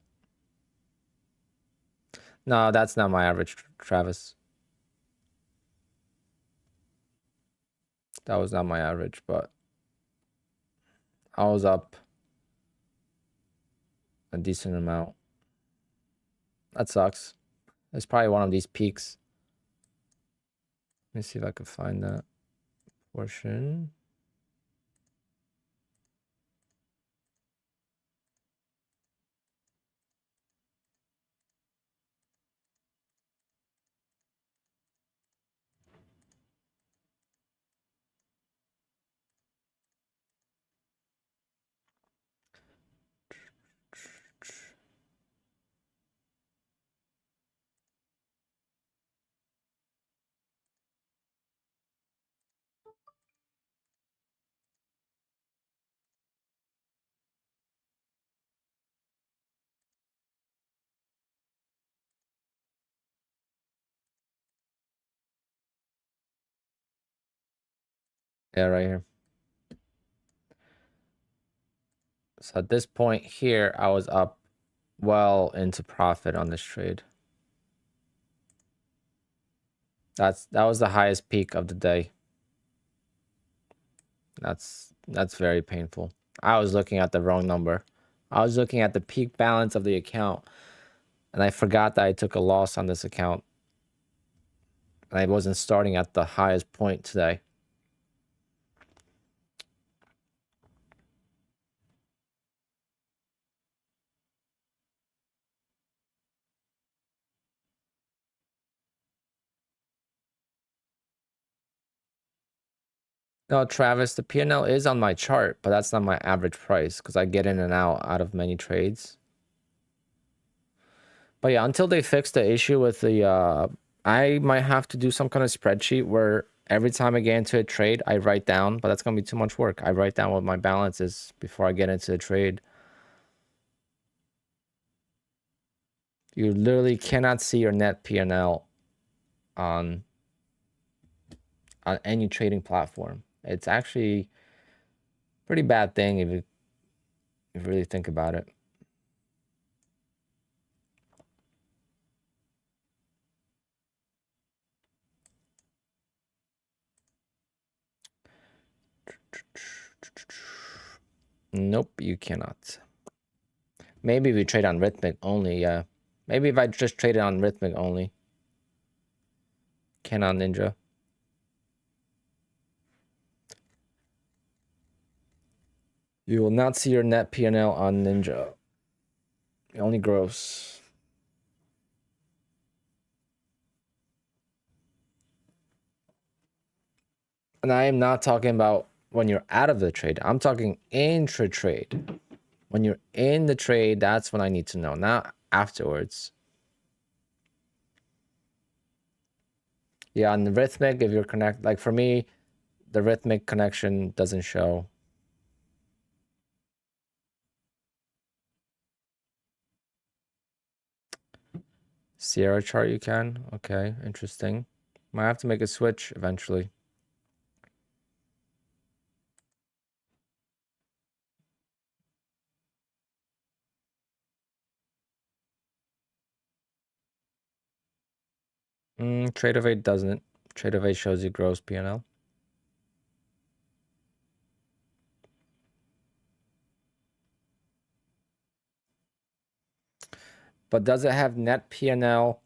No, that's not my average, Travis. That was not my average, but I was up a decent amount. That sucks. It's probably one of these peaks. Let me see if I can find that portion. Yeah, right here. So at this point here, I was up well into profit on this trade. That was the highest peak of the day. That's very painful. I was looking at the wrong number. I was looking at the peak balance of the account, and I forgot that I took a loss on this account. And I wasn't starting at the highest point today. No, Travis, the P&L is on my chart, but that's not my average price because I get in and out of many trades. But yeah, until they fix the issue with the, I might have to do some kind of spreadsheet where every time I get into a trade, I write down, but that's going to be too much work. I write down what my balance is before I get into the trade. You literally cannot see your net P&L on any trading platform. It's actually a pretty bad thing if you really think about it. Nope, you cannot. Maybe if you trade on Rhythmic only, yeah. Maybe if I just traded on Rhythmic only. Cannot Ninja. You will not see your net P&L on Ninja. Only gross. And I am not talking about when you're out of the trade. I'm talking intra-trade. When you're in the trade, that's when I need to know, not afterwards. Yeah, on the Rhythmic, if you're connected, like for me, the Rhythmic connection doesn't show. Sierra chart you can? Okay, interesting. Might have to make a switch eventually. Trade of 8 doesn't. Trade of 8 shows you gross P&L. But does it have net P&L?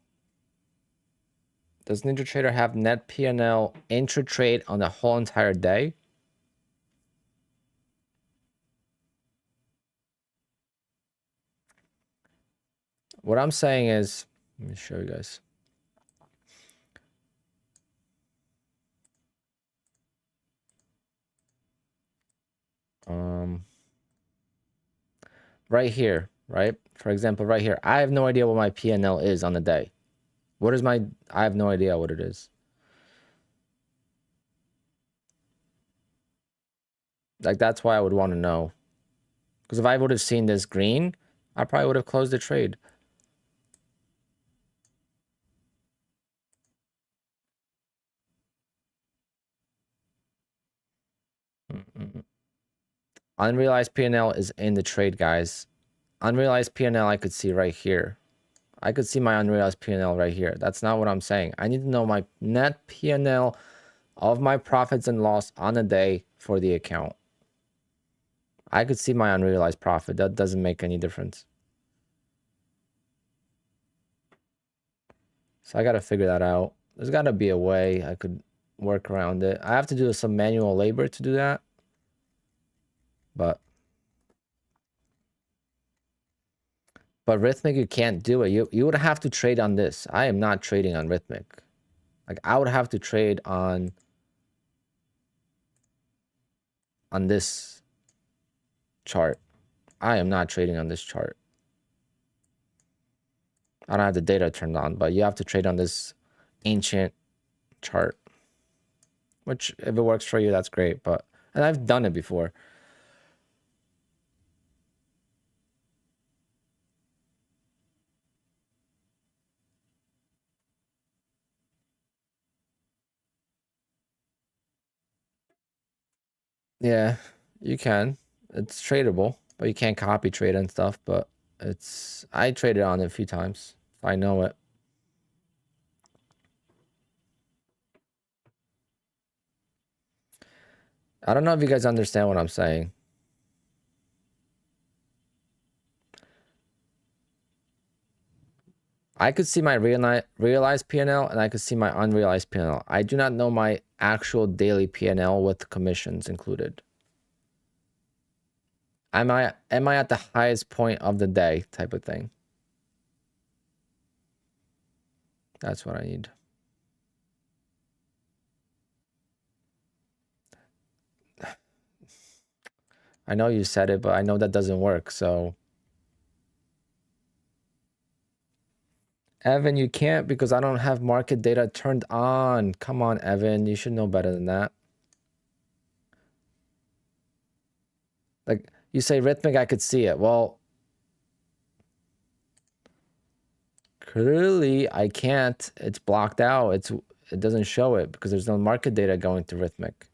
Does NinjaTrader have net P&L intra-trade on the whole entire day? What I'm saying is, let me show you guys. Right here, right? For example, right here, I have no idea what my P&L is on the day. What is my, I have no idea what it is. Like, that's why I would want to know. Because if I would have seen this green, I probably would have closed the trade. Unrealized P&L is in the trade, guys. Unrealized P&L I could see right here. I could see my unrealized P&L right here. That's not what I'm saying. I need to know my net P&L of my profits and loss on a day for the account. I could see my unrealized profit. That doesn't make any difference. So I got to figure that out. There's got to be a way I could work around it. I have to do some manual labor to do that. But Rhythmic, you can't do it. You would have to trade on this. I am not trading on Rhythmic. Like, I would have to trade on this chart. I am not trading on this chart. I don't have the data turned on, but you have to trade on this ancient chart. Which, if it works for you, that's great. But, and I've done it before. Yeah, you can. It's tradable, but you can't copy trade and stuff. But I traded on it a few times. I know it. I don't know if you guys understand what I'm saying. I could see my realized P&L and I could see my unrealized P&L. I do not know my actual daily P&L with commissions included. Am I at the highest point of the day type of thing? That's what I need. I know you said it, but I know that doesn't work, so. Evan, you can't because I don't have market data turned on. Come on, Evan, you should know better than that. Like, you say rhythmic, I could see it. Well, clearly I can't. It's blocked out. It doesn't show it because there's no market data going to rhythmic.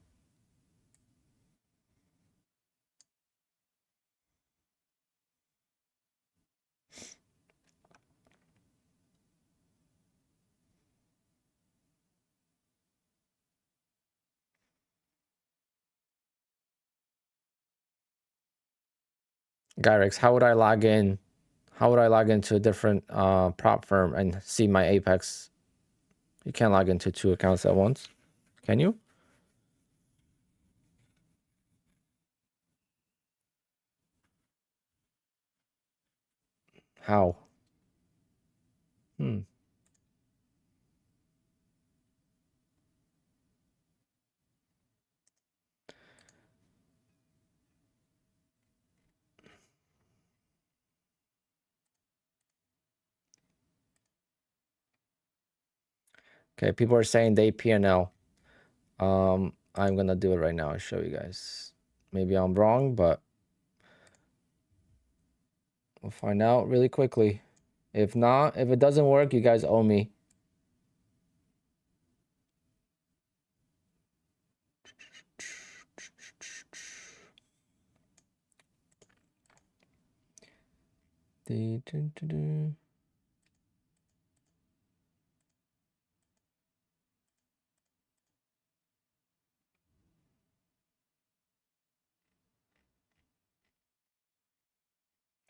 Gyrex, how would I log in? How would I log into a different prop firm and see my Apex? You can't log into 2 accounts at once. Can you? How? Okay, people are saying they P&L. I'm gonna do it right now. I'll show you guys. Maybe I'm wrong, but we'll find out really quickly. If not, if it doesn't work, you guys owe me.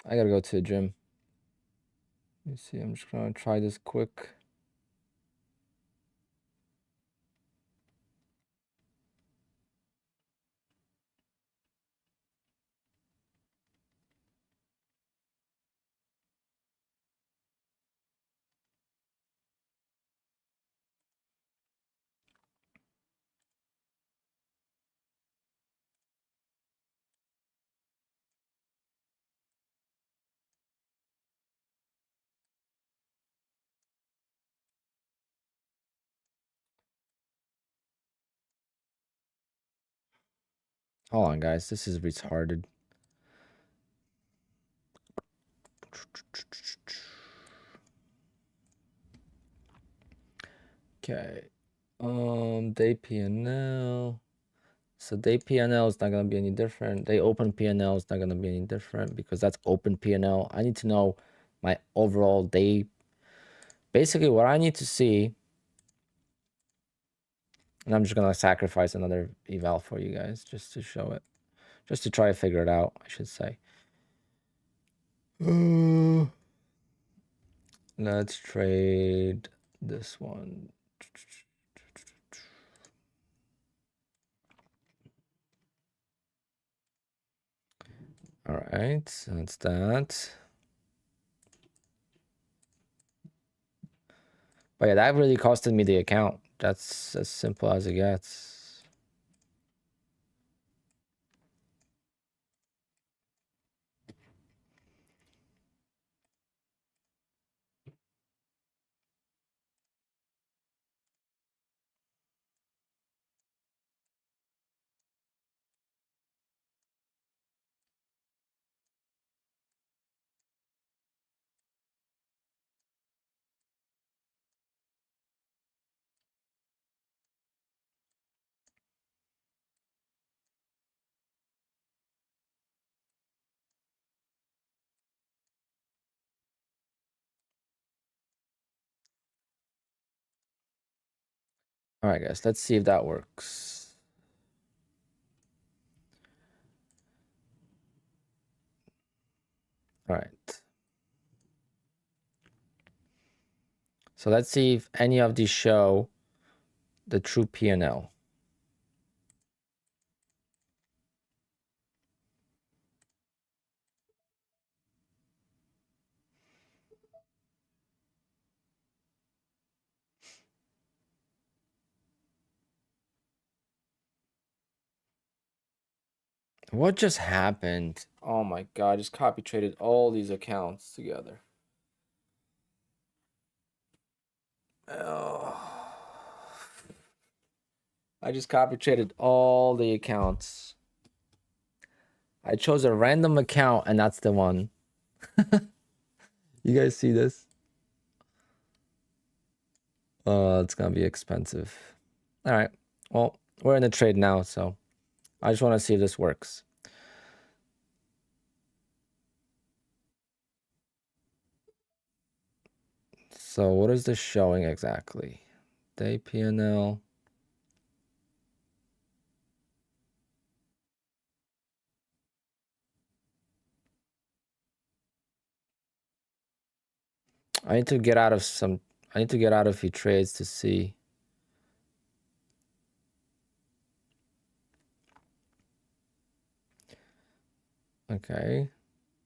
I gotta go to the gym. Let me see. I'm just gonna try this quick. Hold on, guys. This is retarded. Okay. Day P&L. So day P&L is not gonna be any different. Day open P&L is not gonna be any different because that's open P&L. I need to know my overall day. Basically, what I need to see, and I'm just gonna sacrifice another eval for you guys just to show it, just to try to figure it out, I should say. Let's trade this one. All right, so that's that. But yeah, that really costed me the account. That's as simple as it gets. All right, guys, let's see if that works. All right. So let's see if any of these show the true P&L. What just happened? Oh my god, I just copy traded all these accounts together. Oh. I just copy traded all the accounts. I chose a random account and that's the one. You guys see this? Oh, it's gonna be expensive. All right. Well, we're in the trade now, so I just want to see if this works. So what is this showing exactly? Day P&L. I need to get out of a few trades to see. Okay.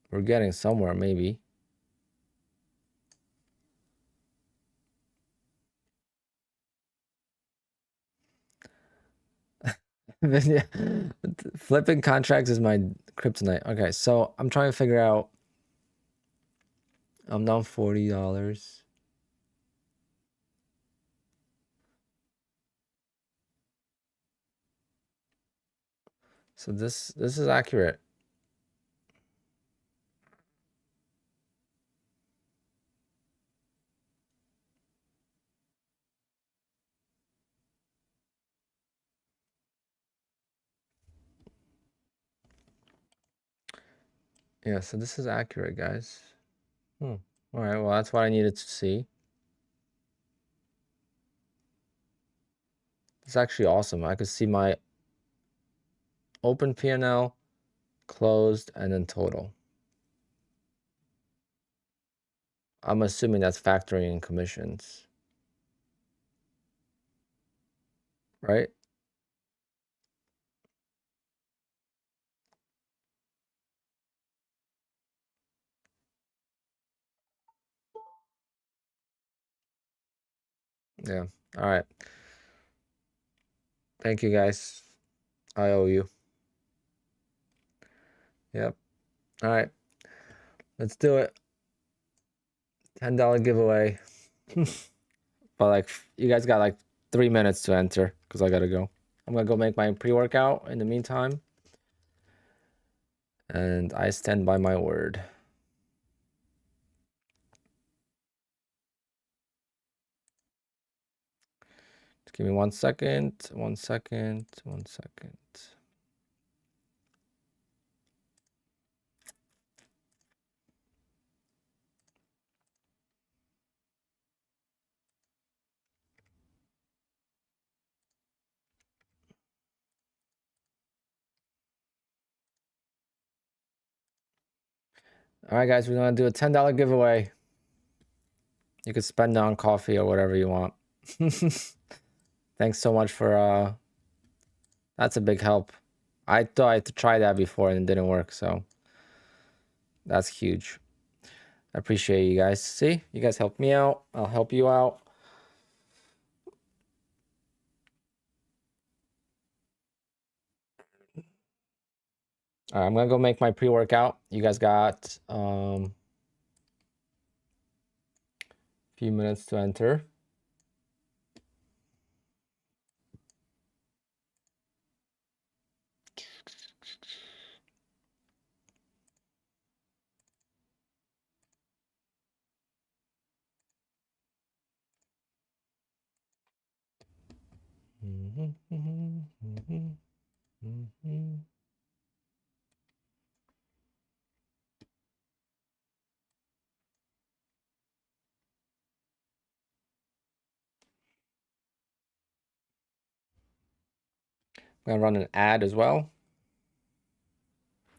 We're getting somewhere, maybe. Flipping contracts is my kryptonite. Okay, so I'm trying to figure out. I'm down $40. So this is accurate. Yeah, so this is accurate, guys. All right, well, that's what I needed to see. It's actually awesome. I could see my open P&L, closed, and then total. I'm assuming that's factoring in commissions, right? Yeah. All right. Thank you, guys. I owe you. Yep. All right. Let's do it. $10 giveaway. But like, you guys got like 3 minutes to enter because I gotta go. I'm gonna go make my pre-workout in the meantime. And I stand by my word. Just give me 1 second. 1 second. 1 second. All right, guys, we're gonna do a $10 giveaway. You could spend it on coffee or whatever you want. Thanks so much for that's a big help. I thought I had to try that before and it didn't work, so that's huge. I appreciate you guys. See, you guys help me out. I'll help you out. All right, I'm gonna go make my pre-workout. You guys got few minutes to enter. I'm gonna run an ad as well,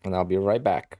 and I'll be right back.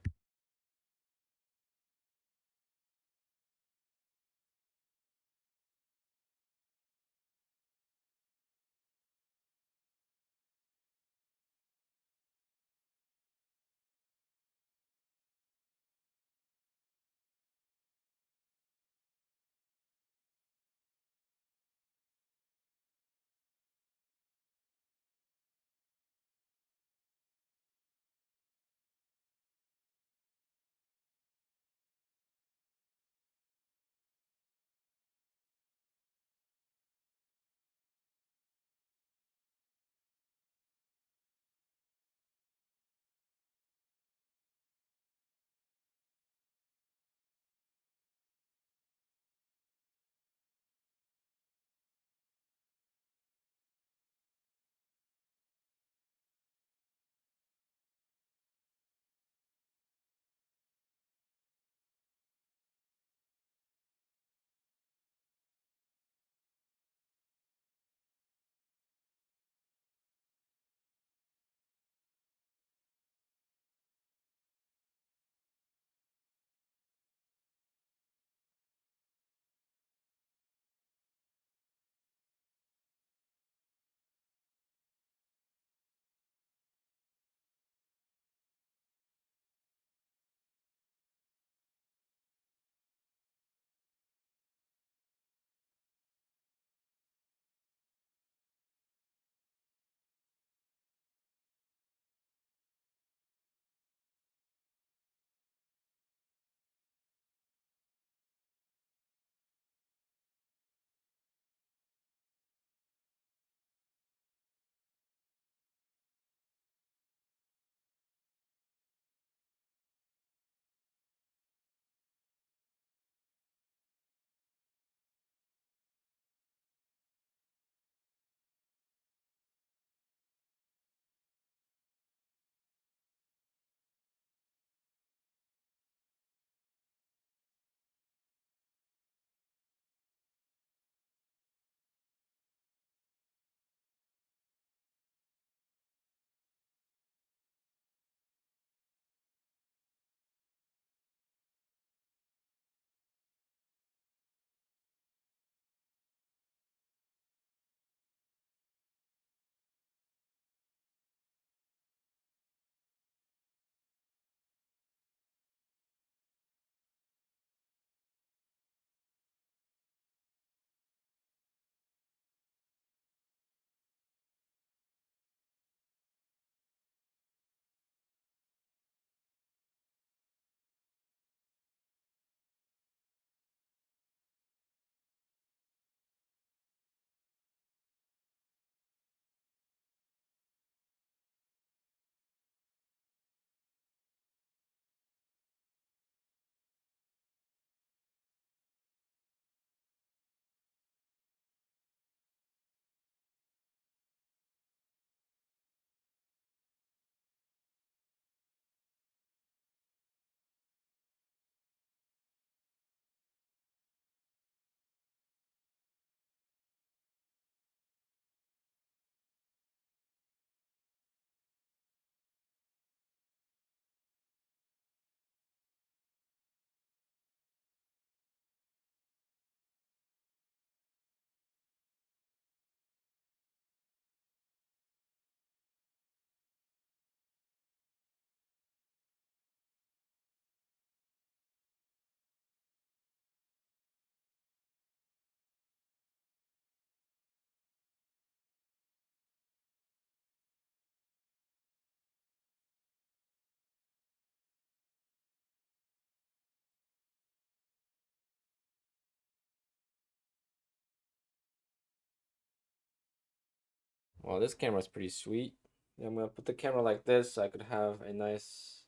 Well, this camera's pretty sweet. I'm gonna put the camera like this so I could have a nice,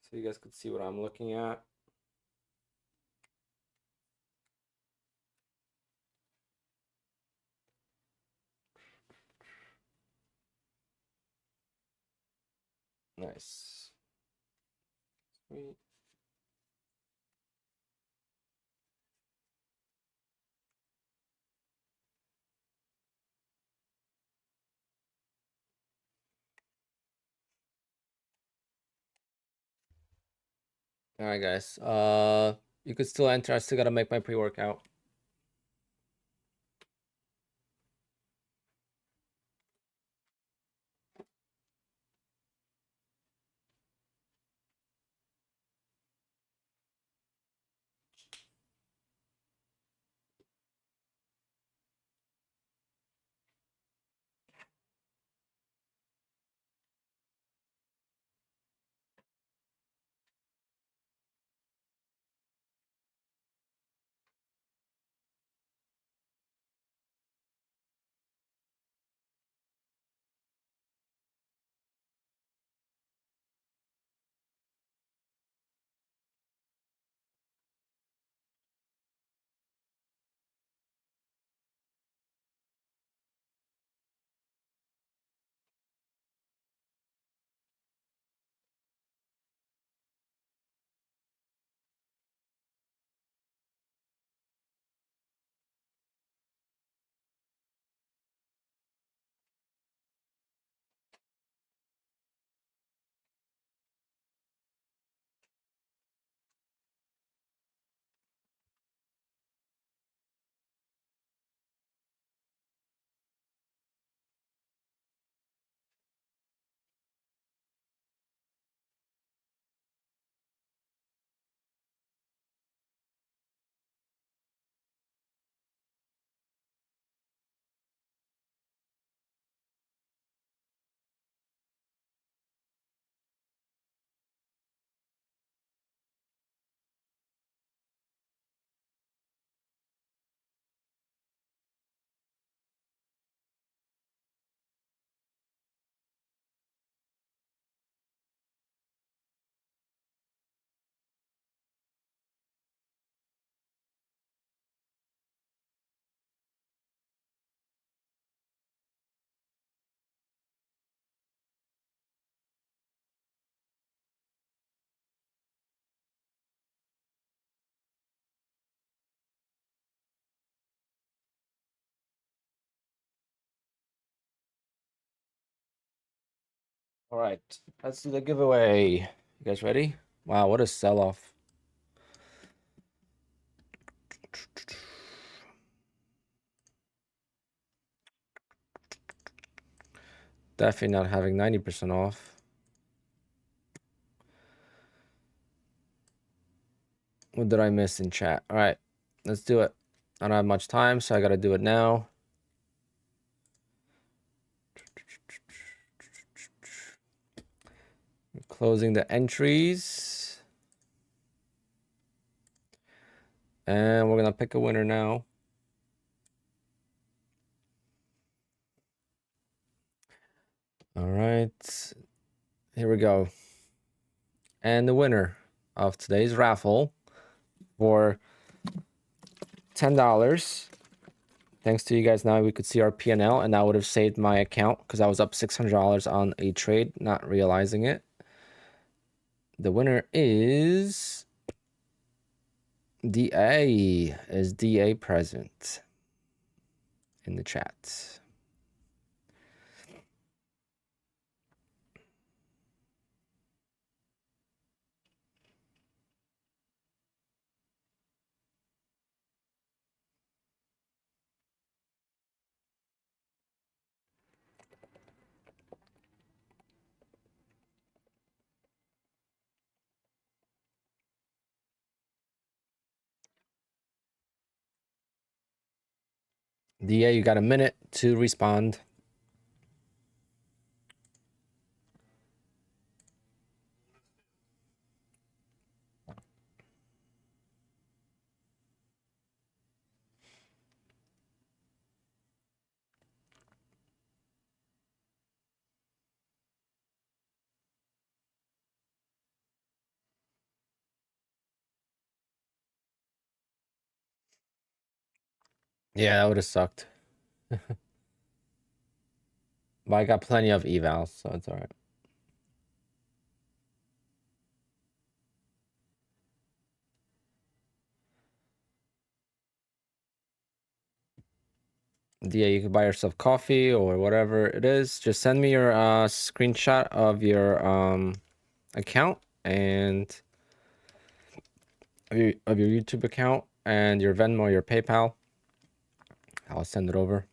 so you guys could see what I'm looking at. Nice. Sweet. All right, guys. You could still enter. I still gotta make my pre-workout. All right, let's do the giveaway. You guys ready? Wow, what a sell-off. Definitely not having 90% off. What did I miss in chat? All right, let's do it. I don't have much time, so I gotta do it now. Closing the entries. And we're gonna pick a winner now. All right, here we go. And the winner of today's raffle for $10. Thanks to you guys, now we could see our P&L, and that would have saved my account because I was up $600 on a trade, not realizing it. The winner is DA. Is DA present in the chat? DA, you got a minute to respond. Yeah, that would have sucked. But I got plenty of evals, so it's all right. Yeah, you can buy yourself coffee or whatever it is. Just send me your screenshot of your account and of your YouTube account and your Venmo, your PayPal. I'll send it over.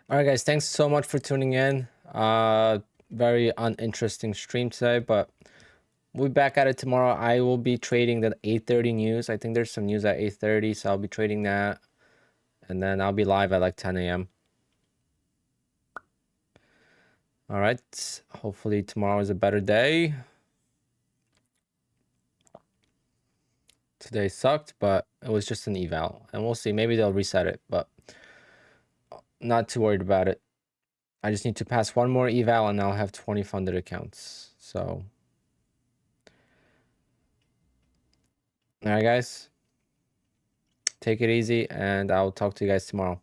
All right, guys, thanks so much for tuning in. Very uninteresting stream today, but we'll be back at it tomorrow. I will be trading the 8:30 news. I think there's some news at 8:30, so I'll be trading that. And then I'll be live at like 10 a.m. All right. Hopefully tomorrow is a better day. Today sucked, but it was just an eval. And we'll see. Maybe they'll reset it, but not too worried about it. I just need to pass one more eval and I'll have 20 funded accounts. So, all right, guys. Take it easy and I'll talk to you guys tomorrow.